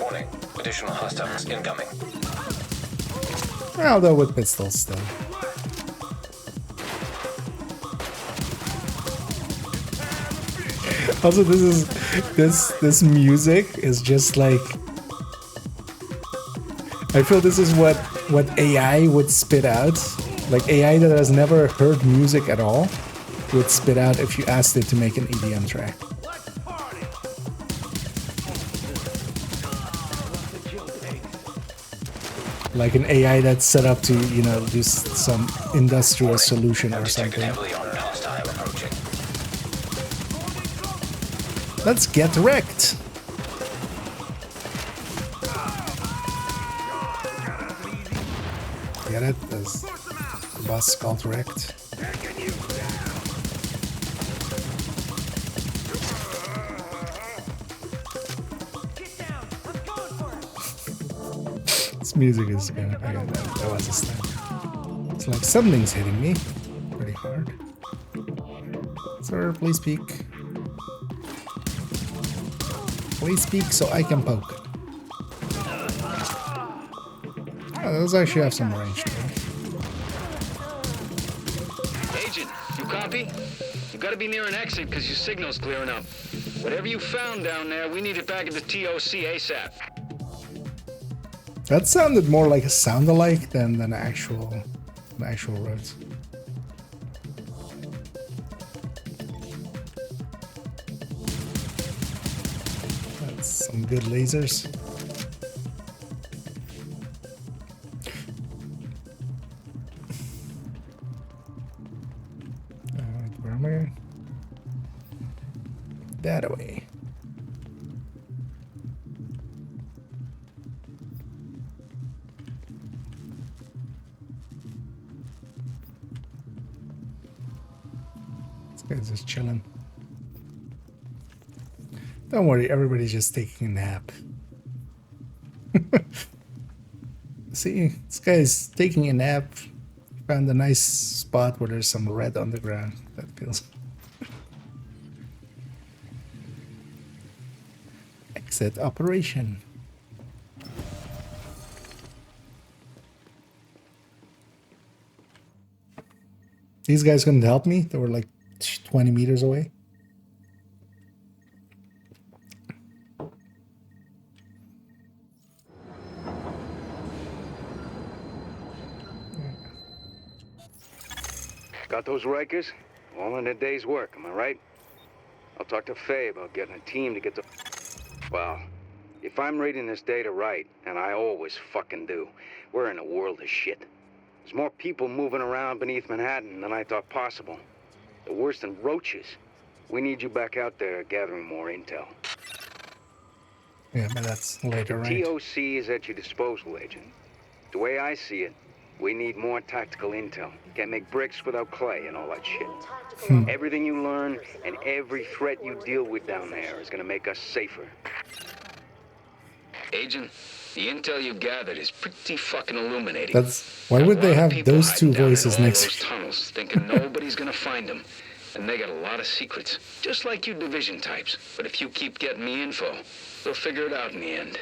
Warning, additional hostiles incoming. Although with pistols still. Also, this music is just like, I feel this is what AI would spit out. Like AI that has never heard music at all would spit out if you asked it to make an EDM track. Like an AI that's set up to, you know, do some industrial solution or something. Let's get wrecked. Get it? As the bus got wrecked. This music is gonna. That was a snipe. It's like something's hitting me pretty hard. Sir, please speak. Please speak so I can poke. Oh, those actually have some range to them. Agent, you copy? You gotta be near an exit because your signal's clearing up. Whatever you found down there, we need it back at the TOC ASAP. That sounded more like a sound-alike than actual roads. That's some good lasers. Where am I going? That way. This guy's just chilling. Don't worry, everybody's just taking a nap. See, this guy's taking a nap. Found a nice spot where there's some red on the ground. That feels. Exit operation. These guys couldn't help me. They were like 20 meters away. Got those Rikers? All in a day's work, am I right? I'll talk to Faye about getting a team to get the... Well, if I'm reading this data right, and I always fucking do, we're in a world of shit. There's more people moving around beneath Manhattan than I thought possible. They're worse than roaches. We need you back out there gathering more intel. Yeah, but that's later, right? TOC is at your disposal, Agent. The way I see it, we need more tactical intel. Can't make bricks without clay and all that shit. Everything you learn and every threat you deal with down there is gonna make us safer. Agent, the intel you've gathered is pretty fucking illuminating. That's why would they have those two voices next to those tunnels, thinking nobody's gonna find them. And they got a lot of secrets, just like you division types. But if you keep getting me info, they'll figure it out in the end.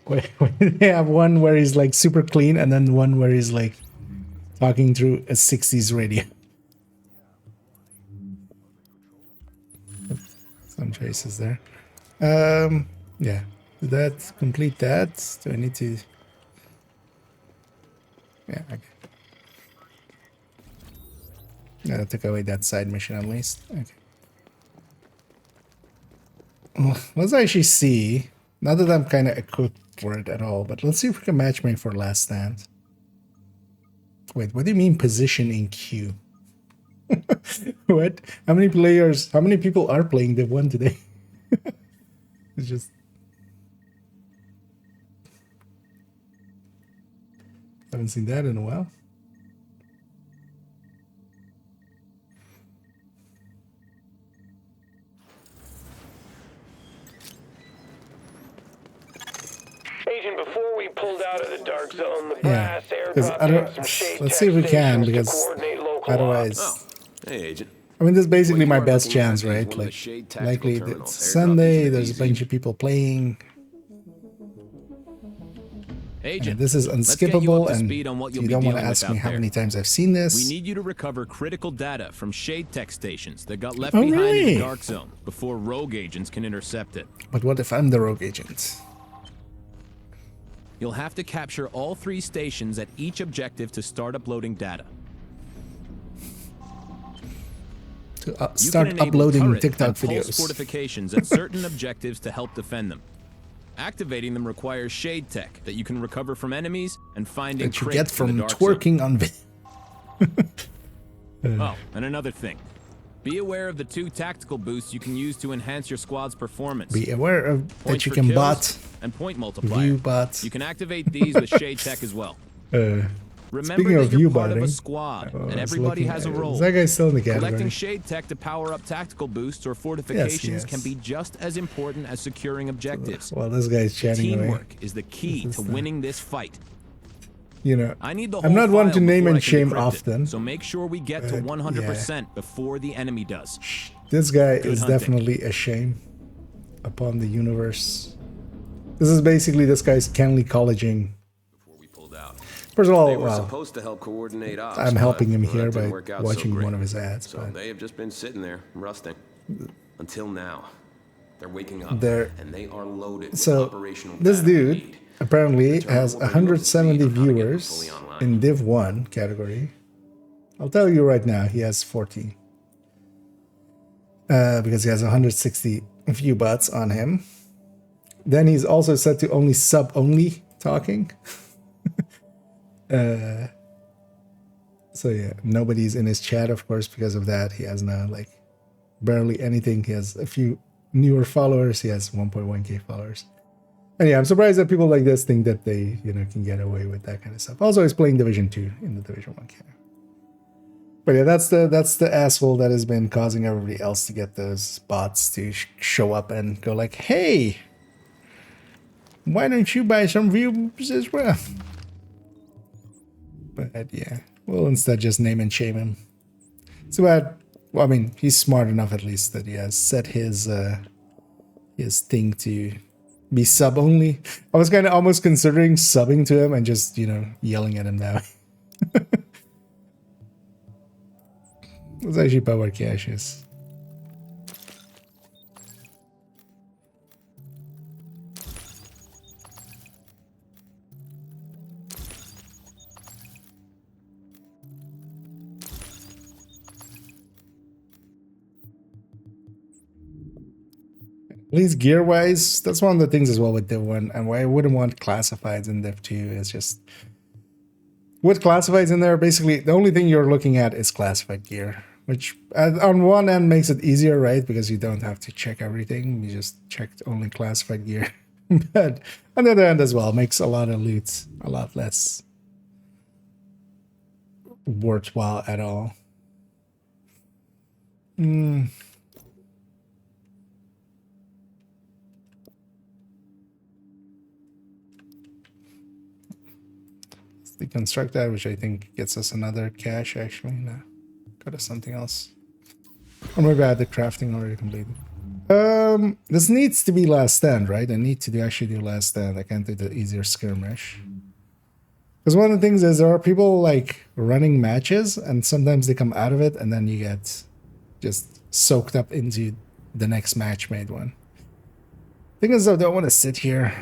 Wait, they have one where he's like super clean, and then one where he's like talking through a 60s radio. Some choices there. Yeah. Did that complete that? Do I need to? Yeah. Okay. Yeah, that took away that side mission at least. Okay. Well, let's actually see. Not that I'm kind of equipped for it at all, but let's see if we can matchmake for Last Stand. Wait, what do you mean position in queue? What? How many players, how many people are playing Div 1 today? It's just... Haven't seen that in a while. Agent, before we pulled out of the dark zone, the brass Because airdropped let's see if we can, because otherwise... Hey, Agent. I mean, this is basically my best chance, right? Like, likely it's Sunday, there's a bunch of people playing. Agent, this is unskippable, and you don't want to ask me how many times I've seen this. We need you to recover critical data from shade tech stations that got left Oh, behind in really? the dark zone before rogue agents can intercept it. But what if I'm the rogue agent? You'll have to capture all 3 stations at each objective to start uploading data. To start uploading TikTok and pulse videos. fortifications at certain objectives to help defend them. Activating them requires shade tech that you can recover from enemies and find in That you crates get from in the dark twerking on video. zone. Oh, and another thing. Be aware of the 2 tactical boosts you can use to enhance your squad's performance. Be aware of that Points you for can kills bot, and point multiplier. view bot. You can activate these with shade tech as well. Remember Speaking that of you're view part of a botting, squad, I was and everybody looking has a at- role. is that guy still in the category? Collecting shade tech to power up tactical boosts or fortifications yes. can be just as important as securing objectives. Well, this guy's chatting away. Teamwork is the key to winning this fight. You know, I need the I'm whole not one file to name before I and can shame decrypt it, often. So make sure we get to but 100% before the enemy does. This guy Good is hunting. definitely a shame upon the universe. This is basically this guy's Kenley colleging. First of all, They were well, supposed to help coordinate ops, I'm helping him but here that didn't by work out so watching great. one of his ads. So But they have just been sitting there, rusting. Until now. They're waking up, They're- and they are loaded with so operational this data. dude apparently has 170 viewers in Div 1 category. I'll tell you right now, he has 14. Because he has 160 view bots on him. Then he's also set to only sub-only talking. So yeah, nobody's in his chat, of course, because of that. He has now like barely anything. He has a few newer followers. He has 1.1k followers. And yeah, I'm surprised that people like this think that they, you know, can get away with that kind of stuff. Also, he's playing Division 2 in the Division 1 campaign. But yeah, that's the asshole that has been causing everybody else to get those bots to show up and go like, hey, why don't you buy some views as well? But yeah, we'll instead just name and shame him. So bad. Well, I mean, he's smart enough at least that he has set his thing to be sub only. I was kind of almost considering subbing to him and just, you know, yelling at him now. It's actually power caches. At least gear wise, that's one of the things as well with Div 1, and why I wouldn't want classifieds in Div 2 is just with classifieds in there, basically the only thing you're looking at is classified gear, which on one end makes it easier, right? Because you don't have to check everything, you just checked only classified gear. But on the other end as well, makes a lot of loot a lot less worthwhile at all. Deconstruct that, which I think gets us another cache actually. No, got us something else. Or maybe I had the crafting already completed. This needs to be last stand, right? I need to actually do last stand. I can't do the easier skirmish. Because one of the things is there are people like running matches and sometimes they come out of it and then you get just soaked up into the next match made one. Thing is, I don't want to sit here.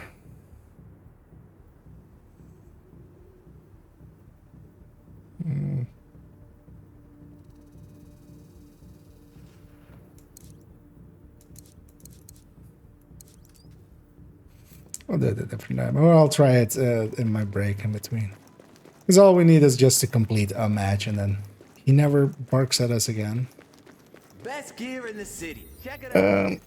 I'll do it a different time. Or I'll try it in my break in between. Because all we need is just to complete a match and then he never barks at us again. Best gear in the city. Check it out.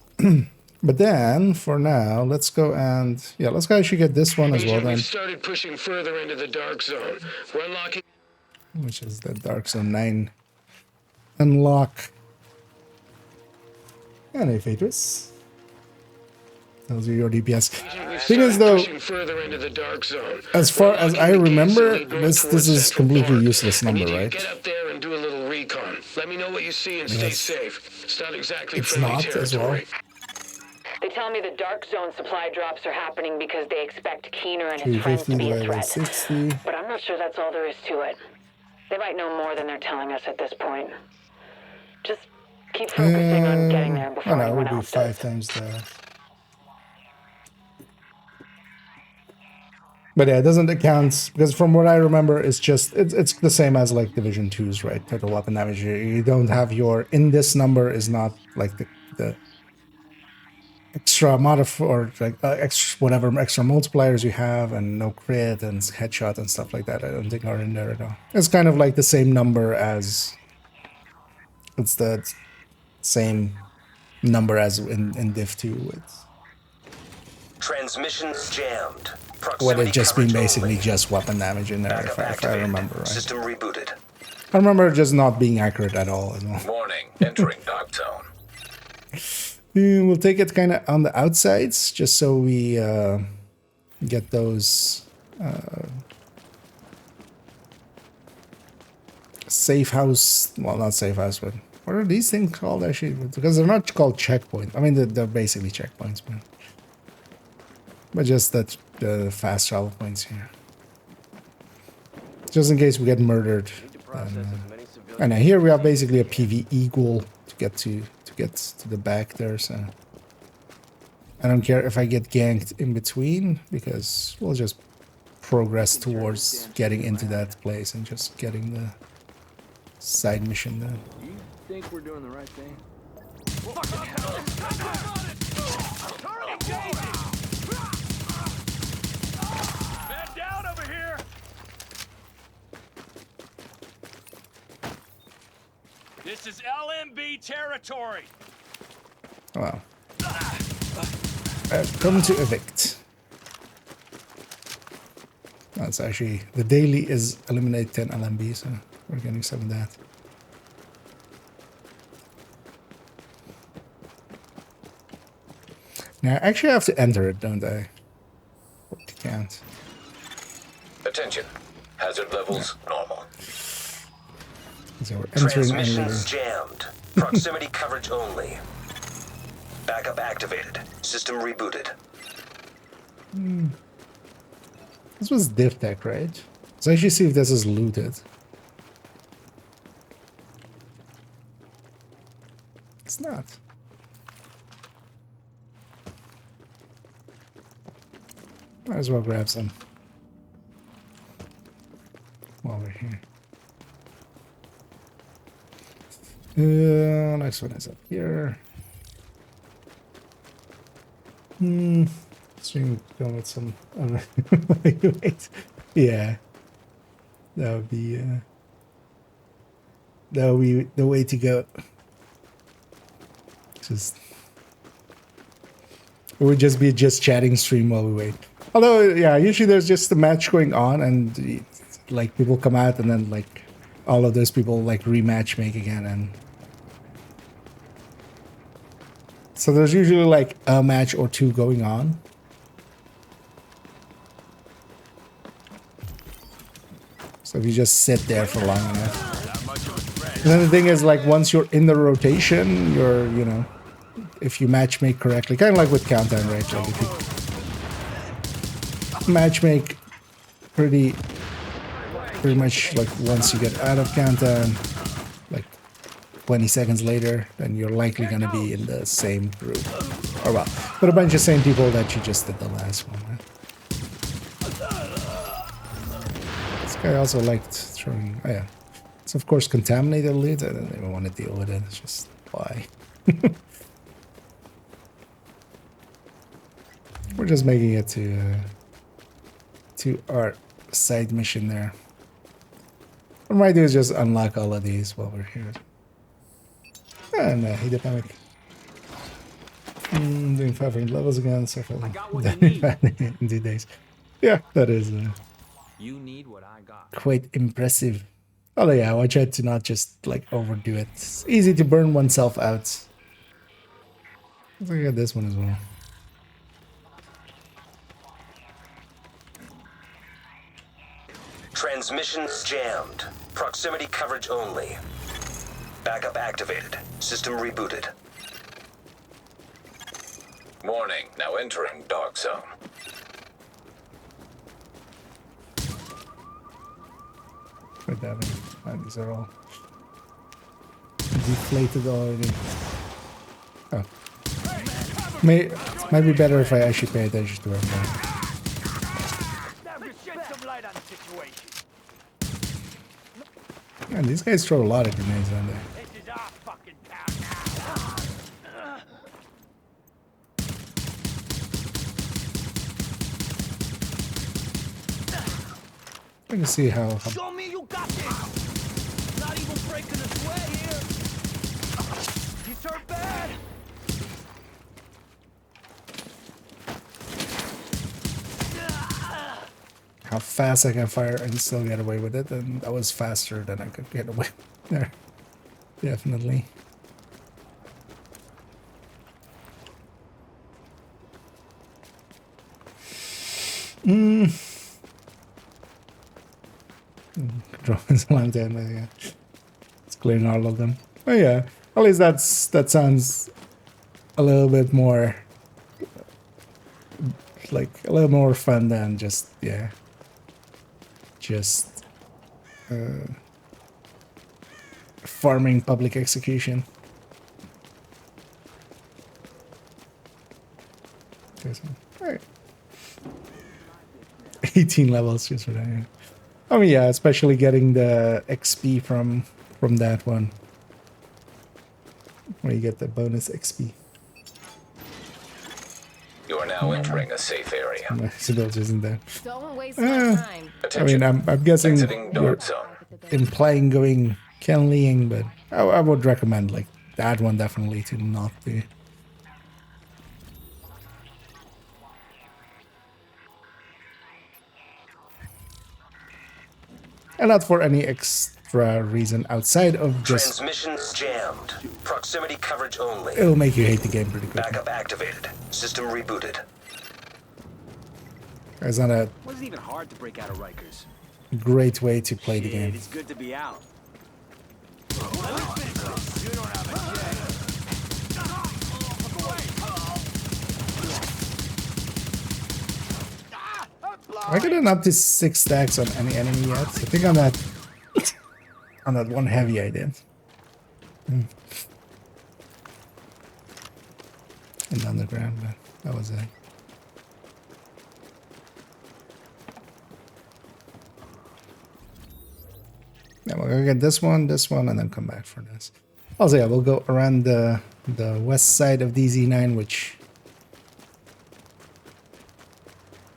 But then, for now, let's go and... Yeah, let's go actually get this one as well then. We've started pushing further into the dark zone. We're unlocking... Which is the Dark Zone 9. Unlock. And a Phaedrus. Those are your DPS. Thing is though, as far as I remember, this is completely useless number, right? Get up there and do a little recon. Let me know what you see and stay safe. It's not exactly it's not territory. As well. They tell me the Dark Zone supply drops are happening because they expect Keener and his friends to be a threat. 60. But I'm not sure that's all there is to it. They might know more than they're telling us at this point. Just keep focusing on getting there before anyone else does. 5 times the... But yeah, it doesn't account, because from what I remember, it's just, it's the same as like Division 2's, right? Total weapon damage. You don't have your, in this number is not like the extra or like extra, whatever extra multipliers you have, and no crit and headshot and stuff like that. I don't think are in there at all. It's kind of like the same number as, it's the same number as in Div 2 with. Transmissions jammed. Would it just been basically just weapon damage in there, if I remember right. System rebooted. I remember just not being accurate at all as well. Warning, entering dark zone. We'll take it kind of on the outsides, just so we get those safe house, well, not safe house, but what are these things called actually? Because they're not called checkpoints. I mean, they're basically checkpoints, but just that the fast travel points here, just in case we get murdered. And here we have basically a PvE goal to get to the back there. So I don't care if I get ganked in between, because we'll just progress towards getting into that place and just getting the side mission done. You think we're doing the right thing? This is LMB territory. Wow. Come to evict. That's actually the daily is eliminate 10 LMB, so we're getting some of that. Now I actually have to enter it, don't I? But you can't. Attention. Hazard levels normal. So we're entering Transmissions jammed. Proximity coverage only. Backup activated. System rebooted. This was div tech, right? Let's actually see if this is looted. It's not. Might as well grab some while we're here. Next one is up here. So we can go with some. Wait, yeah, that would be the way to go. Just it would just be chatting stream while we wait. Although, yeah, usually there's just a match going on, and like people come out, and then like all of those people like rematch make again, and so there's usually like a match or two going on. So if you just sit there for long enough. And then the thing is, like, once you're in the rotation, you're, you know, if you match make correctly, kind of like with Countdown, right? Like if you match make pretty much like once you get out of Countdown, like 20 seconds later, then you're likely going to be in the same group. Or well, with a bunch of same people that you just did the last one, right? This guy also liked throwing, oh yeah. It's of course contaminated loot. I don't even want to deal with it. It's just why. We're just making it to our side mission there. What I might do is just unlock all of these while we're here. And heat up panic. Doing 500 levels again, so far in 2 days. Yeah, that is you need what I got. Quite impressive. Although yeah, I try to not just like overdo it. It's easy to burn oneself out. Look at this one as well. Transmissions jammed. Proximity coverage only. Backup activated. System rebooted. Warning, now entering dog zone. Put that in. These are all deflated already. Oh. Might be better if I actually pay attention to it more. Man, these guys throw a lot of grenades on there. Let me see how Show me you got this. Not even breaking a sweat here. He's hurt bad. how fast I can fire and still get away with it, and that was faster than I could get away there. Definitely. Drawing some down there, yeah. It's clearing all of them. Oh yeah. At least that sounds a little bit more like a little more fun than just farming public execution. Alright. 18 levels just for that, yeah. I mean, yeah, especially getting the XP from that one. Where you get the bonus XP. You are now entering a safe area. Nice village isn't there? Don't waste my time. I mean, I'm guessing Exiting you're dog zone. implying going Ken Leeing, but I would recommend like that one definitely to not do. And not for any extra reason outside of just... Transmissions jammed. Proximity coverage only. It'll make you hate the game pretty quickly. Backup activated. System rebooted. It's not a Wasn't even hard to break out of Rikers. great way to play the game. It's good to be out. I gotten up to 6 stacks on any enemy yet. I think on that one heavy I did. In the underground, but that was it. Yeah, we're gonna get this one, and then come back for this. Also, yeah, we'll go around the west side of DZ9, which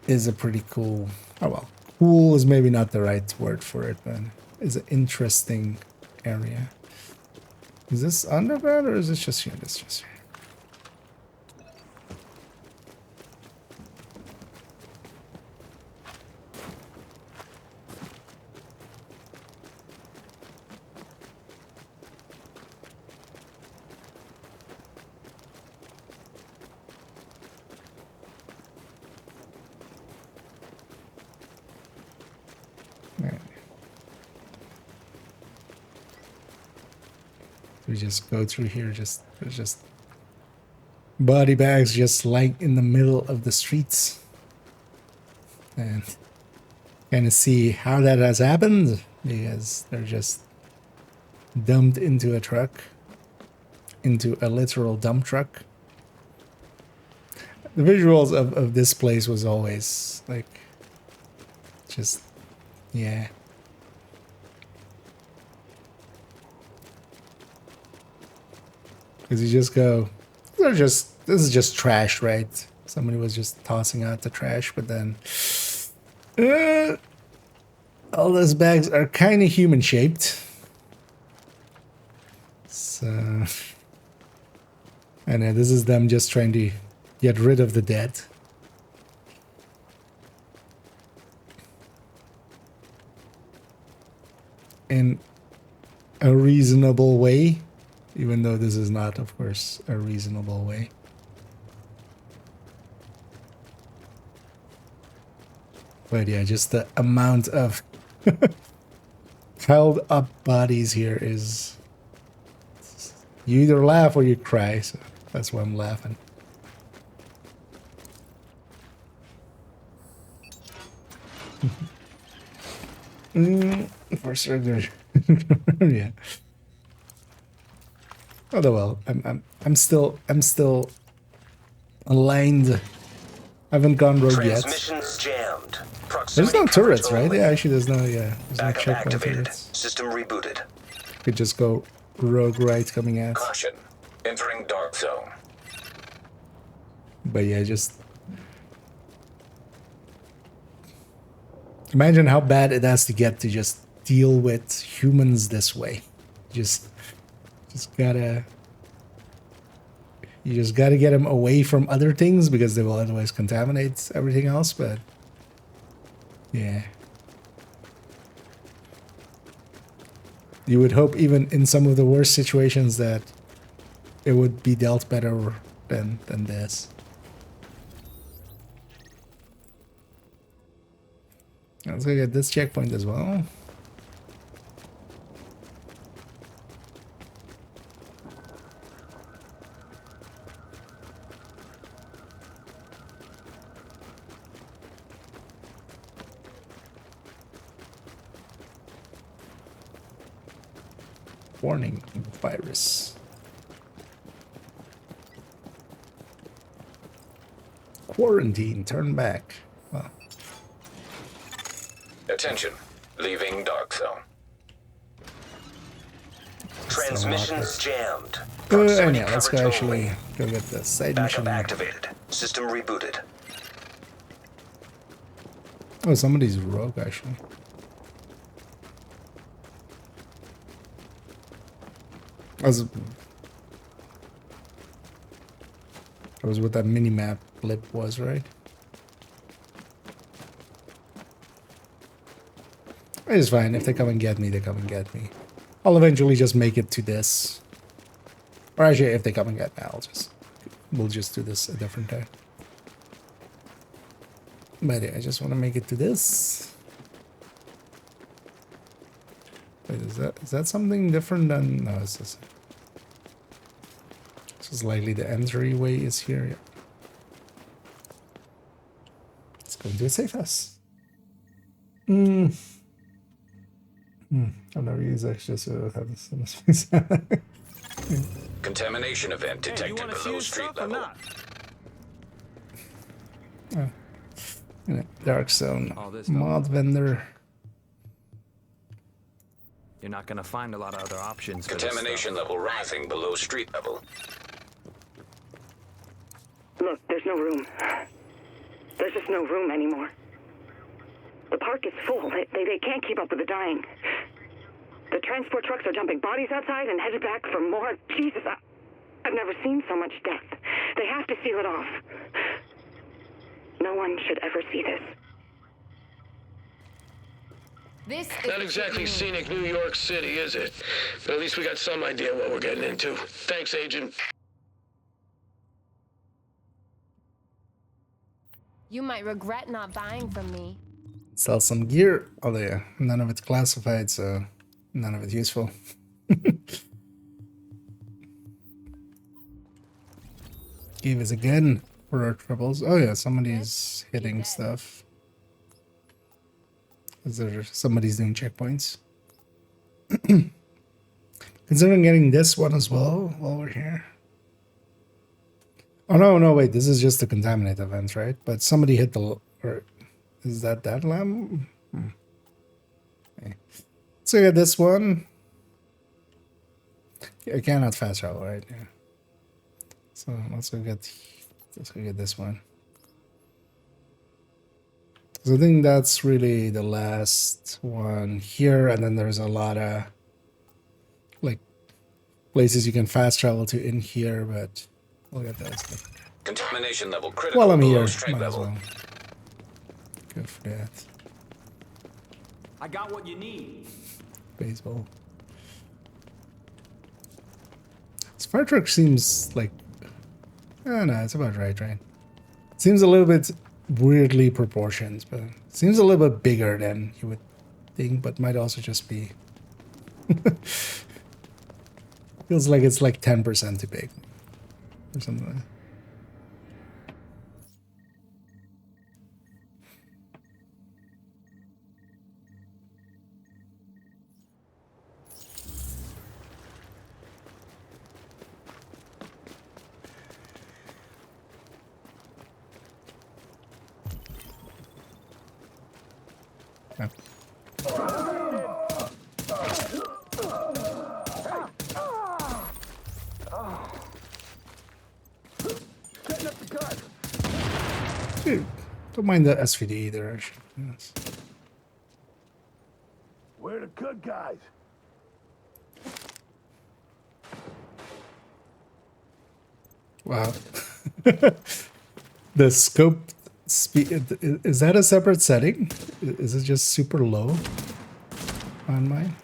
is a pretty cool... Oh well, cool is maybe not the right word for it, but it's an interesting area. Is this underground or is this just here? This just here. We just go through here, there's just body bags just lying in the middle of the streets. And kind of see how that has happened, because they're just dumped into a truck, into a literal dump truck. The visuals of this place was always like, just, yeah. Because you just go, this is just trash, right? Somebody was just tossing out the trash, but then all those bags are kind of human shaped. So, and this is them just trying to get rid of the dead. In a reasonable way. Even though this is not, of course, a reasonable way. But yeah, just the amount of held up bodies here is... You either laugh or you cry, so that's why I'm laughing. For sure. Yeah. Oh well, I'm still aligned. I haven't gone rogue yet. Transmissions jammed. There's no turrets, right? Yeah, actually there's no, yeah. There's no Backup checkpoint activated. turrets. System rebooted. Could just go rogue right coming out. Caution. Entering dark zone. But yeah, just imagine how bad it has to get to just deal with humans this way. Just gotta... You just gotta get them away from other things because they will otherwise contaminate everything else, but... Yeah. You would hope even in some of the worst situations that it would be dealt better than this. Let's go get this checkpoint as well. Warning, virus. Quarantine, turn back. Well. Attention, leaving dark zone. Transmissions jammed. And yeah, let's go actually go get the side mission. Backup activated. System rebooted. Oh, somebody's rogue actually. That was what that mini-map blip was, right? It's fine. If they come and get me, they come and get me. I'll eventually just make it to this. Or actually, if they come and get me, we'll just do this a different time. But yeah, I just want to make it to this. Wait, is that something different than... No, it's just... This is likely the entryway is here, yeah. Let's go into a safe house. I've never used extra, so have this in this place. Contamination event detected below street level. Dark zone. Mod vendor. You're not gonna find a lot of other options. Contamination level rising below street level. Look, there's no room. There's just no room anymore. The park is full. They can't keep up with the dying. The transport trucks are dumping bodies outside and headed back for more. Jesus, I've never seen so much death. They have to seal it off. No one should ever see this. This is not exactly scenic New York City, is it? But at least we got some idea what we're getting into. Thanks, Agent. You might regret not buying from me. Sell some gear. Oh yeah, none of it's classified, so none of it's useful. Give us a gun for our troubles. Oh yeah, somebody's hitting stuff. Is there somebody's doing checkpoints? Considering getting this one as well while we're here. Oh no, wait, this is just the contaminate event, right? But somebody hit the... Or is that lamp? Okay. So get this one. I cannot fast travel, right? Yeah. So let's go get this one. So I think that's really the last one here, and then there's a lot of like places you can fast travel to in here, but we'll get that. Contamination level critical. While I'm here, might might as well go for that. I got what you need. Baseball. This fire truck seems like... Oh no, it's about right? Seems a little bit weirdly proportioned, but it seems a little bit bigger than you would think, but might also just be... Feels like it's like 10% too big. Or something like that. Dude, don't mind the SVD either, actually. Yes. We're the good guys. Wow. The scope speed, is that a separate setting? Is it just super low on mine?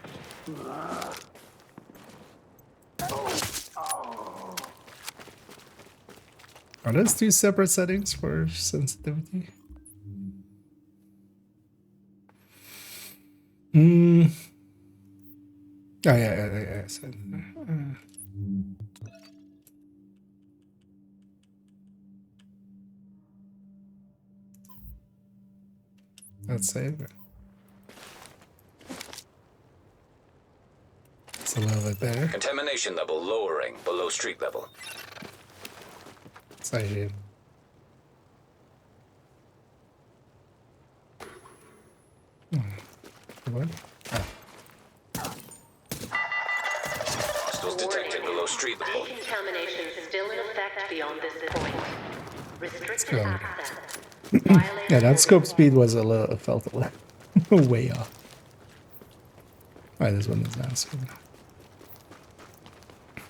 Are those two separate settings for sensitivity? Oh yeah. Let's save it. It's a little bit better. Contamination level lowering below street level. It's actually... What? Hostiles detected below street level. Decontamination still in effect beyond this point. Restricted So, access. yeah, that scope speed was a little, felt a little way off. Alright, this one is not so good.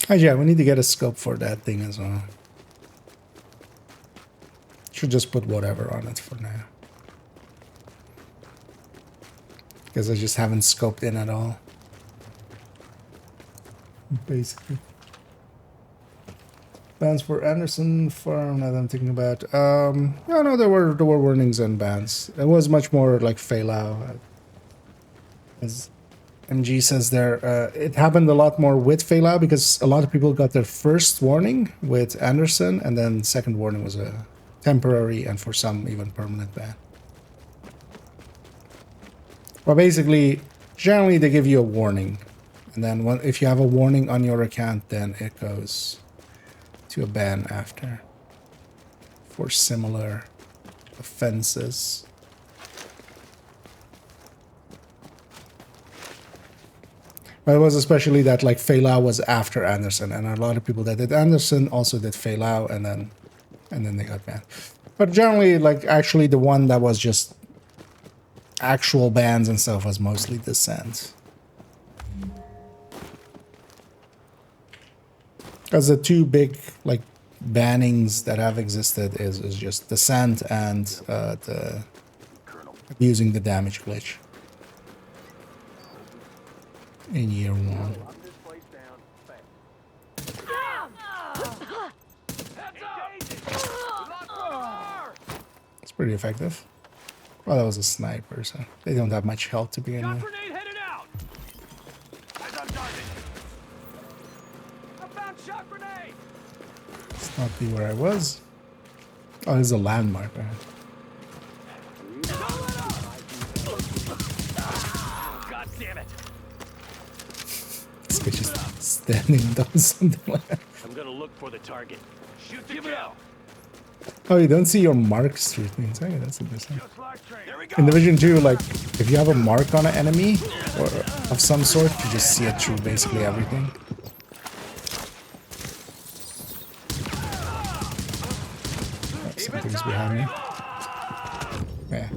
Oh yeah, we need to get a scope for that thing as well. Should just put whatever on it for now. Because I just haven't scoped in at all. Basically. Bans for Anderson Farm that I'm thinking about. No, there were warnings and bans. It was much more like Feilau. As MG says there, it happened a lot more with Feilau because a lot of people got their first warning with Anderson, and then second warning was a temporary and for some even permanent ban. Well, basically, generally they give you a warning, and then if you have a warning on your account, then it goes to a ban after for similar offenses. But it was especially that like Feilau was after Anderson, and a lot of people that did Anderson also did Feilau, and then they got banned. But generally, like actually the one that was just actual bans and stuff was mostly Descent. Because the two big like bannings that have existed is just Descent and the abusing the damage glitch in year 1. It's pretty effective. Well, that was a sniper, so they don't have much health to begin with. Let's not be where I was. Oh, there's a landmark, right? God damn it! This guy just standing on something like that. I'm gonna look for the target. Shoot to kill. Oh, you don't see your marks through things. Okay, that's interesting. In Division 2, like, if you have a mark on an enemy or of some sort, you just see it through basically everything. Oh, something's behind me. Yeah.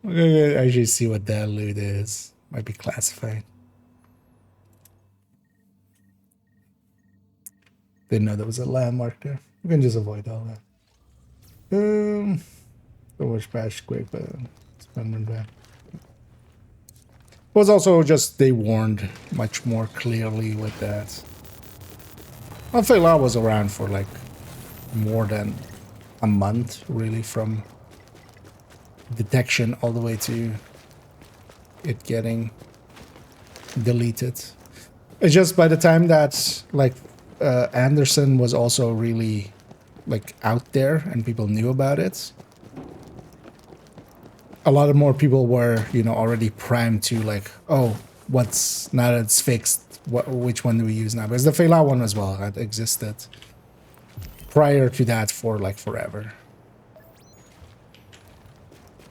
Okay, I actually see what that loot is. Might be classified. Didn't know there was a landmark there. You can just avoid all that. Don't watch patch quick, but it's been bad. It was also just they warned much more clearly with that. Well, Feilau was around for like more than a month, really, from detection all the way to it getting deleted. It's just by the time that like Anderson was also really like out there and people knew about it, a lot of more people were, you know, already primed to like, oh, what's now that it's fixed, which one do we use now? Because the Feilau one as well had existed prior to that for like forever.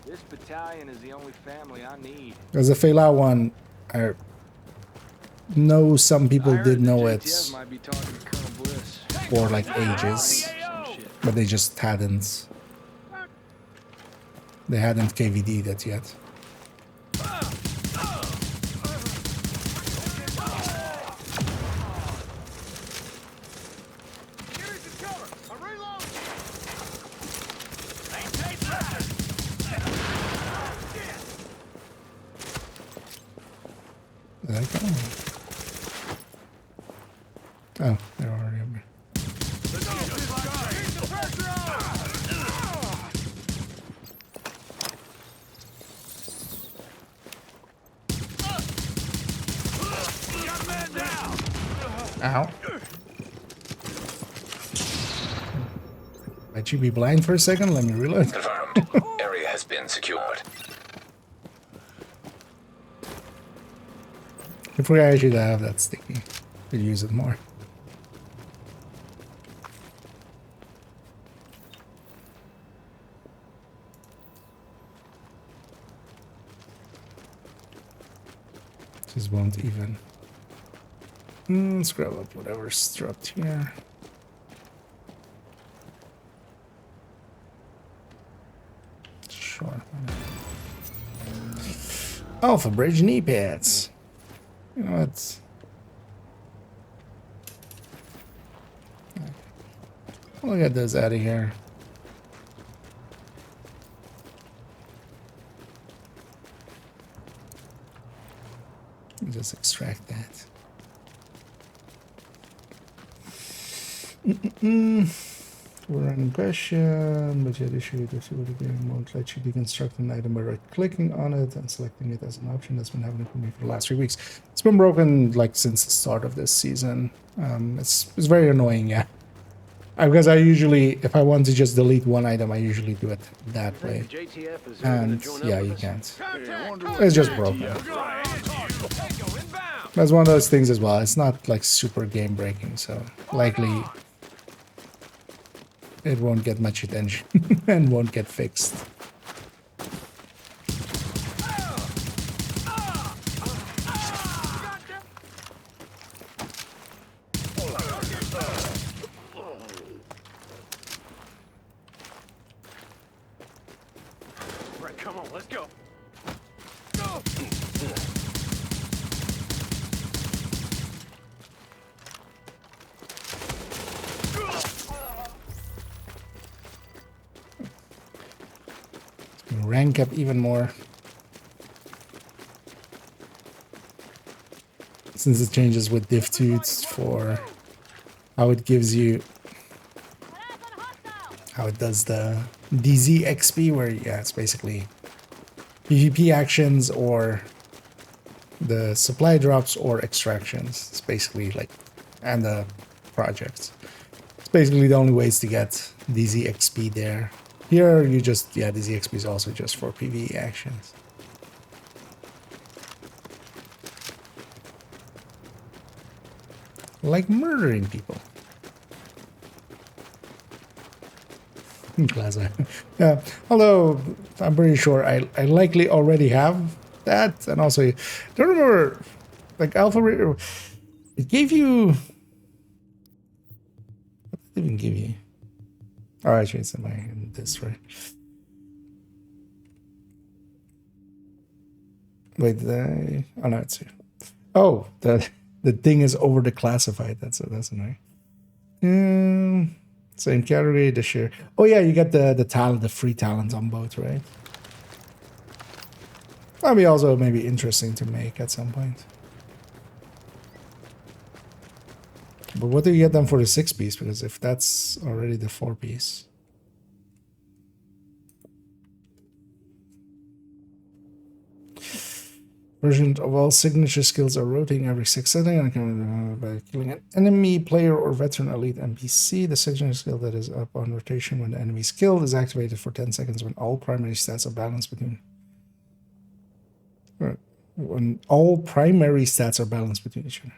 This battalion is the only family I need. Because the Feilau one, I know some people did know it for like ages, but they just hadn't. They hadn't KVD'd it yet. Did I go? Oh, they're already over. Ow. Let you be blind for a second? Let me reload. Confirmed. Area has been secured. If we actually have that sticky, we'd use it more. Just won't even. Let's grab up whatever's dropped here. Sure. Alpha Bridge knee pads. You know what? I'll get those out of here. Just extract that. We're in question, but yet issue the game won't let you deconstruct an item by right-clicking on it and selecting it as an option. That's been happening for me for the last 3 weeks. It's been broken like since the start of this season. It's very annoying, yeah. Because I usually, if I want to just delete one item, I usually do it that way. And yeah, you can't. It's just broken. That's one of those things as well. It's not like super game breaking, so likely it won't get much attention and won't get fixed. Come on, let's go. Rank up even more. Since it changes with diff toots for how it gives you, how it does the DZ XP, where yeah, it's basically PvP actions or the supply drops or extractions. It's basically like, and the projects. It's basically the only ways to get DZ XP there. Here you just, yeah, DZ XP is also just for PvE actions. Like murdering people. Classic. Yeah, although I'm pretty sure I likely already have that, and also don't remember, like Alpha, it gave you, what did it even give you? Oh, actually it's in this, right? Wait, did I, oh no, it's here. Oh, the thing is over declassified. That's annoying. Same category this year. Oh yeah, you get the talent, the free talent on both, right? That'll be also maybe interesting to make at some point. But what do you get them for the 6-piece? Because if that's already the 4-piece. Version of all signature skills are rotating every 6 seconds by killing an enemy player or veteran elite NPC. The signature skill that is up on rotation when the enemy is killed is activated for 10 seconds when all primary stats are balanced between. When all primary stats are balanced between each other.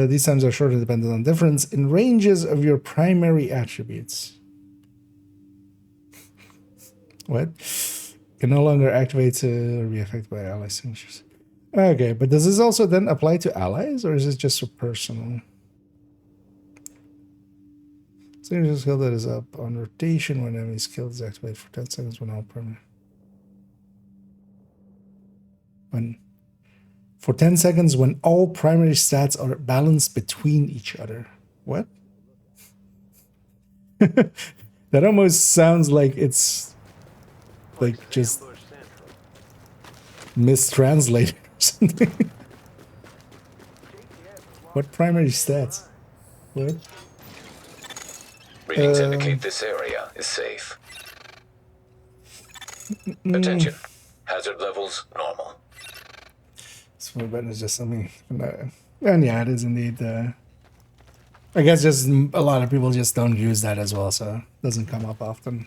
These times are short and dependent on difference in ranges of your primary attributes. What? Can no longer activate or be affected by ally signatures. Okay, but does this also then apply to allies, or is it just for personal? Signature skill that is up on rotation when enemy skill is activated for 10 seconds when all primary. For 10 seconds when all primary stats are balanced between each other. What? That almost sounds like it's like just mistranslated or something. What primary stats? What? Readings indicate this area is safe. Attention. Hazard levels normal. So better is just something. And yeah, it is indeed. I guess just a lot of people just don't use that as well, so it doesn't come up often.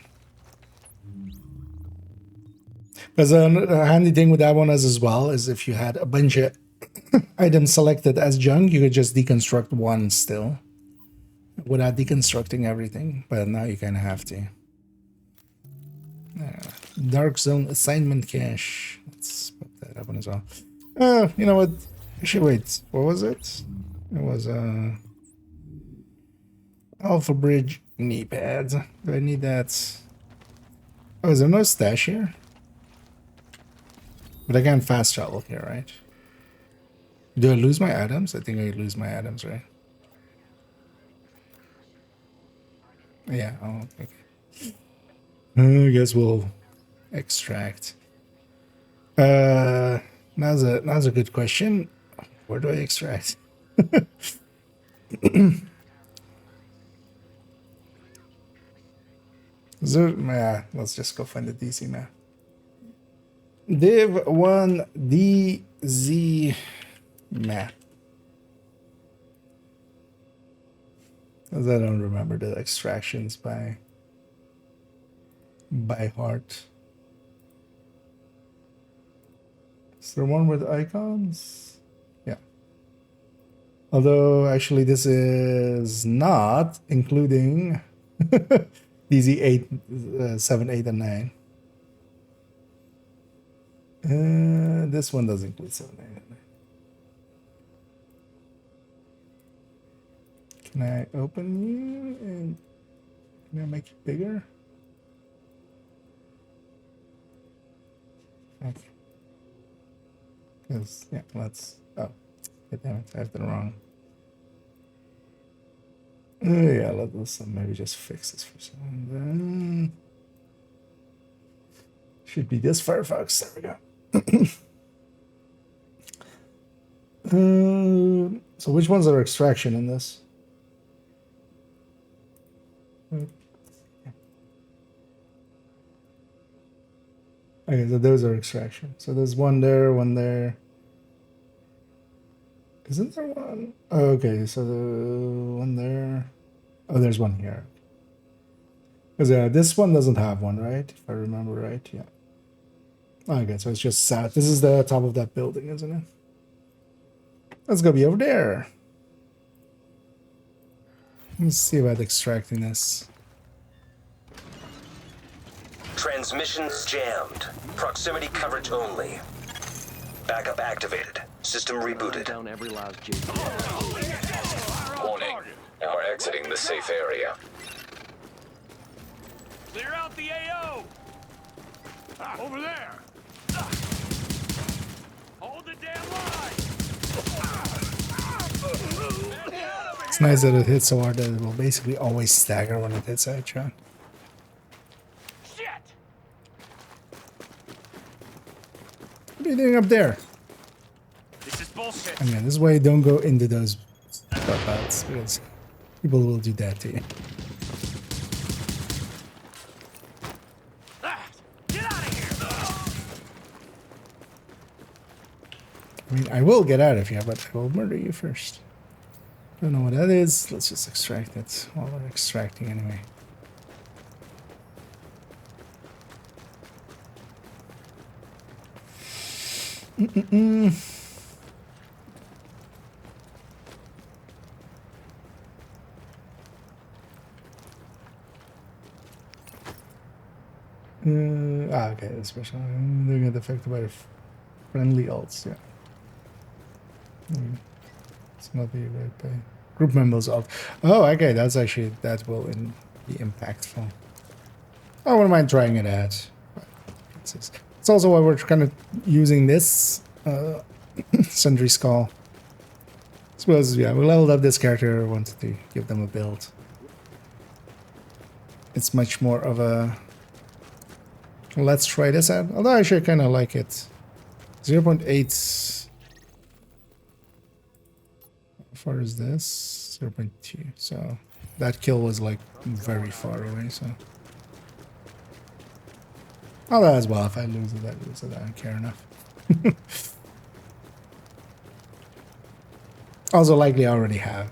Because a handy thing with that one as well is if you had a bunch of items selected as junk, you could just deconstruct one still without deconstructing everything. But now you kind of have to. Dark Zone assignment cache. Let's put that up on as well. You know what? Actually, wait. What was it? It was Alpha Bridge knee pads. Do I need that? Oh, is there no stash here? But I can't fast travel here, right? Do I lose my items? I think I lose my items, right? Yeah, oh, okay. I guess we'll extract. Now's a good question. Where do I extract? Yeah, let's just go find the DC map. Div 1 DZ map. Because I don't remember the extractions by heart. Is there one with icons? Yeah. Although actually this is not including DZ 7, 8, and 9. This one does include 7, 8, and 9. Can I open you and can I make it bigger? Okay. Because, yeah, let's. Oh, damn it, I have the wrong. Yeah, let's maybe just fix this for a second. Should be this Firefox. There we go. So which ones are extraction in this? Okay, so those are extraction. So there's one there, one there. Isn't there one? Oh, okay, so the one there. Oh, there's one here. Because yeah, this one doesn't have one, right? If I remember right, yeah. Okay, so it's just south. This is the top of that building, isn't it? Let's go be over there. Let's see about extracting this. Transmissions jammed. Proximity coverage only. Backup activated. System rebooted. Down every last G. Warning. Now we're exiting the safe area. Clear out the AO! Over there! Hold the damn line! It's nice that it hits so hard that it will basically always stagger when it hits a headshot. What are you doing up there? This is bullshit. I mean, this way don't go into those dropouts because people will do that to you. Get out of here! I mean, I will get out of here, but I will murder you first. Don't know what that is. Let's just extract it while we're extracting anyway. Okay, this person. They get affected by the friendly ults, yeah. It's not the right pay. Group members of. Oh, okay, that's actually, that will be impactful. I wouldn't mind trying it out. It's also why we're kind of using this Sundry Skull. I suppose, yeah, we leveled up this character, wanted to give them a build. It's much more of a let's try this out. Although I actually kind of like it. 0.8. How far is this? 0.2. So that kill was like very far away. So. Although as well, if I lose it, I lose it. I don't care enough. Also, likely I already have.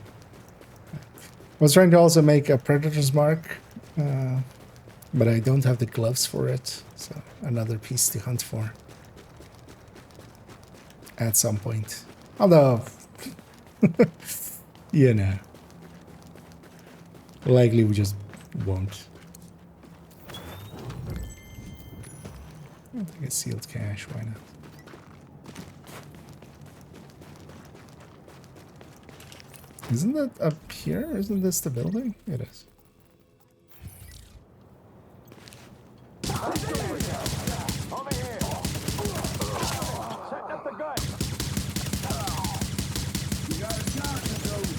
I was trying to also make a Predator's Mark, but I don't have the gloves for it. So another piece to hunt for at some point. Although, you know, likely we just won't. I think it's sealed cache, why not? Isn't that up here? Isn't this the building? It is. gun. You got a shot to those.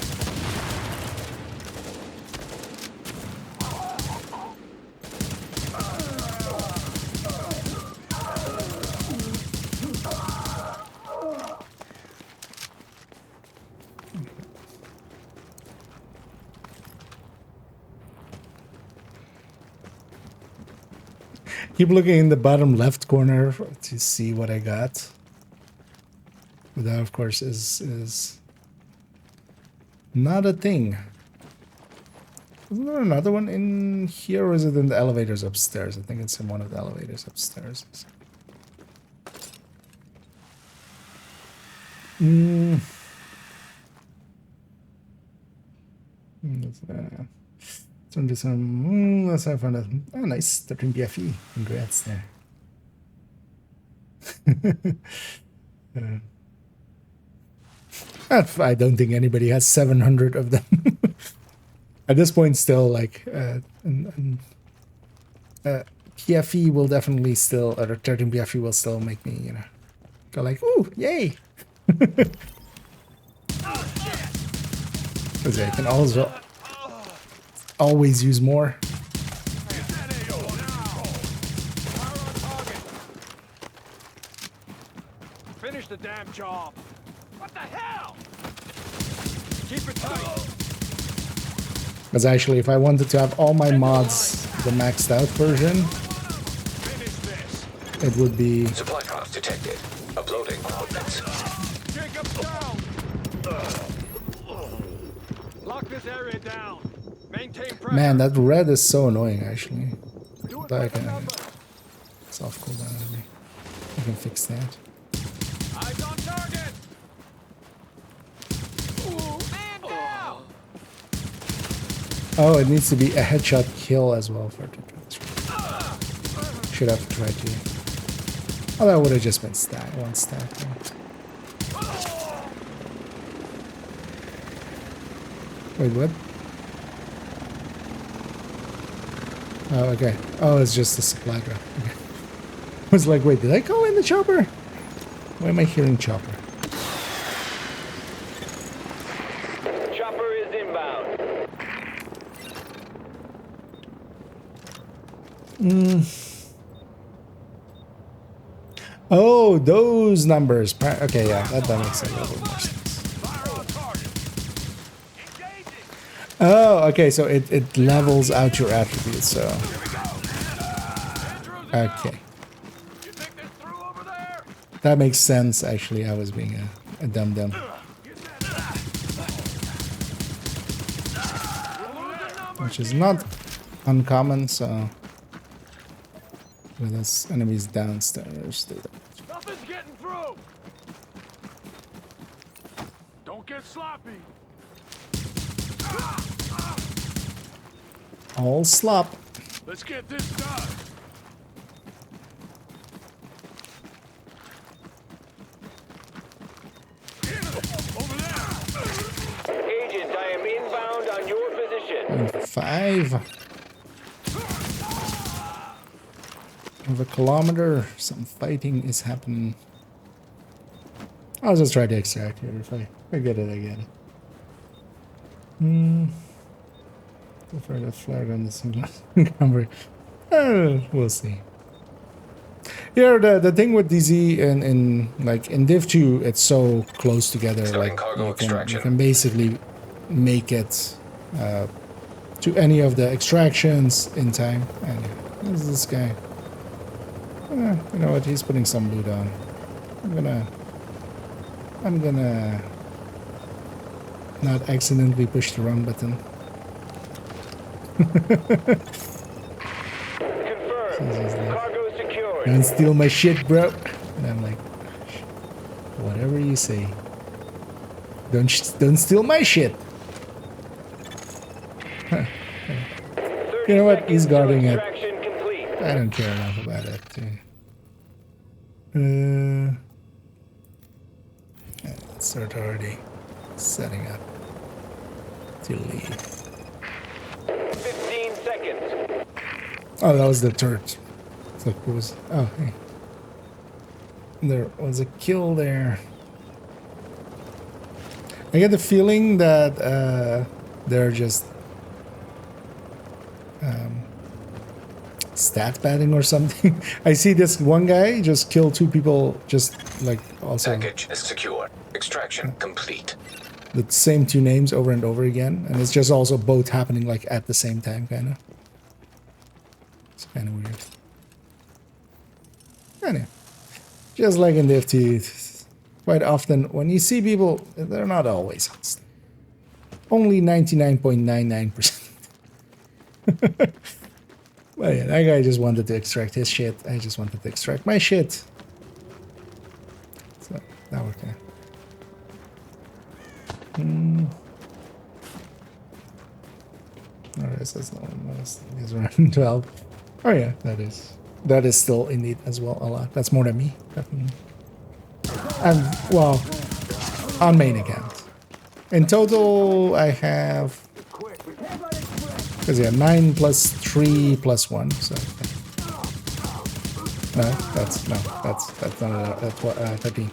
Keep looking in the bottom left corner to see what I got. But that, of course, is not a thing. Isn't there another one in here, or is it in the elevators upstairs? I think it's in one of the elevators upstairs. Turn to some. Let's have fun. Oh, nice. 13 BFE. Congrats there. I don't think anybody has 700 of them. At this point, still, like, PFE will definitely still, or 13 PFE will still make me, you know, go like, ooh, yay! Because I can also always use more. Finish the damn job. What the hell? Keep it tight. Because actually, if I wanted to have all my mods the maxed out version, it would be... Supply drops detected. Uploading coordinates. Jacob's down. Lock this area down. Maintain pressure. Man, that red is so annoying, actually. But I can... Soft cooldown. I can fix that. Eyes on target. Man down. Oh, it needs to be a headshot kill as well for it to transfer. Should have tried to. Oh, that would have just been stack, one stack. Right? Wait, what? Oh, okay. Oh, it's just a supply drop. Okay. I was like, wait, did I call in the chopper? Why am I hearing chopper? Chopper is inbound. Oh, those numbers. Okay, yeah, that makes a little bit more sense. Oh, okay, so it levels out your attributes, so... Okay. That makes sense, actually. I was being a dum-dum. Which is not uncommon, so... With us enemies downstairs, they don't. Nothing's getting through. Don't get sloppy. All slop. Let's get this done. Over there. Agent, I am inbound on your position. 5. Of a kilometer, some fighting is happening. I'll just try to extract here. If I get it, I get it. Prefer to flare gun this cover. We'll see. Here, the thing with DZ in Div 2, it's so close together. Like you can basically make it to any of the extractions in time. And this is this guy. You know what? He's putting some loot on. I'm gonna not accidentally push the wrong button. Confirmed. Cargo secured. Don't steal my shit, bro. And I'm like, whatever you say. Don't steal my shit. You know what? He's guarding it. I don't care enough about it. Let's start already setting up to leave. 15 seconds. Oh, that was the turret. It's like, what was? Oh, hey. There was a kill there. I get the feeling that they're just stat padding or something. I see this one guy just kill 2 people, just like also Package is secure. Extraction complete. the same 2 names over and over again, and it's just also both happening like at the same time, kind of. It's kind of weird. Anyway, just like in the FT, quite often when you see people, they're not always only 99.99%. Well, yeah, that guy just wanted to extract his shit. I just wanted to extract my shit. So that worked out. Alright, so that's not one. Is around 12. Oh yeah, that is still indeed as well a lot. That's more than me, definitely. And well, on main account. In total, I have. Because yeah, 9 plus 3 plus 1. So that's not 13.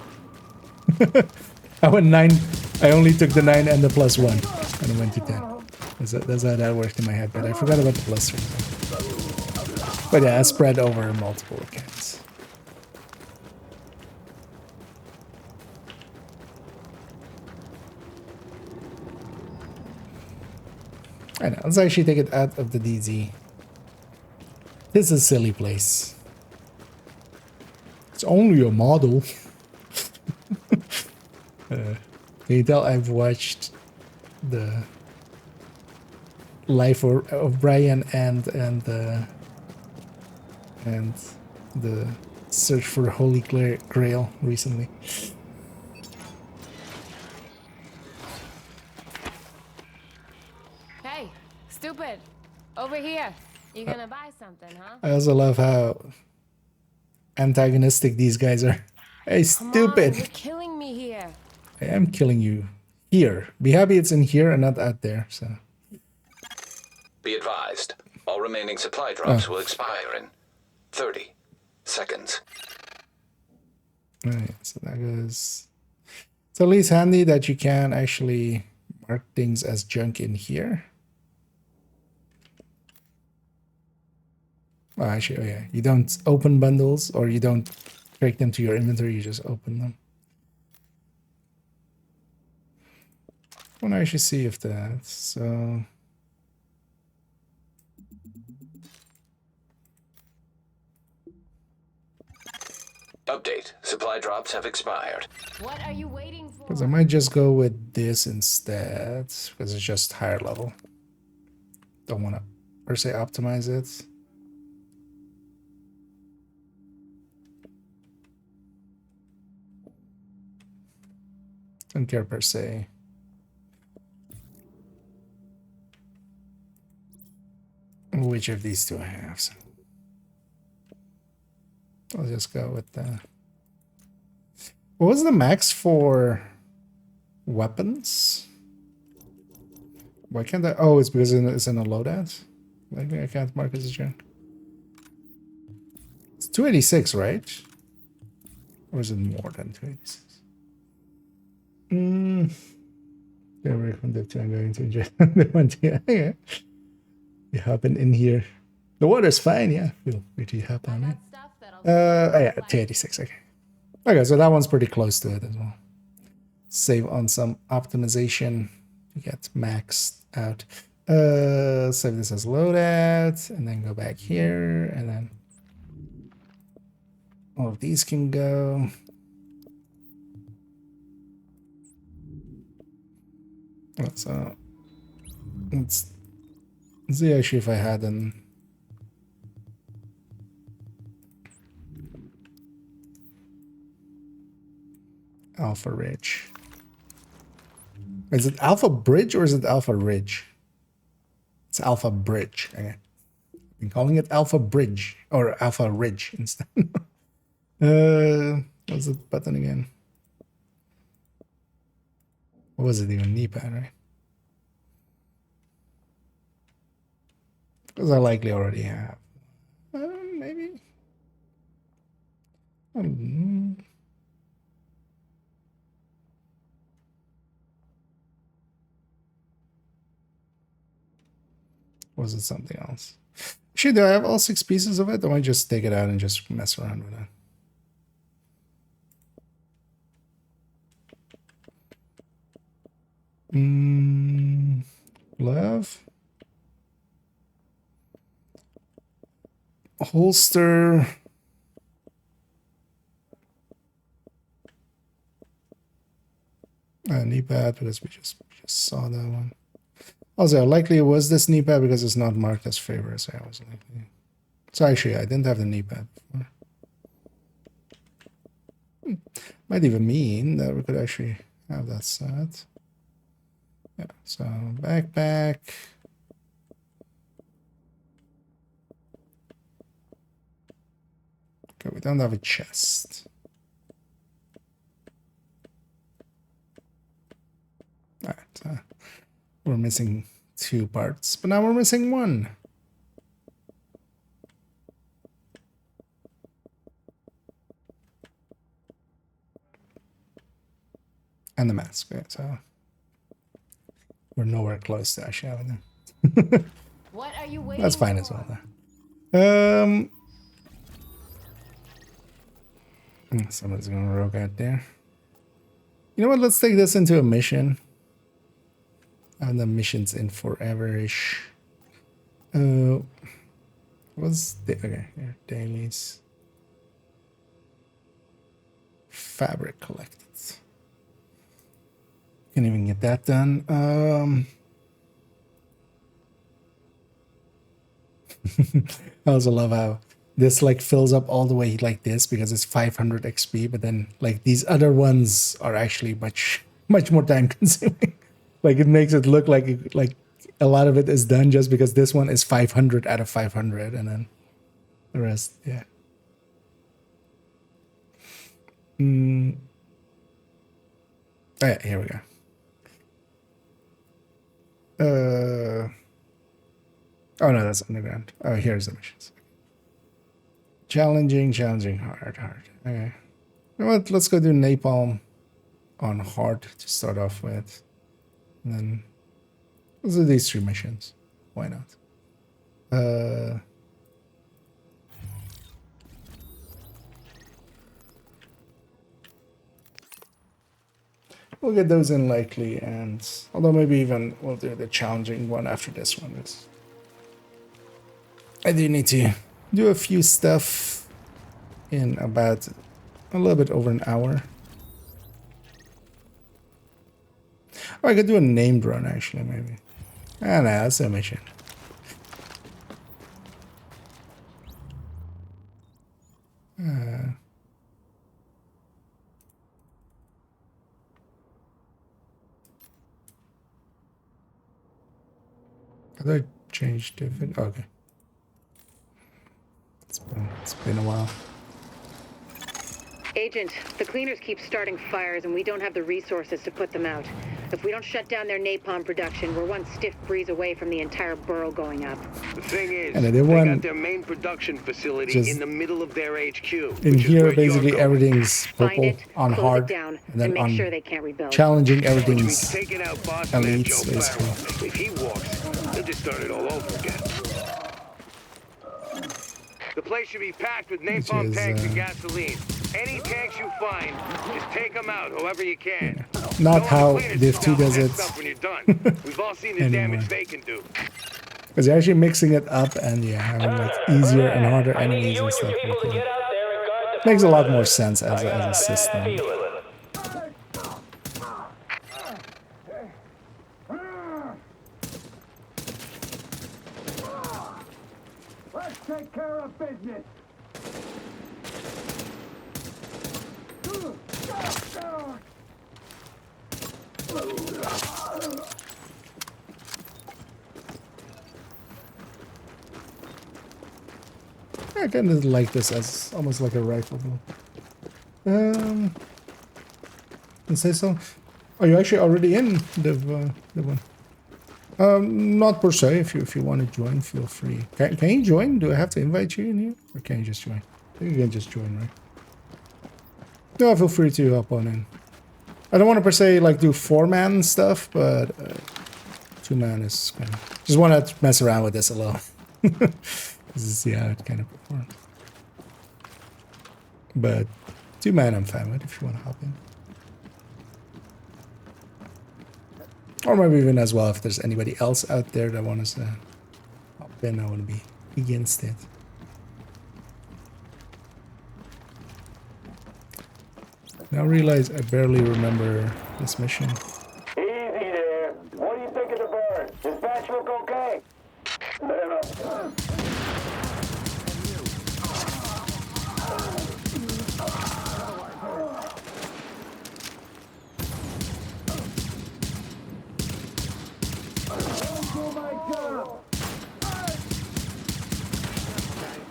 I went 9. I only took the 9 and the plus 1, and I went to 10. That's how that worked in my head. But I forgot about the plus 3. But yeah, I spread over multiple accounts. I know. Let's actually take it out of the DZ. This is a silly place. It's only a model. Can you tell I've watched the life of Brian and the search for the Holy Grail recently? Hey, stupid. Over here. You gonna buy something, huh? I also love how antagonistic these guys are. Hey, stupid! Come on, you're killing me here. I am killing you here. Be happy it's in here and not out there. So. Be advised, all remaining supply drops will expire in 30 seconds. Alright, so that goes. It's at least handy that you can actually mark things as junk in here. Oh, actually, oh yeah, you don't open bundles or you don't break them to your inventory, you just open them. I want to actually see if that, so... Update. Supply drops have expired. What are you waiting for? Because I might just go with this instead, because it's just higher level. Don't want to, per se, optimize it. Don't care per se. Which of these two I have? So I'll just go with the. What was the max for weapons? Why can't I? Oh, it's because it's in a loadout. Like I can't mark it as junk. It's 286, right? Or is it more than 286? Very conductive. I'm going to enjoy the one. Yeah. You happen in here. The water's fine, yeah. Feel free to hop on it. Oh yeah, 286, okay. Okay, so that one's pretty close to it as well. Save on some optimization to get maxed out. Save this as loadout, and then go back here, and then all of these can go. So let's see actually if I had an Alpha Ridge. Is it Alpha Bridge or is it Alpha Ridge? It's Alpha Bridge. Okay. I've been calling it Alpha Bridge or Alpha Ridge instead. What's the button again? What was it even? Knee pad, right? Because I likely already have. Maybe. Or was it something else? Actually, do I have all 6 pieces of it? Or might I just take it out and just mess around with it? Glove. Holster. Knee pad, because we just saw that one. Also, likely it was this knee pad because it's not marked as favorite, so I was likely. So actually, I didn't have the knee pad before. Might even mean that we could actually have that set. Yeah, so backpack. Okay, we don't have a chest. Alright, we're missing 2 parts, but now we're missing 1. And the mask, right? So we're nowhere close to actually having them. What are you waiting That's fine as well, though. Somebody's gonna rogue out there. You know what? Let's take this into a mission. And the mission's in forever-ish. What's the okay? Here, dailies. Fabric collected. Can't even get that done. I also love how this like fills up all the way like this because it's 500 XP, but then like these other ones are actually much more time consuming. Like it makes it look like a lot of it is done just because this one is 500 out of 500, and then the rest, yeah. Oh, yeah, here we go. Oh no, that's underground. Oh, here's the missions. Challenging, hard. Okay. You know what? Let's go do napalm on hard to start off with. And then let's do these 3 missions. Why not? We'll get those in likely, and although maybe even we'll do the challenging one after this one. I do need to do a few stuff in about a little bit over an hour. Or I could do a named run actually, maybe. Ah, no, that's a mission. Did I change different? Okay. It's been a while. Agent, the cleaners keep starting fires and we don't have the resources to put them out. If we don't shut down their napalm production, we're one stiff breeze away from the entire borough going up. The thing is, and they got their main production facility in the middle of their HQ. In here, basically everything's purple on hard, and then make on sure they can't rebuild. challenging everything's taking out boss elites, man basically. If he walks, they'll just start it all over again. The place should be packed with napalm tanks and gasoline. Any tanks you find, just take them out however you can. Not how Div 2 does it when you're done. We've all seen the damage they can do. Because you're actually mixing it up and yeah, having like easier and harder enemies and stuff. Makes a lot more sense as a system. Let's take care of business. I kind of like this as almost like a rifle. You say so? Are you actually already in the one? Not per se. If you want to join, feel free. Can you join? Do I have to invite you in here, or can you just join? I think you can just join, right? No, feel free to hop on in. I don't want to per se like do 4-man stuff, but 2 man is kind of... Just want to mess around with this a little. This is how it kind of performs. But 2 man I'm fine with if you want to hop in. Or maybe even as well if there's anybody else out there that wants to hop in, I want to be against it. Now I realize I barely remember this mission. Easy there. What do you think of the bird? Does Batch look okay?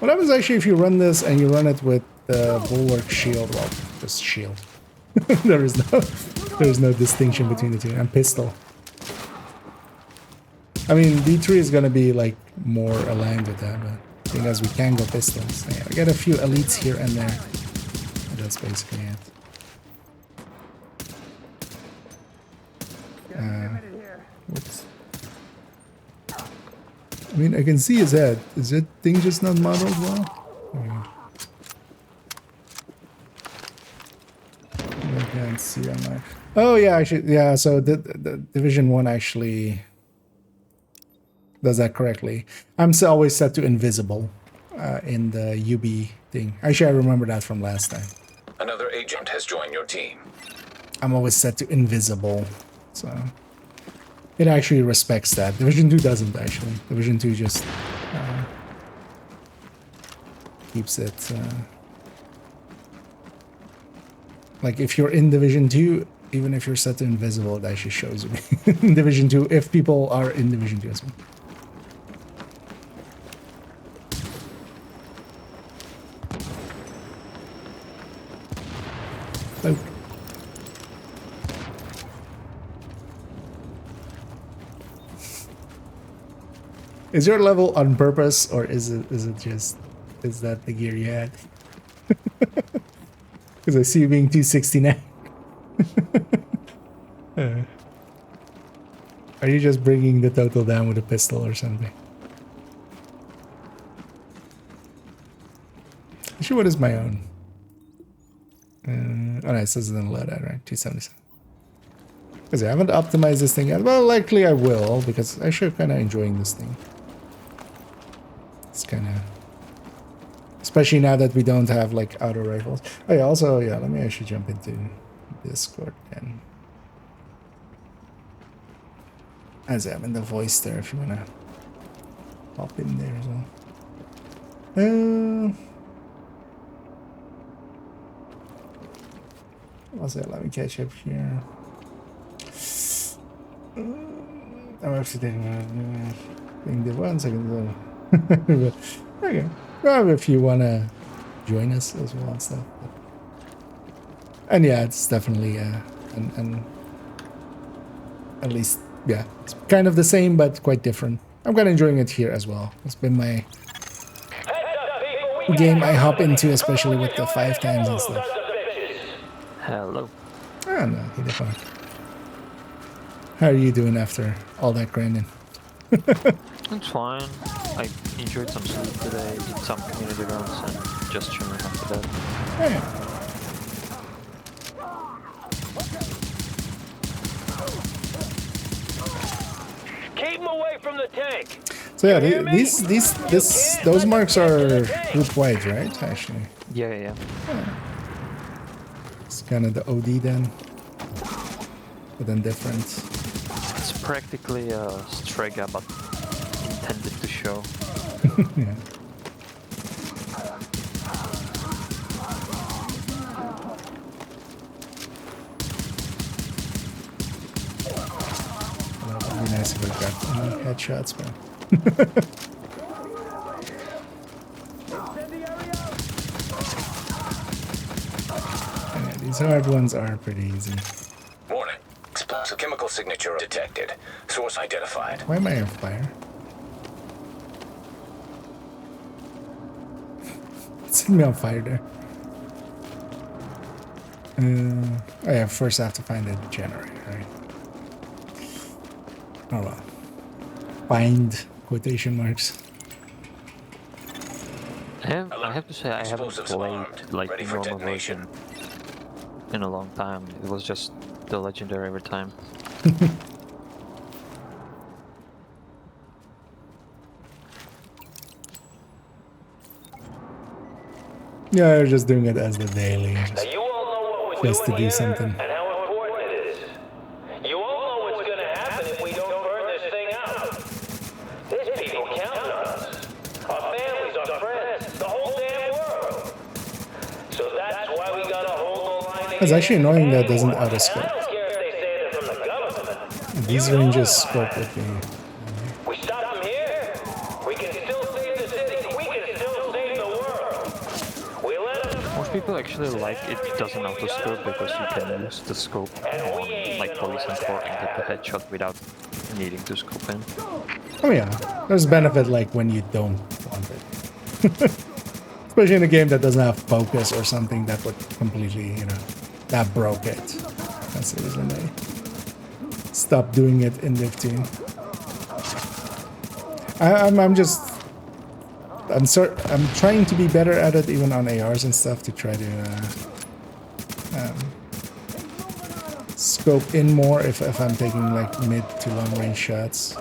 What happens actually if you run this and you run it with the bulwark shield? Well, just shield. there is no distinction between the two. And pistol. I mean, D3 is gonna be like more aligned with that, but I think as we can go pistols. So yeah, we got a few elites here and there. But that's basically it. Whoops. I mean, I can see his head. Is that thing just not modeled well? I can't see on my... Oh yeah, actually, yeah. So the Division 1 actually does that correctly. I'm always set to invisible in the UB thing. Actually, I remember that from last time. Another agent has joined your team. I'm always set to invisible, so it actually respects that. Division 2 doesn't actually. Division 2 just keeps it like if you're in Division 2, even if you're set to invisible, it actually shows you in Division 2 if people are in Division 2 as well. Oh. Is your level on purpose, or is it just that the gear you had? Because I see you being 269. Are you just bringing the total down with a pistol or something? Actually, what is my own? Oh, no, it says it in the loadout, right? 277. Because I haven't optimized this thing yet. Well, likely I will, because I should kind of enjoying this thing. It's kind of... Especially now that we don't have, like, auto rifles. Oh, yeah, also, yeah, let me actually jump into Discord and... As I'm in the voice there, if you want to pop in there as well. Also, let me catch up here. I'm actually taking the 1 second though. Okay. Well, if you want to join us as well and stuff. And yeah, it's definitely and at least, yeah, it's kind of the same but quite different. I'm kind of enjoying it here as well. It's been my game I hop into, especially with the 5 times and stuff. Hello. Oh no, he did fine. How are you doing after all that grinding? It's fine. I enjoyed some sleep today, did some community runs, and just chilling after that. Yeah. Keep him away from the tank. So yeah, those marks are group wide, right? Actually. Yeah. It's kind of the OD then, but then different. It's practically a Strega, but intended to show. Yeah. Well, it would be nice if I got headshots, but. Yeah, these hard ones are pretty easy. Warning. Explosive chemical signature detected. Source identified. Why am I on fire? Set me on fire there. Oh yeah, first I have to find the generator, right? Oh well. find quotation marks. I have to say I haven't played like the normal version in a long time. It was just the legendary every time. Yeah, you're just doing it as the daily, just to do something. And how important it is. You all know what's going to happen if we don't burn this thing out. There's people counting on us. Our families, our friends, the whole damn world. So that's why we got to hold the line. It's actually annoying that it doesn't auto-scope. I don't care if they say they're from the government. These ranges scope with me. We stop them here. We can still save the city. We can still save the world. We let them. Most people actually like it doesn't auto-scope because you can use the scope on like police and court and get the headshot without needing to scope in. Oh yeah, there's benefit like when you don't want it. Especially in a game that doesn't have focus or something that would completely, you know, that broke it. That's the reason they stopped doing it in Div 2. I'm trying to be better at it even on ARs and stuff to try to scope in more if I'm taking like mid to long range shots.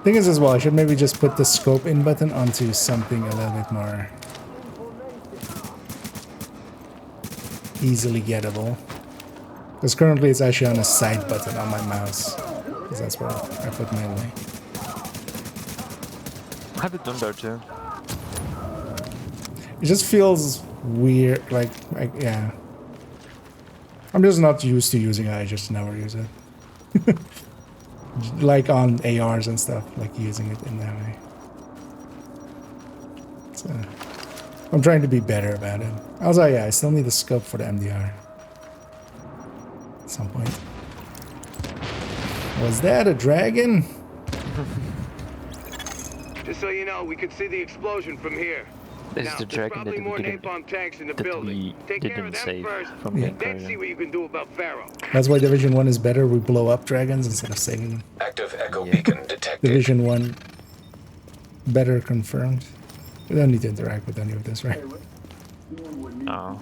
Thing is as well, I should maybe just put the scope in button onto something a little bit more easily gettable. Because currently it's actually on a side button on my mouse. Because that's where I put my way. I have it done there too. It just feels weird, like yeah. I'm just not used to using it, I just never use it. Like on ARs and stuff, like using it in that way. So, I'm trying to be better about it. Also, yeah, I still need the scope for the MDR. At some point. Was that a dragon? Just so you know, we could see the explosion from here. This is the dragon that we didn't save from the then see what you can do about Pharaoh. That's why Division 1 is better. We blow up dragons instead of saving them. Active echo beacon detected. Division 1 better confirmed. We don't need to interact with any of this, right? Oh.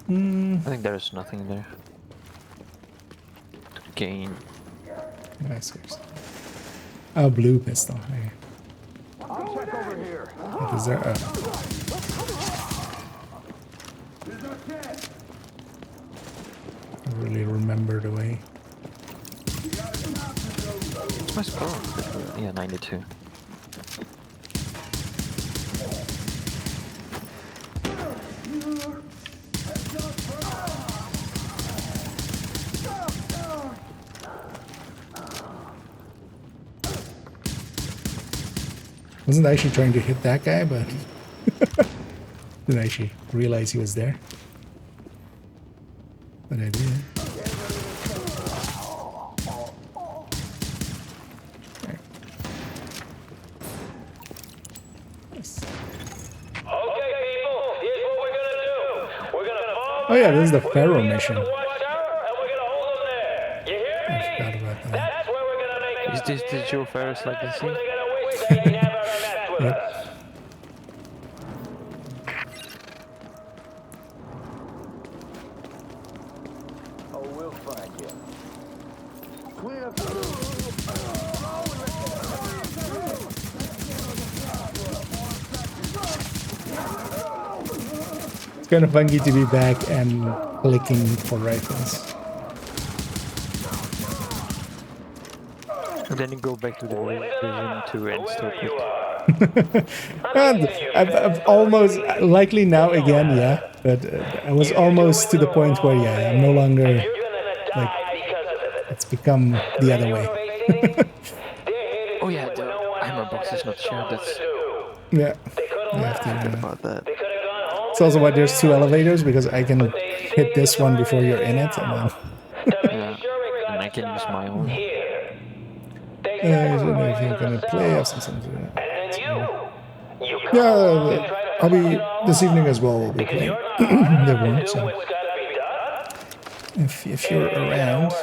I think there's nothing there to gain. Yeah, seriously. Oh, blue pistol. Hey. Check over here. What is there? I really remember the way. What's my score? Yeah, 92. Wasn't actually trying to hit that guy, but didn't actually realize he was there. But I did. There. Nice. Okay, people, here's what we're gonna do. We're gonna follow. Oh yeah, this is the Pharaoh mission. Watchtower, and we're gonna hold them there. You hear me? I forgot about that. That's where we're gonna make. Is this the Joe Ferris like this? They're gonna wish they never messed with us. Oh, we'll find you. Clean up It's kind of funky to be back and clicking for rifles. And then you go back to the Division 2 and still click. And I've almost, likely now again, yeah, but I was almost to the point where, yeah, I'm no longer, like, it's become the other way. Oh yeah, the armor box is not shared, that's... Yeah, I have to, about that. it's also why there's 2 elevators, because I can hit this one before you're in it, and then... Yeah, and I can use my own. I don't know if you're gonna play, I have something to do. And then you Yeah, I'll be this evening as well. We'll be playing the one. So if you're around,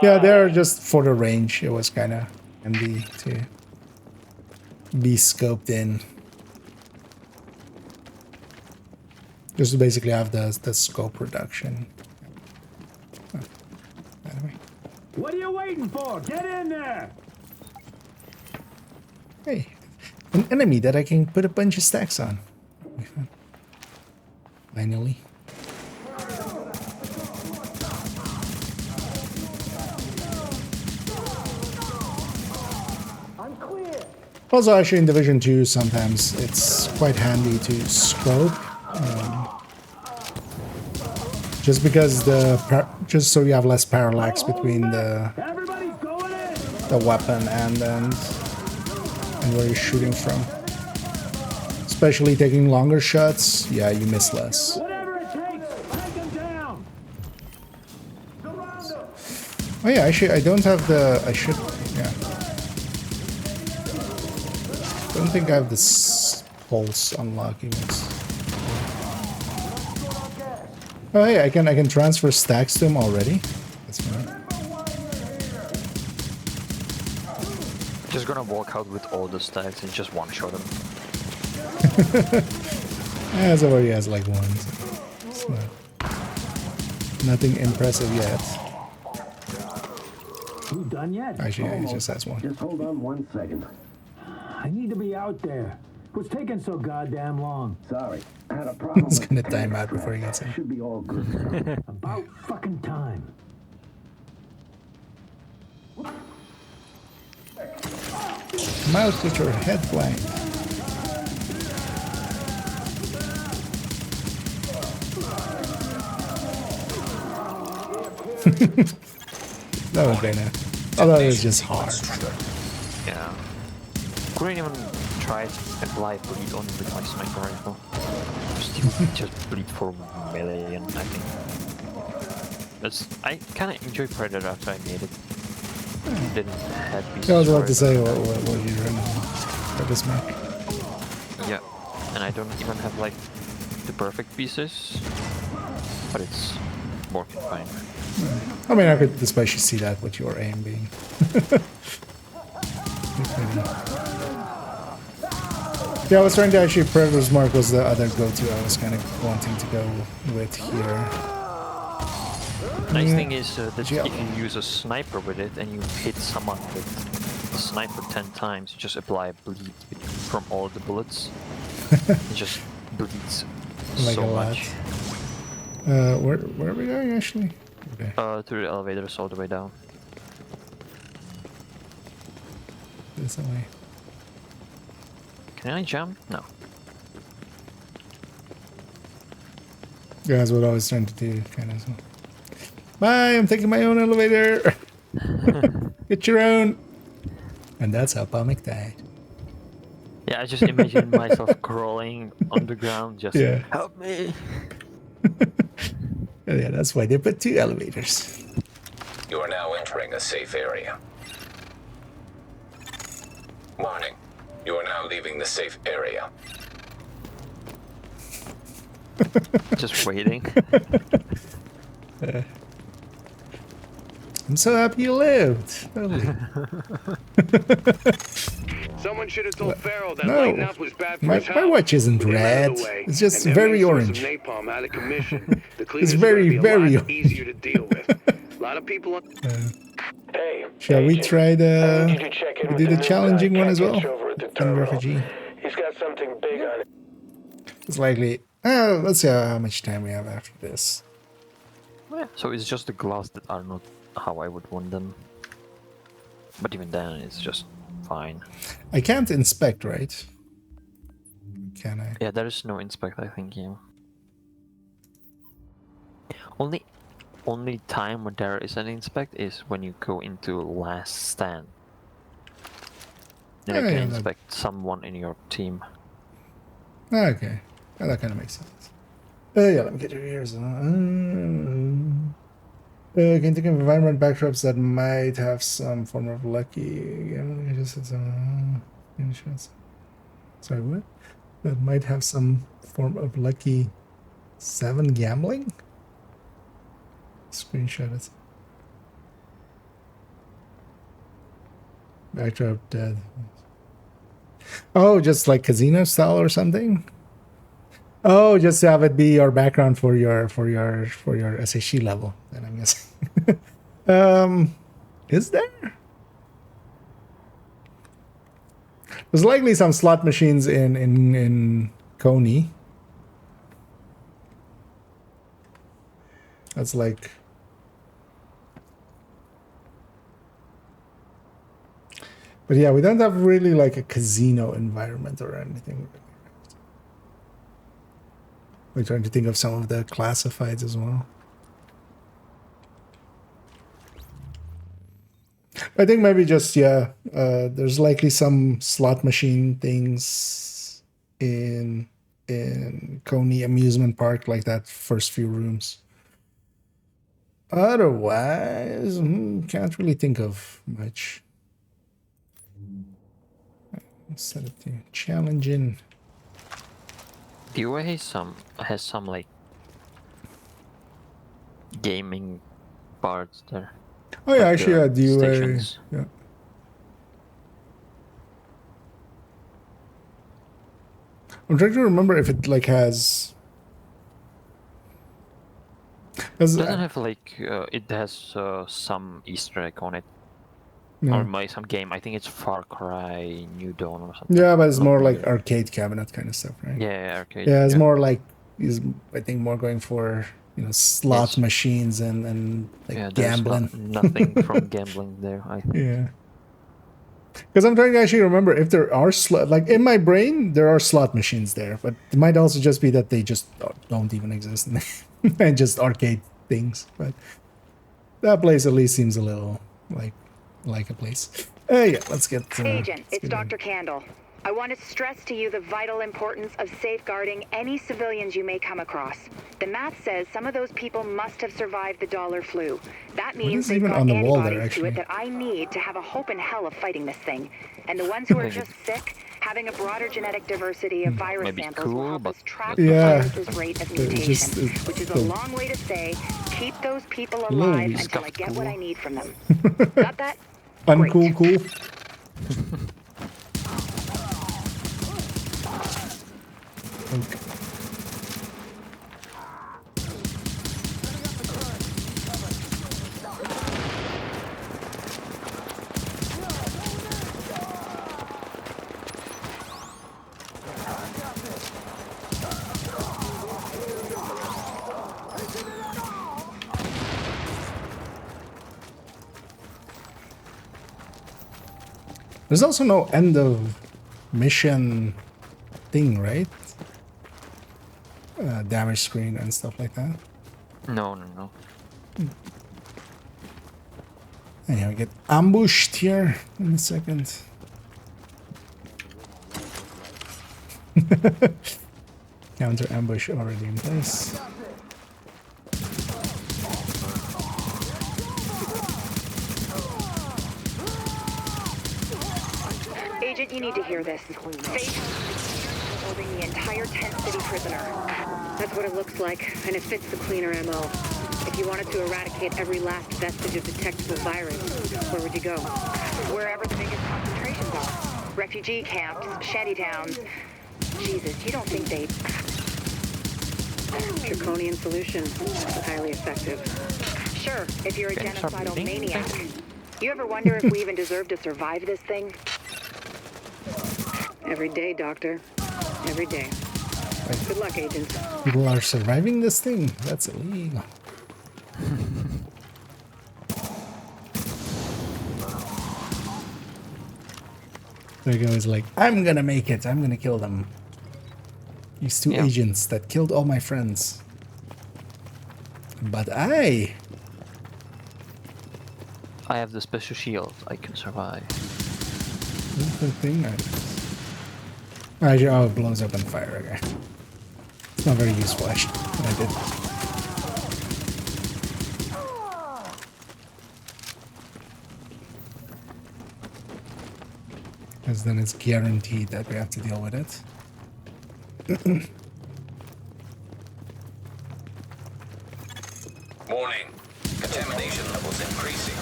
yeah, they're just for the range. It was kind of handy to be scoped in. Just to basically have the scope reduction. Oh, anyway. What are you waiting for? Get in there! Hey, an enemy that I can put a bunch of stacks on. Finally. I'm clear. Also, actually, in Division 2, sometimes it's quite handy to scope. Just because just so you have less parallax between the weapon and where you're shooting from. Especially taking longer shots, yeah, you miss less. Whatever it takes, take him down. Oh yeah, actually, I don't have the. I should. Yeah. Don't think I have this pulse unlocking. Oh hey, I can transfer stacks to him already. That's fine. Just gonna walk out with all the stacks and just one-shot him. Yeah, so he has like one. So nothing impressive yet. You done yet? Actually, yeah, he just has one. Just hold on 1 second. I need to be out there. What's taking so goddamn long? Sorry, I had a problem. He's gonna time out before he gets in. Should be all good. About fucking time. Mouse with your head blank. That was better. Although it was just hard. Yeah. Couldn't even try to apply bleed on with my sniper rifle. Just bleed for melee, and I think I kind of enjoy Predator after I made it. Didn't have pieces. I was about to say what you run for this map. Yeah, and I don't even have like the perfect pieces, but it's working fine. I mean, I could especially see that with your aim being. Yeah, I was trying to actually. Predator's Mark was the other go-to I was kind of wanting to go with here. Nice thing is that if you use a sniper with it and you hit someone with a sniper 10 times, you just apply bleed from all the bullets. It just bleeds like so a lot. much. Where are we going actually? Okay. Through the elevators all the way down. This way. Can I jump? No. Yeah, that's what I was trying to do, kind of. So. Bye, I'm taking my own elevator. Get your own. And that's how Palmic died. Yeah, I just imagine myself crawling on the ground, just help me. Yeah, that's why they put 2 elevators. You are now entering a safe area. Warning. You are now leaving the safe area. Just waiting. I'm so happy you lived. Someone should have told Pharaoh that No. lighting up was bad for his My health. watch isn't With him out red. of the way, It's just and them very main source orange. of napalm out of commission. The It's cleaners very, are gonna be a lot very easier to deal with. A lot of people. Hey, Shall we try the? you to check in We with do the new challenging guy, one as well. Catch over at the And terminal. refugee. He's got something big on it. It's likely. Let's see how much time we have after this. So it's just the glass that are not how I would want them. But even then, it's just fine. I can't inspect, right? Can I? Yeah, there is no inspect, I think, yeah. Only time when there is an inspect is when you go into last stand. Then you can inspect someone in your team. Okay. Well, that kind of makes sense. Yeah, let me get your ears on. Can you think of environment backdrops that might have some form of lucky? Yeah, just some insurance. Sorry, what? That might have some form of lucky 7 gambling? Screenshot it. Backdrop dead. Oh, just like casino style or something? Oh, just to have it be your background for your SHE level, then I'm guessing. Is there? There's likely some slot machines in Coney. That's like, but yeah, we don't have really like a casino environment or anything. We're trying to think of some of the classifieds as well. I think maybe just, yeah, there's likely some slot machine things in Coney Amusement Park, like that first few rooms. Otherwise, can't really think of much. Set it to challenging. DOA has some like gaming parts there. Oh yeah, like actually, the DOA. stations. Yeah. I'm trying to remember if it like has. Doesn't have like it has some Easter egg on it, Yeah. or maybe some game. I think it's Far Cry New Dawn or something. Yeah, but it's Not more really. like arcade cabinet kind of stuff, right? Yeah, arcade. Yeah, it's more like I think more going for slot Yes. machines and like Yeah, there's gambling. nothing from gambling there. I think. Yeah. Because I'm trying to actually remember if there are like in my brain there are slot machines there, but it might also just be that they just don't even exist and just arcade things. But that place at least seems a little like a place. Yeah, let's get. Agent, it's Dr. Candle. I want to stress to you the vital importance of safeguarding any civilians you may come across. The math says some of those people must have survived the dollar flu. That means is they've even got on the wall antibodies there, to it actually? that I need to have a hope in hell of fighting this thing. And the ones who are just sick, having a broader genetic diversity of virus Maybe samples cool, will help but us track Yeah. the virus's rate of It mutation, just- which is a the- long way to say, keep those people Little alive wee until I scuffed get what cool. I need from them. Got that? Uncool, cool. Okay. There's also no end of mission thing, right? Damage screen and stuff like that. No. Anyhow, we get ambushed here in a second. Counter ambush already in place. Agent, you need to hear this. Faith is holding the entire tent city prisoner. That's what it looks like, and it fits the cleaner MO. If you wanted to eradicate every last vestige of detectable virus, where would you go? Wherever the biggest concentrations are. Refugee camps, shanty towns. Jesus, you don't think they... Draconian solution. Highly effective. Sure, if you're a Can I start genocidal bleeding? maniac. You ever wonder if we even deserve to survive this thing? Every day, Doctor. Every day. Good luck, Agent. People are surviving this thing. That's illegal. There goes like, I'm gonna make it. I'm gonna kill them. These two agents that killed all my friends. But I have the special shield. I can survive. What's the thing? Oh, it blows up on fire. Okay. It's not very useful, actually. But I did. Because then it's guaranteed that we have to deal with it. Warning. Contamination levels increasing.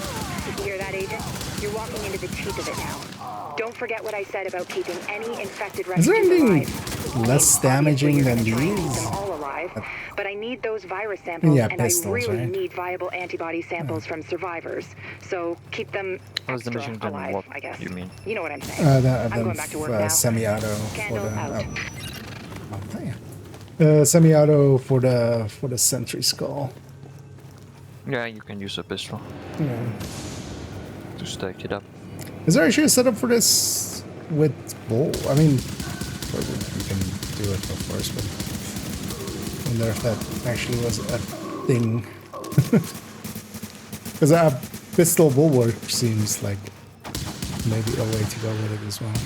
Did you hear that, Agent? You're walking into the teeth of it now. Don't forget what I said about keeping any infected Is there refugees anything alive. less damaging than Keep these? them all alive, but I need those virus samples, Yeah, and pistols, I really right? need viable antibody samples from survivors. So keep them How's the extra machine gun? alive, What I guess. you mean? You know what I'm saying. I'm going back to work now. Semi-auto for Candle the out. semi-auto for the sentry skull. Yeah, you can use a pistol Yeah. to stack it up. Is there actually a setup for this with bull? I mean, you can do it, of course, but I wonder if that actually was a thing. Because a pistol bulwark seems like maybe a way to go with it as well.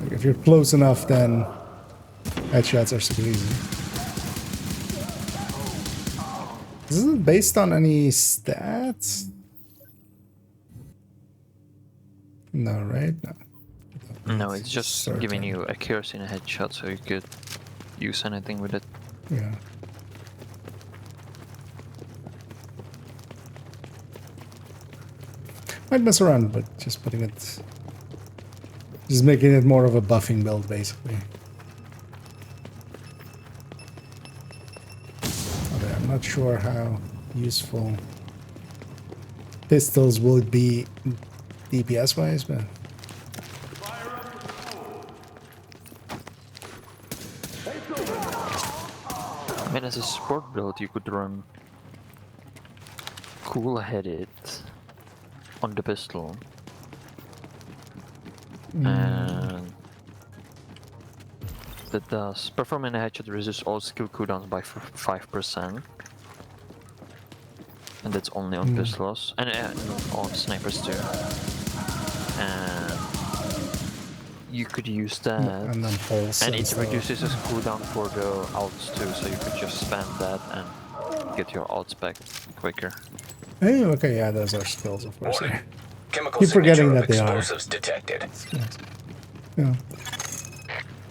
Like if you're close enough, then headshots are super easy. Isn't it based on any stats? No, right? No. No, it's just giving you accuracy in a headshot, so you could use anything with it. Yeah. Might mess around, but just putting it... Just making it more of a buffing build, basically. Okay, I'm not sure how useful pistols would be DPS-wise, but... I mean, as a sport build, you could run cool-headed on the pistol. And that does performing a headshot resists all skill cooldowns by 5%. And that's only on pistols and on snipers too. And you could use that, and then pulse and and it stuff. reduces the cooldown for the ults too, so you could just spam that and get your ults back quicker. Hey, okay, yeah, those are skills, of course. Warning. Chemical Keep forgetting signature that of they are. explosives detected. Yeah.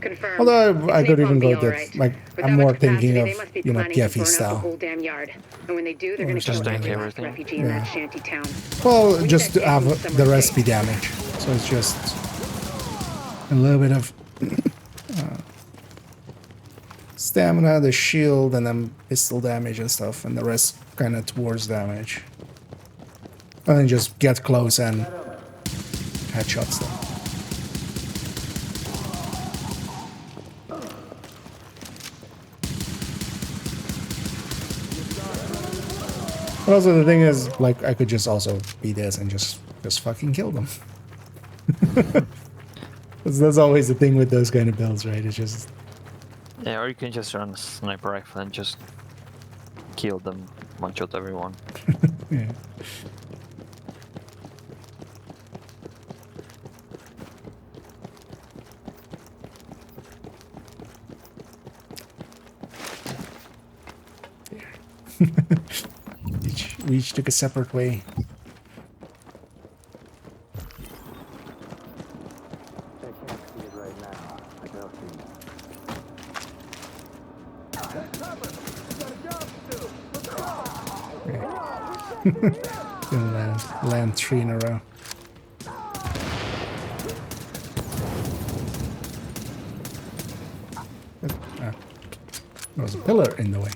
Confirmed. Although I could even go all that, right. like, With I'm that more much capacity, thinking they of, must be you know, planning to Geffy burn out the style. whole damn yard. And when they do, they're going to Just kill tank every last everything. refugee in that shanty town. Well, We need just that to have Geffy the somewhere rest safe. be damage. So it's just a little bit of stamina, the shield, and then pistol damage and stuff, and the rest kind of towards damage. And then just get close and headshot stuff. But also the thing is, like, I could just also be this and just fucking kill them. That's always the thing with those kind of builds, right? It's just... Yeah, or you can just run a sniper rifle and just kill them, one-shot everyone. Yeah. We each took a separate way. Gonna land 3 in a row. There was a pillar in the way.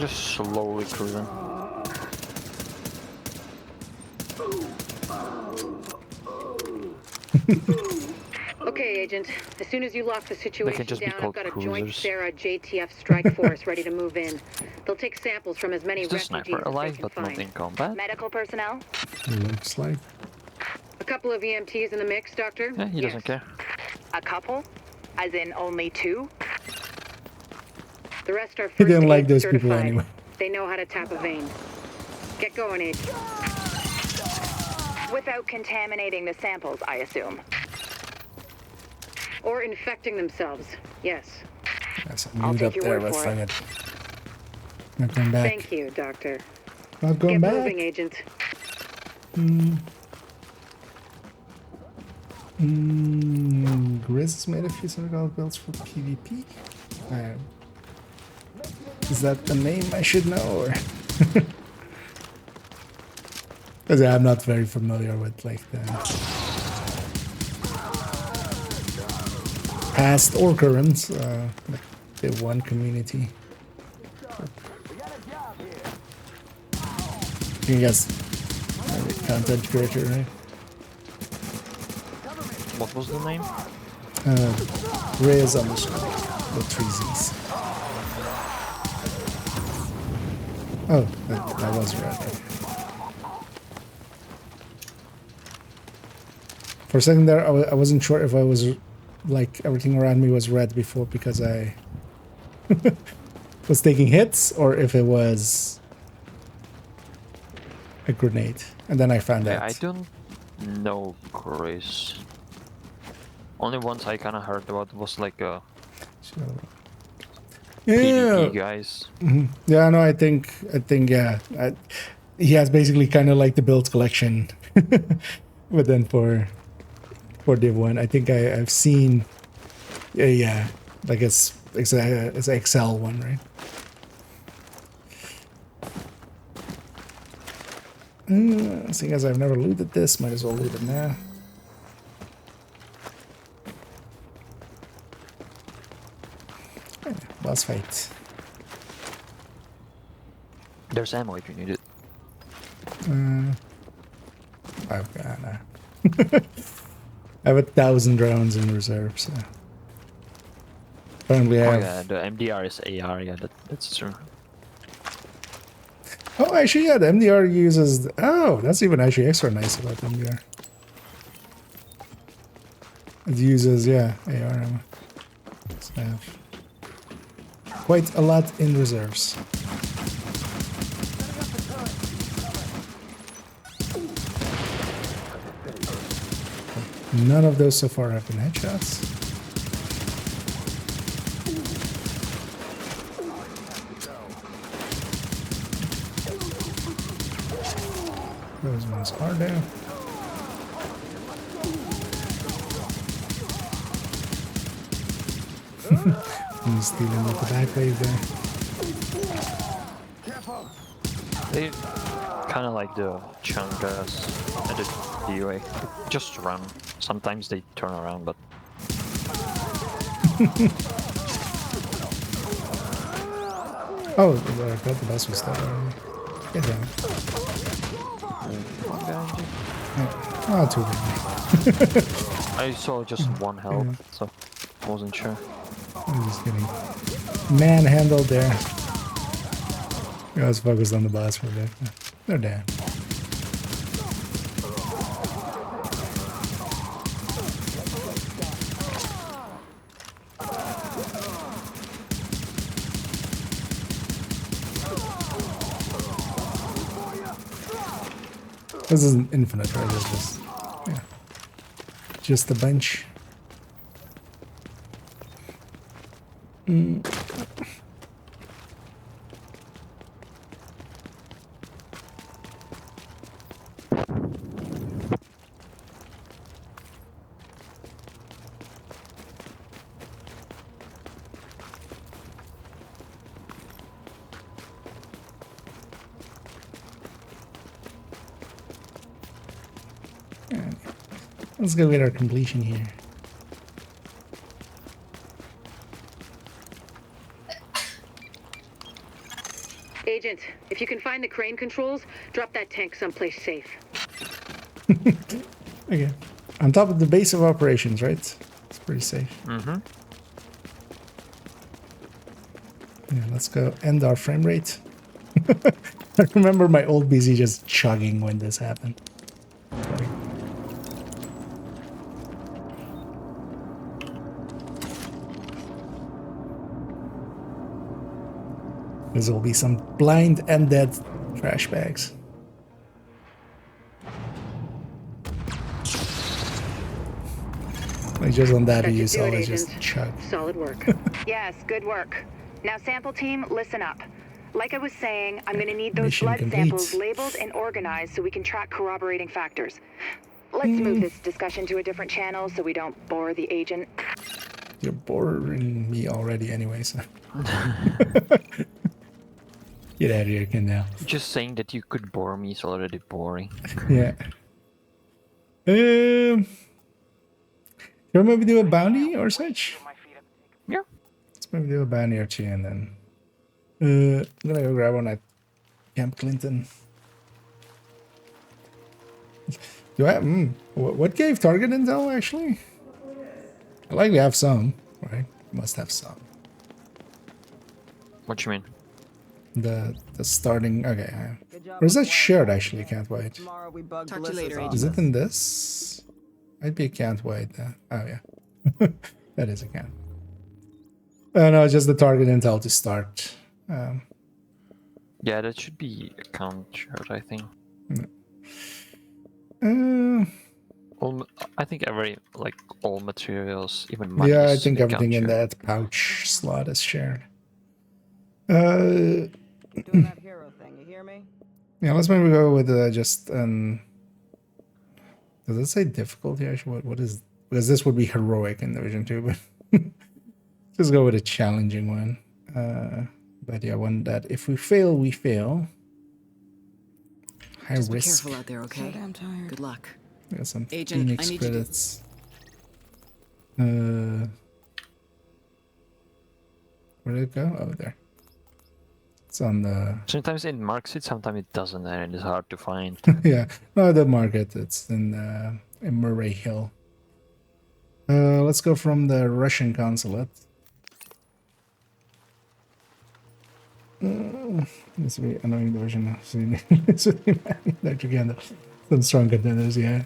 Just slowly cruising. Okay, Agent. As soon as you lock the situation just be down, I've called got a joint cruisers. Sarah JTF strike force ready to move in. They'll take samples from as many Is the refugees sniper as they alive can but not find. in combat? Medical personnel? Looks like. A couple of EMTs in the mix, Doctor? Yeah, he doesn't care. A couple? As in only 2? The rest are He first didn't like aid those people certified. anyway. They know how to tap a vein. Get going, Agent. Without contaminating the samples, I assume. Or infecting themselves. Yes. There's a I'll mute take up your there, word but for fuck it. it. Not going back. Thank you, Doctor. Not going Get back. moving, Agent. Grizz has made a few $7 builds for PvP. Is that the name I should know, or? Because I'm not very familiar with like the past or current like the one community. You guys content creator, right? What was the name? Riz underscore with 3 Z's. Oh, that was red. For a second there, I wasn't sure if I was like everything around me was red before because I was taking hits, or if it was a grenade. And then I found out. I don't know, Chris. Only once I kind of heard about was like a PvP guys. Yeah, no, I think yeah. He has basically kind of like the build collection, but then for Div 1, I think I've seen, yeah, like it's an Excel one, right? Seeing as I've never looted this, might as well loot it now. Boss fight. There's ammo if you need it. I've got I have 1,000 rounds in reserve, so apparently I have. Yeah, the MDR is AR. Yeah, that's true. Oh, actually, yeah, the MDR uses. Oh, that's even actually extra nice about MDR. It uses, yeah, AR ammo. So I have quite a lot in reserves. None of those so far have been headshots. Those ones are down. I'm stealing with the back wave there. They kind of like the chunkas and the DOA. Just run. Sometimes they turn around, but. Oh, I thought the bus was there. Get down. Oh, too bad. I saw just one health, so I wasn't sure. I'm just getting manhandled there. I was focused on the boss for a bit. They're down. This isn't infinite, right? It's just, yeah, just a bunch. Let's go get our completion here. Agent, if you can find the crane controls, drop that tank someplace safe. Okay. On top of the base of operations, right? It's pretty safe. Mm-hmm. Yeah, let's go end our frame rate. I remember my old BZ just chugging when this happened. There will be some blind and dead trash bags. Like just on that, That you should do it, always just Agent. chug. Solid work. Yes, good work. Now, sample team, listen up. Like I was saying, I'm gonna need those Mission blood complete. samples labeled and organized so we can track corroborating factors. Let's move this discussion to a different channel so we don't bore the agent. You're boring me already anyway, so. Get out of here, Kendall. Just saying that you could bore me is already boring. Yeah. You want maybe do a bounty or such? Yeah. Let's maybe do a bounty or two and then... I'm gonna go grab one at Camp Clinton. Do I... what gave target intel, actually? I likely have some, right? Must have some. What you mean? The starting... Okay. Or is that shared, actually? Can't wait. Talk to you later, Is it in this? Might be a can't wait. Oh, yeah. That is a can't. No, just the target intel to start. Yeah, that should be account shared, I think. I think all materials, even money. Yeah, I is think everything in account that pouch slot is shared. Doing that hero thing, you hear me? Yeah, let's maybe go with just does it say difficulty actually? What is, because this would be heroic in Division 2, but just go with a challenging one. But yeah, one that if we fail, we fail. High Just risk. be careful out there, okay? So damn tired. Good luck. Got some Agent, Phoenix I need credits. Where did it go? Oh, there. It's on the... Sometimes it marks it, sometimes it doesn't, and it's hard to find. Yeah, no, the market. It's in Murray Hill. Let's go from the Russian consulate. This will be annoying division now. Some strong contenders, yeah.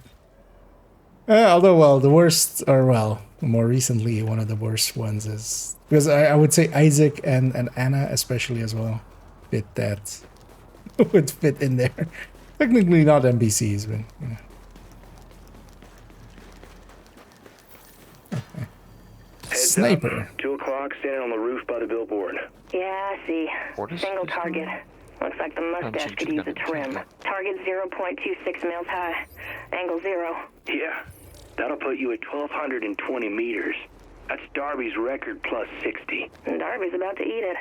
Although, well, the worst, or well, more recently, one of the worst ones is because I would say Isaac and Anna especially as well fit that would fit in there. Technically not NPCs, but you know. Okay. Sniper. 2 o'clock, standing on the roof by the billboard. Yeah, I see. Single target. Looks like the mustache could use a trim. Target 0.26 mils high. Angle 0. Yeah, that'll put you at 1,220 meters. That's Darby's record plus 60. Darby's about to eat it.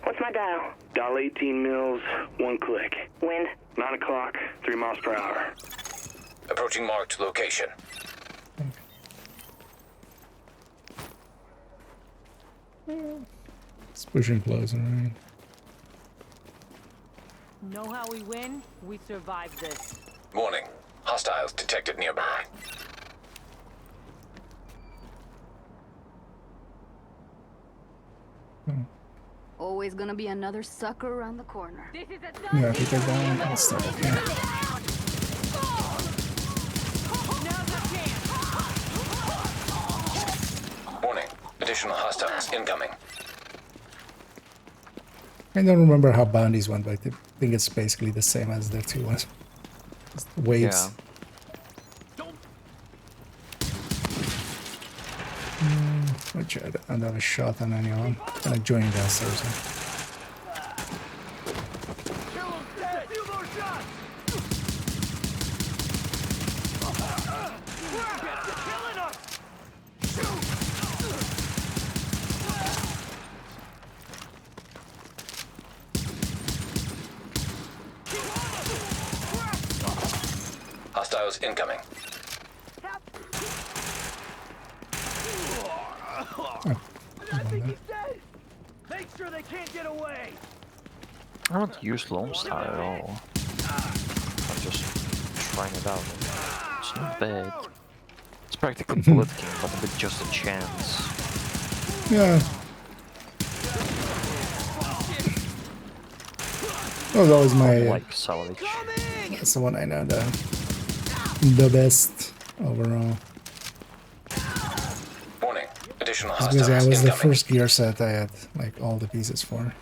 What's my dial? Dial 18 mils, 1 click. Wind? 9 o'clock, 3 miles per hour. Approaching marked location. It's pushing closer, right? Know how we win? We survive this. Warning. Hostiles detected nearby. Always gonna be another sucker around the corner. This is a Yeah, if you take that one, I'll start. Yeah. Warning. Additional hostiles incoming. I don't remember how bounties went, but I think it's basically the same as the two ones. Just waves. I tried another shot on anyone. I'm gonna join downstairs. Hostiles incoming. I think he's dead. Make sure they can't get away. I don't use Lone Star at all. I'm just trying it out. It's not bad. It's practically bullet king, but with just a chance. Yeah. That was always my like salvage. That's the one I know the best overall. Warning. Additional Because hostiles that was the incoming. first gear set I had like all the pieces for.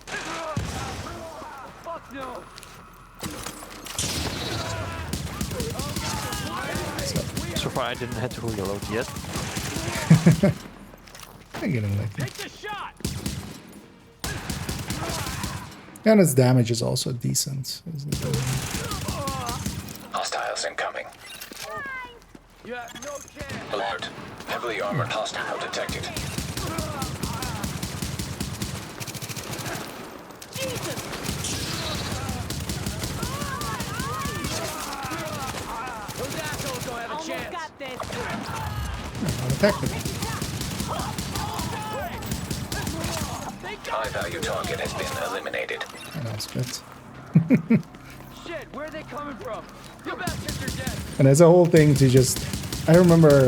So far I didn't have to reload yet. I get him like Take the shot. and its damage is also decent. Isn't it? Hostiles incoming. You have no chance. Alert. Heavily armored hostile detected. Those assholes don't have a chance. Got this. Attack me. High value target has been eliminated. Oh, that's good. Shit, where are they coming from? You bastards are dead. And it's a whole thing to just... I remember,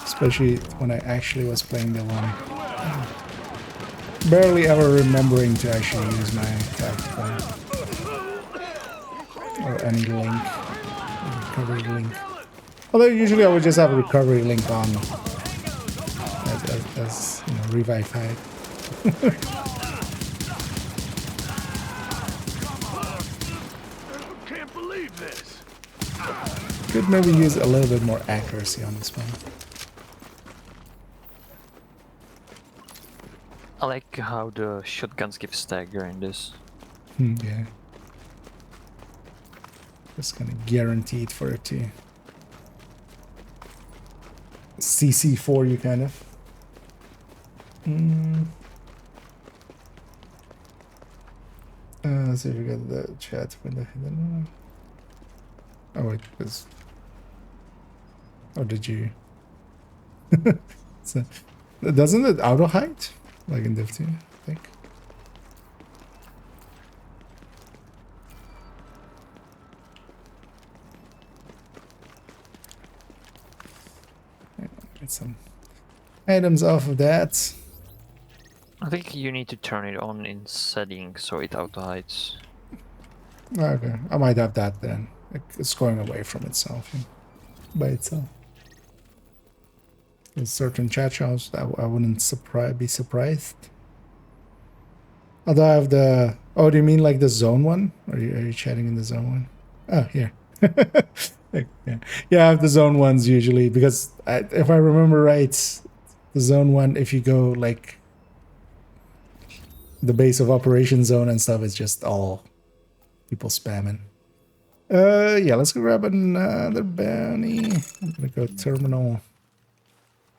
especially when I actually was playing the one, barely ever remembering to actually use my tactical or any link, recovery link. Although usually I would just have a recovery link on as you know, revive hide. Can't believe this. Could maybe use a little bit more accuracy on this one. I like how the shotguns give stagger in this. Yeah. Just kind of guaranteed for it to CC for you, kind of. Let's see if we got the chat window hidden. Oh wait, because... Or did you? So, doesn't it auto hide? Like in Div 2, I think. Yeah, get some items off of that. I think you need to turn it on in settings so it auto hides. Okay, I might have that then. It's going away from itself, yeah, by itself. In certain chat shows, I wouldn't be surprised. Although I have the... Oh, do you mean like the zone one? Are you chatting in the zone one? Oh, here. Yeah, I have the zone ones usually because if I remember right, the zone one, if you go like the base of operation zone and stuff, it's just all people spamming. Yeah, let's go grab another bounty. I'm gonna go terminal.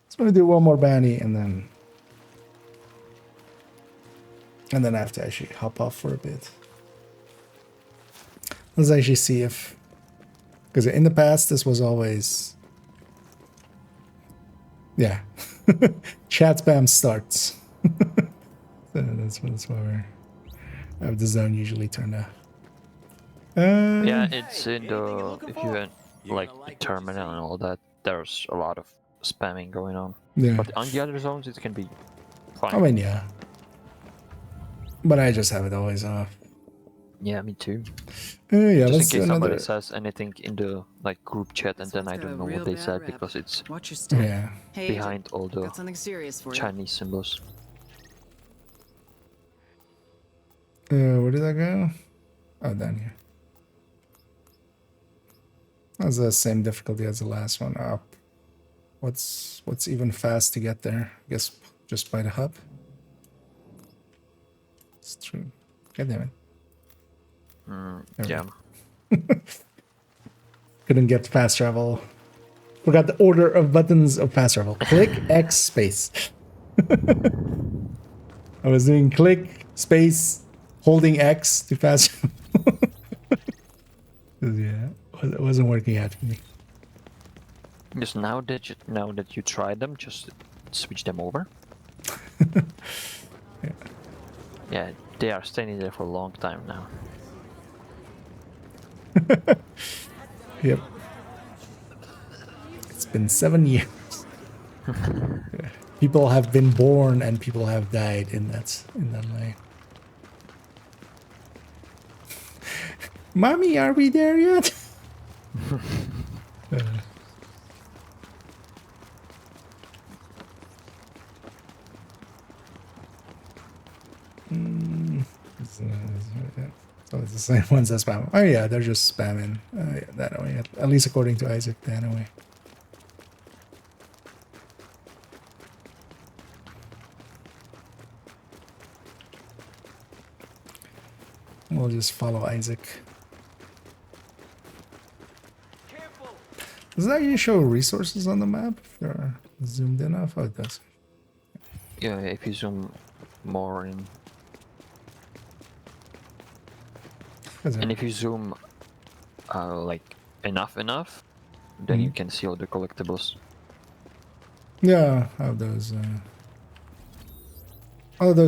Just want to do one more bounty and then I have to actually hop off for a bit. Let's actually see if, because in the past this was always, yeah, chat spam starts. So that's why I have the zone usually turned off. Yeah, it's in the... If you like the terminal and all that, there's a lot of spamming going on. Yeah. But on the other zones, it can be fine. I mean, yeah. But I just have it always off. Yeah, me too. Yeah, just let's in do case somebody another... says anything in the like group chat and then I don't know what they said because it's Watch your step. Yeah. Hey, behind all the got something serious for you. Chinese symbols. Where did I go? Oh, down here. That's the same difficulty as the last one. Up. What's even fast to get there? I guess just by the hub. It's true. God damn it. Yeah. Couldn't get fast travel. Forgot the order of buttons of fast travel. Click X space. I was doing click space holding X to fast travel. Yeah, it wasn't working out for me. Just now that you tried them, just switch them over. Yeah. Yeah, they are staying there for a long time now. Yep. It's been 7 years. People have been born and people have died in that way. Mommy, are we there yet? So it's the same ones as spam. Oh yeah, they're just spamming that way. At least according to Isaac, that way. We'll just follow Isaac. Does that actually show resources on the map if they're zoomed in enough? Oh, it does. Yeah, if you zoom more in. And if you zoom like enough, then you can see all the collectibles. Yeah, how those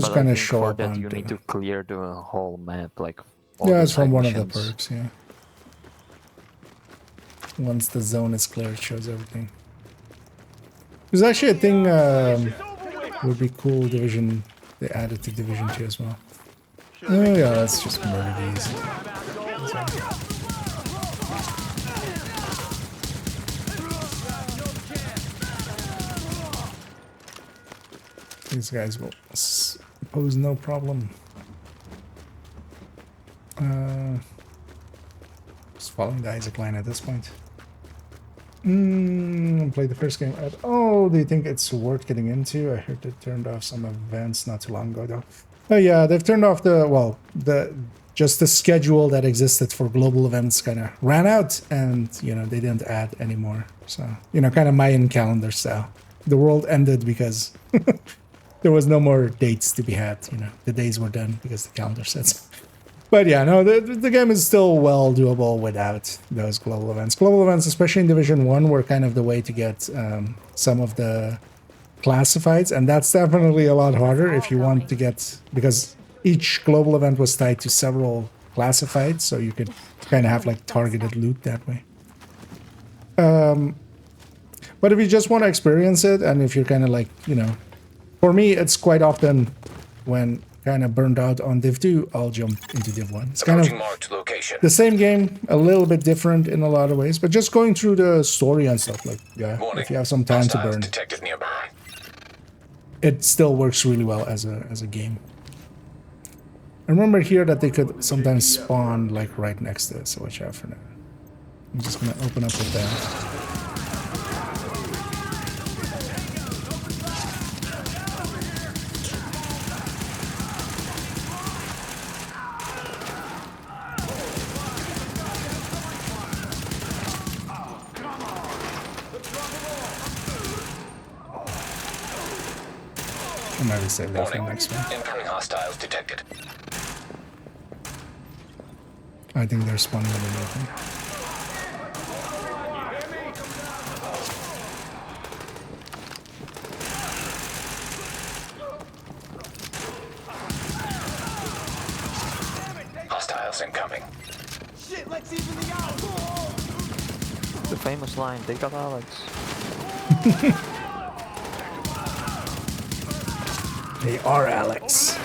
kind of show for up that on you need to clear the whole map, like yeah, it's from one of the missions. perks, yeah. Once the zone is clear, it shows everything. There's actually a thing would be cool Division, they added to Division 2 as well. Oh yeah, let's just murder these. These guys will pose no problem. Just following the Isaac line at this point. Play the first game. Oh, do you think it's worth getting into? I heard they turned off some events not too long ago, though. Oh yeah, they've turned off just the schedule that existed for global events kind of ran out, and they didn't add anymore. So kind of Mayan calendar style. The world ended because there was no more dates to be had. The days were done because the calendar said so. But yeah, no, the game is still well doable without those global events. Global events, especially in Division 1, were kind of the way to get some of the classifieds, and that's definitely a lot harder if you want to get, because each global event was tied to several classifieds, so you could kind of have like targeted loot that way. But if you just want to experience it, and if you're kind of like, for me, it's quite often when kind of burned out on Div 2, I'll jump into Div 1. It's kind of the same game, a little bit different in a lot of ways, but just going through the story and stuff, like, yeah, if you have some time to burn, it still works really well as a game. I remember here that they could sometimes spawn like right next to it, so watch out for that. I'm just gonna open up with that. I'll maybe save that for the next one. Incoming hostiles detected. I think they're spawning underneath me. Hostiles incoming. Shit, let's even the out. The famous line, they got Alex. They are Alex.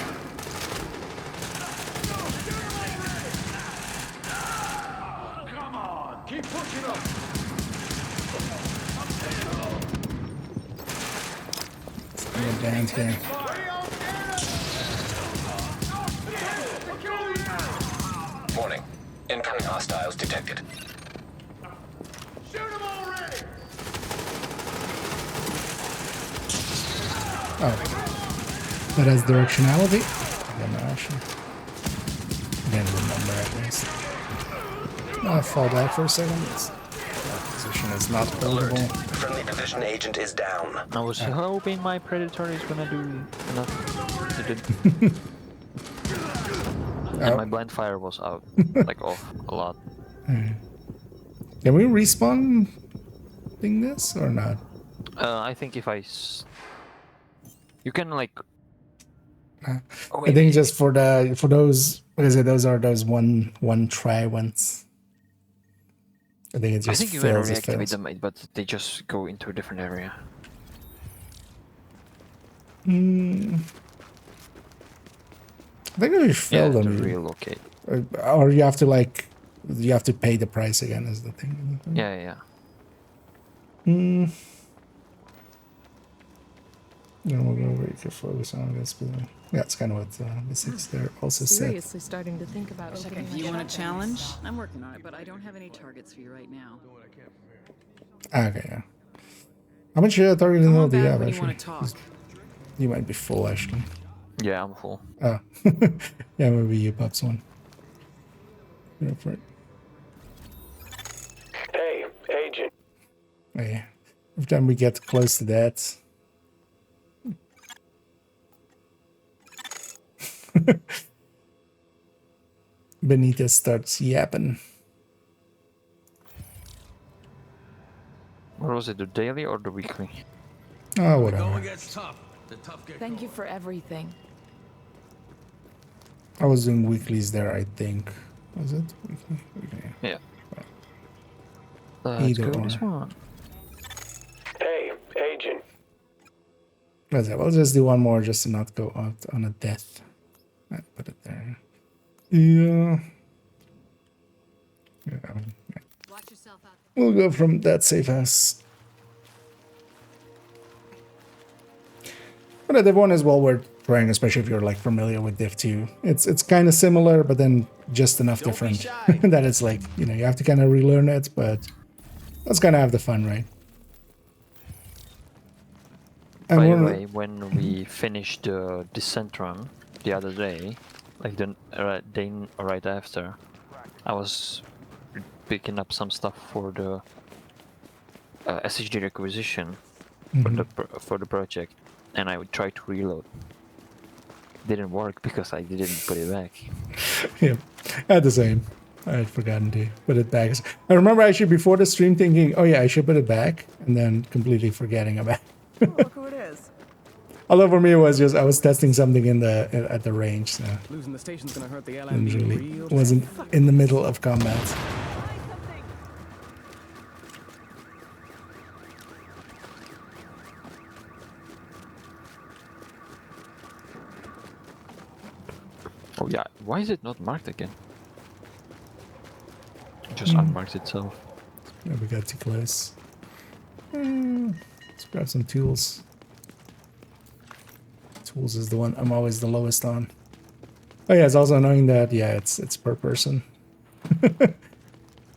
Come on, keep pushing up. Get banned here. Warning. Incoming hostiles detected. Shoot him already. Oh. That has directionality. Again, remember at least. I'll fall back for a second. That position is not buildable. Friendly division agent is down. I was hoping my predator is gonna do enough. It didn't. And my blind fire was out, like off a lot. Can we respawn this or not? I think if you can like. I think just for those, what is it? Those are those one try ones. I think it just. I think you can reactivate them, but they just go into a different area. I think if you fill them, to relocate. Or you have to pay the price again. Is the thing? Yeah. No, we'll go where you can focus on this. Yeah, it's kind of what the 6 there also said. Seriously starting to think about opening If you want a challenge, I'm working on it, but I don't have any targets for you right now. Okay, yeah. How much target in do you have, when actually? you want to talk. You might be full, actually. Yeah, I'm full. Oh. Yeah, maybe you pops one. Go for it. Hey, Agent. Oh, yeah. Every time we get close to that. Benitez starts yapping. What was it, the daily or the weekly? Oh, whatever. Thank you for everything. I was doing weeklies there, I think. Was it? Weekly? Yeah. Either Let's go or. this one. Hey, Agent. Okay, we'll just do one more just to not go out on a death. I put it there. Yeah. Watch yourself out. We'll go from that safe house. But the one is well worth trying, especially if you're like familiar with Div 2. It's kind of similar, but then just enough different that it's like, you know, you have to kind of relearn it, but that's kind of have the fun, right? And By the way, when we finished the descent run the other day, like the day right after, I was picking up some stuff for the SSD requisition for the project, and I would try to reload. Didn't work because I didn't put it back. Yeah, I had the same. I had forgotten to put it back. I remember actually before the stream thinking, oh yeah, I should put it back, and then completely forgetting about it. Look who it is. Although for me it was just I was testing something in the at the range, so Losing the station's gonna hurt the didn't LMB really real wasn't in the middle of combat. Oh yeah, why is it not marked again? It just unmarked itself. Yeah, we got too close. Let's grab some tools. Tools is the one I'm always the lowest on. Oh yeah, it's also annoying that it's per person.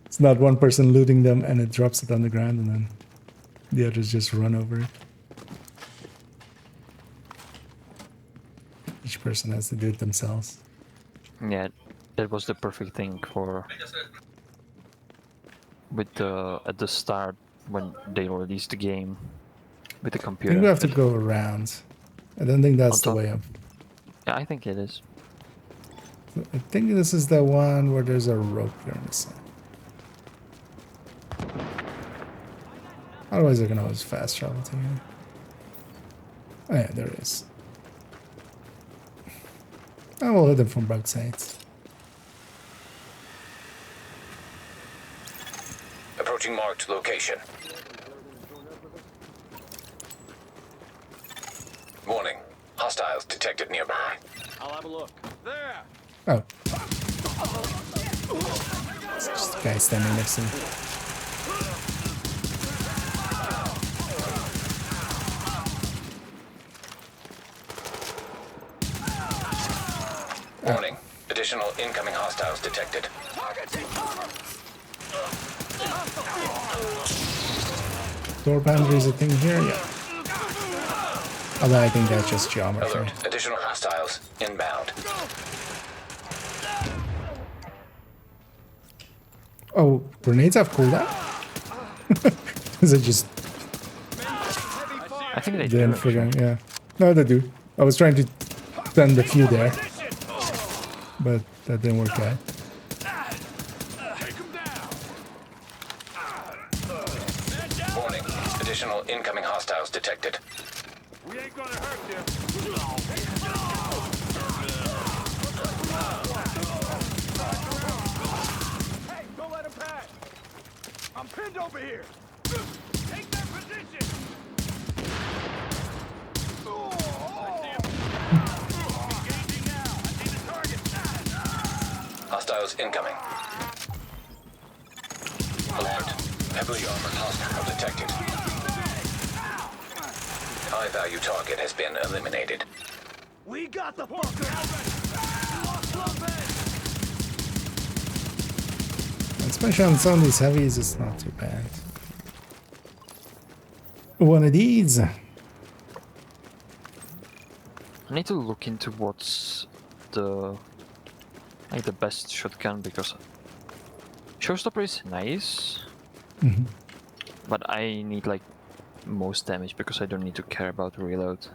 It's not one person looting them and it drops it on the ground and then the others just run over it. Each person has to do it themselves. Yeah, that was the perfect thing for with the at the start when they released the game with the I computer. think we have to go around. I don't think that's the way up. Yeah, I think it is. I think this is the one where there's a rope here on the side. Otherwise I can always fast travel to here. Oh yeah, there it is. I will hit them from both sides. Approaching marked location. Warning. Hostiles detected nearby. I'll have a look. There! Oh. It's just the guy standing next to me. Warning. Additional incoming hostiles detected. Door boundaries a thing here? Yeah. Although I think that's just geometry. Alert. Additional hostiles inbound. Oh, grenades have cooldown? Is it just... I think they didn't do. figure, yeah. No, they do. I was trying to send a few there. But that didn't work out. Warning. Additional incoming hostiles detected. We ain't gonna hurt you. Hey, don't let him pass. I'm pinned over here. Take that position. Engaging now. I see the target. Hostiles incoming. Alert. Heavily armored hostile detected. High-value target has been eliminated. We got the fucker. Especially on some of these heavies, it's not too bad. One of these. I need to look into what's the best shotgun because Showstopper is nice, but I need like most damage because I don't need to care about reload.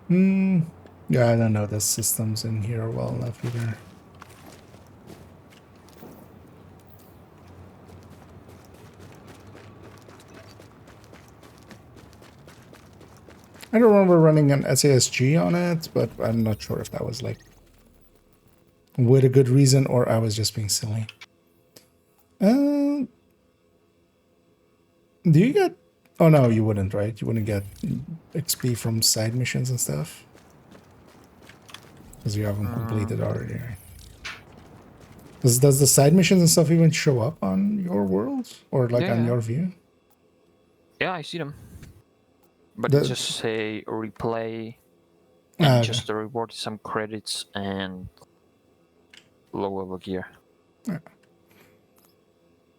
Yeah, I don't know the systems in here well enough either. I don't remember running an SASG on it, but I'm not sure if that was like with a good reason or I was just being silly. Do you get... Oh no, you wouldn't, right? You wouldn't get XP from side missions and stuff? Because you haven't completed already, right? Does the side missions and stuff even show up on your world? Or like on your view? Yeah, I see them. But it just say replay and just the reward some credits and low level gear. Yeah,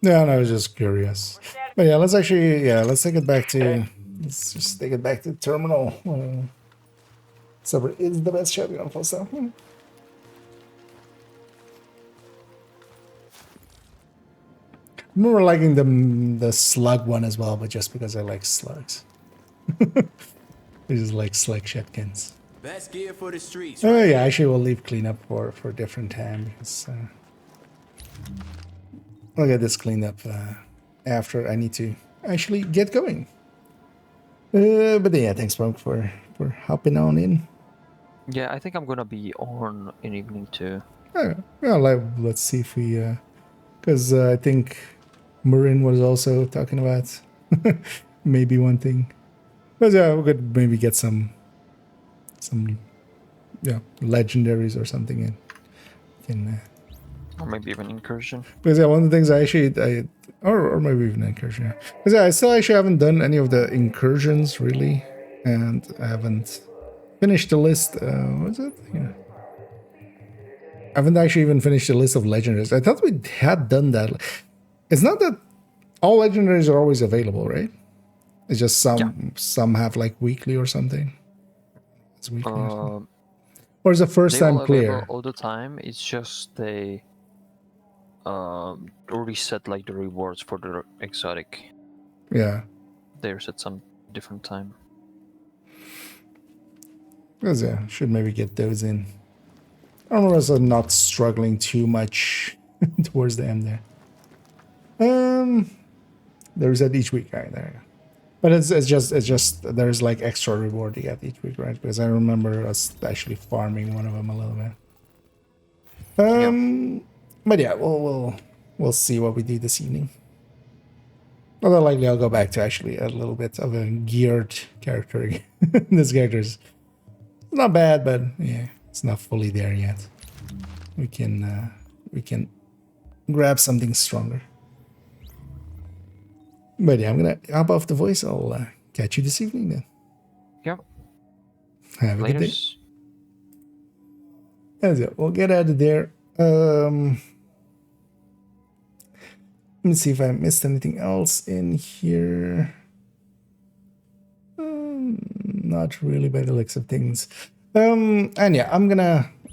no, I was just curious. But yeah, let's actually, let's take it back to, let's just take it back to terminal. Saber is the best shotgun for stuff. I remember liking the slug one as well, but just because I like slugs. I just like slug shotguns. Best gear for the streets. Oh yeah, actually we'll leave cleanup for a different time because I'll get this cleaned up after I need to actually get going. But yeah, thanks, Smoke, for hopping on in. Yeah, I think I'm gonna be on in evening too. Oh, well, let's see if we, because I think Marin was also talking about maybe one thing. But yeah, we could maybe get some legendaries or something in. Or maybe even incursion. Because yeah, one of the things or maybe even incursion. Yeah. Because yeah, I still actually haven't done any of the incursions really, and I haven't finished the list. What's it? Yeah. I haven't actually even finished the list of legendaries. I thought we had done that. It's not that all legendaries are always available, right? It's just some have like weekly or something. It's weekly. Or is the first time clear? All the time. It's just they reset like the rewards for the exotic. Yeah. They reset some different time. Because yeah, should maybe get those in. I remember us not struggling too much towards the end there. There's at each week, right there. But it's just there's like extra reward you get each week, right? Because I remember us actually farming one of them a little bit. But yeah, we'll see what we do this evening. Although likely I'll go back to actually a little bit of a geared character. This character's not bad, but yeah, it's not fully there yet. We can grab something stronger. But yeah, I'm gonna hop off the voice. I'll catch you this evening then. Yep. Have a good day. That's it. We'll get out of there. Let me see if I missed anything else in here. Not really by the looks of things. And yeah,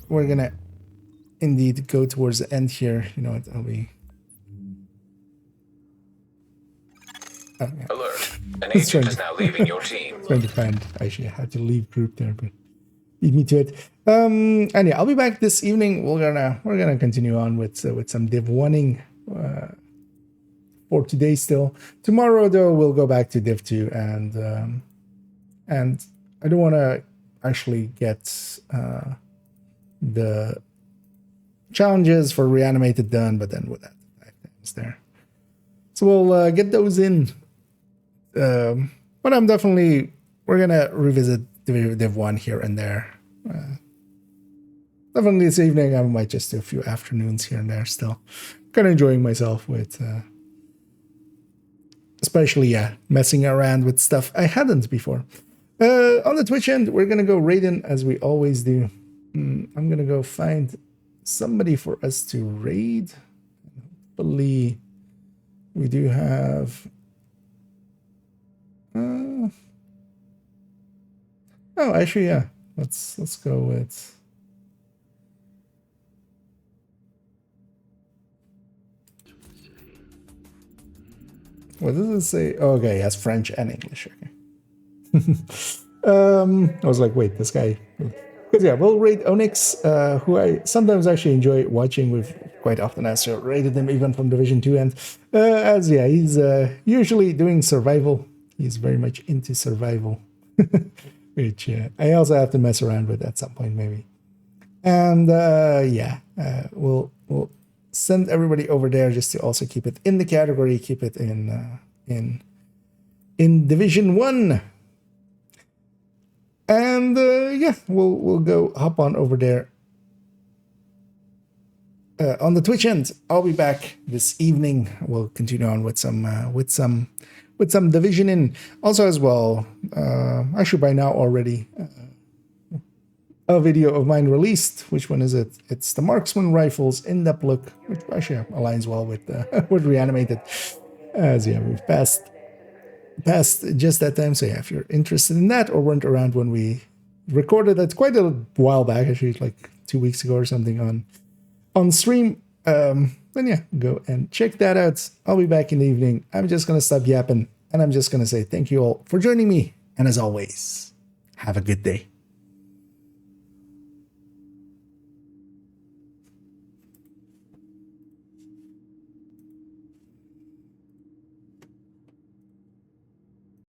we're gonna indeed go towards the end here. You know what? I'll be. Oh, yeah. Alert. An agent is now leaving your team. Trying to find. Actually, I had to leave group there, but lead me to it. And yeah, I'll be back this evening. We're gonna continue on with some Div 1ing for today still. Tomorrow though, we'll go back to Div 2 and I don't want to actually get the challenges for reanimated done, but then with that things there. So we'll get those in. But we're gonna revisit Div 1 here and there. Definitely this evening, I might just do a few afternoons here and there still. Kind of enjoying myself with, especially, messing around with stuff I hadn't before. On the Twitch end, we're gonna go raiding as we always do. I'm gonna go find somebody for us to raid. Hopefully, we do have. Oh, actually, yeah. let's go with. What does it say? Oh, okay, yes, French and English. Okay. I was like, wait, this guy. Because yeah, we'll rate Onyx, who I sometimes actually enjoy watching with quite often. I also rated him even from Division 2, and as yeah, he's usually doing survival. He's very much into survival, which I also have to mess around with at some point maybe. And yeah, we'll send everybody over there just to also keep it in the category, keep it in Division 1. And yeah, we'll go hop on over there on the Twitch end. I'll be back this evening. We'll continue on with some Division in. Also as well, actually by now already, a video of mine released. Which one is it? It's the Marksman Rifles in-depth look, which actually aligns well with with Reanimated. As yeah, we've passed just that time. So yeah, if you're interested in that or weren't around when we recorded that quite a while back, actually like 2 weeks ago or something on stream, then yeah, go and check that out. I'll be back in the evening. I'm just gonna stop yapping and I'm just gonna say thank you all for joining me, and as always, have a good day.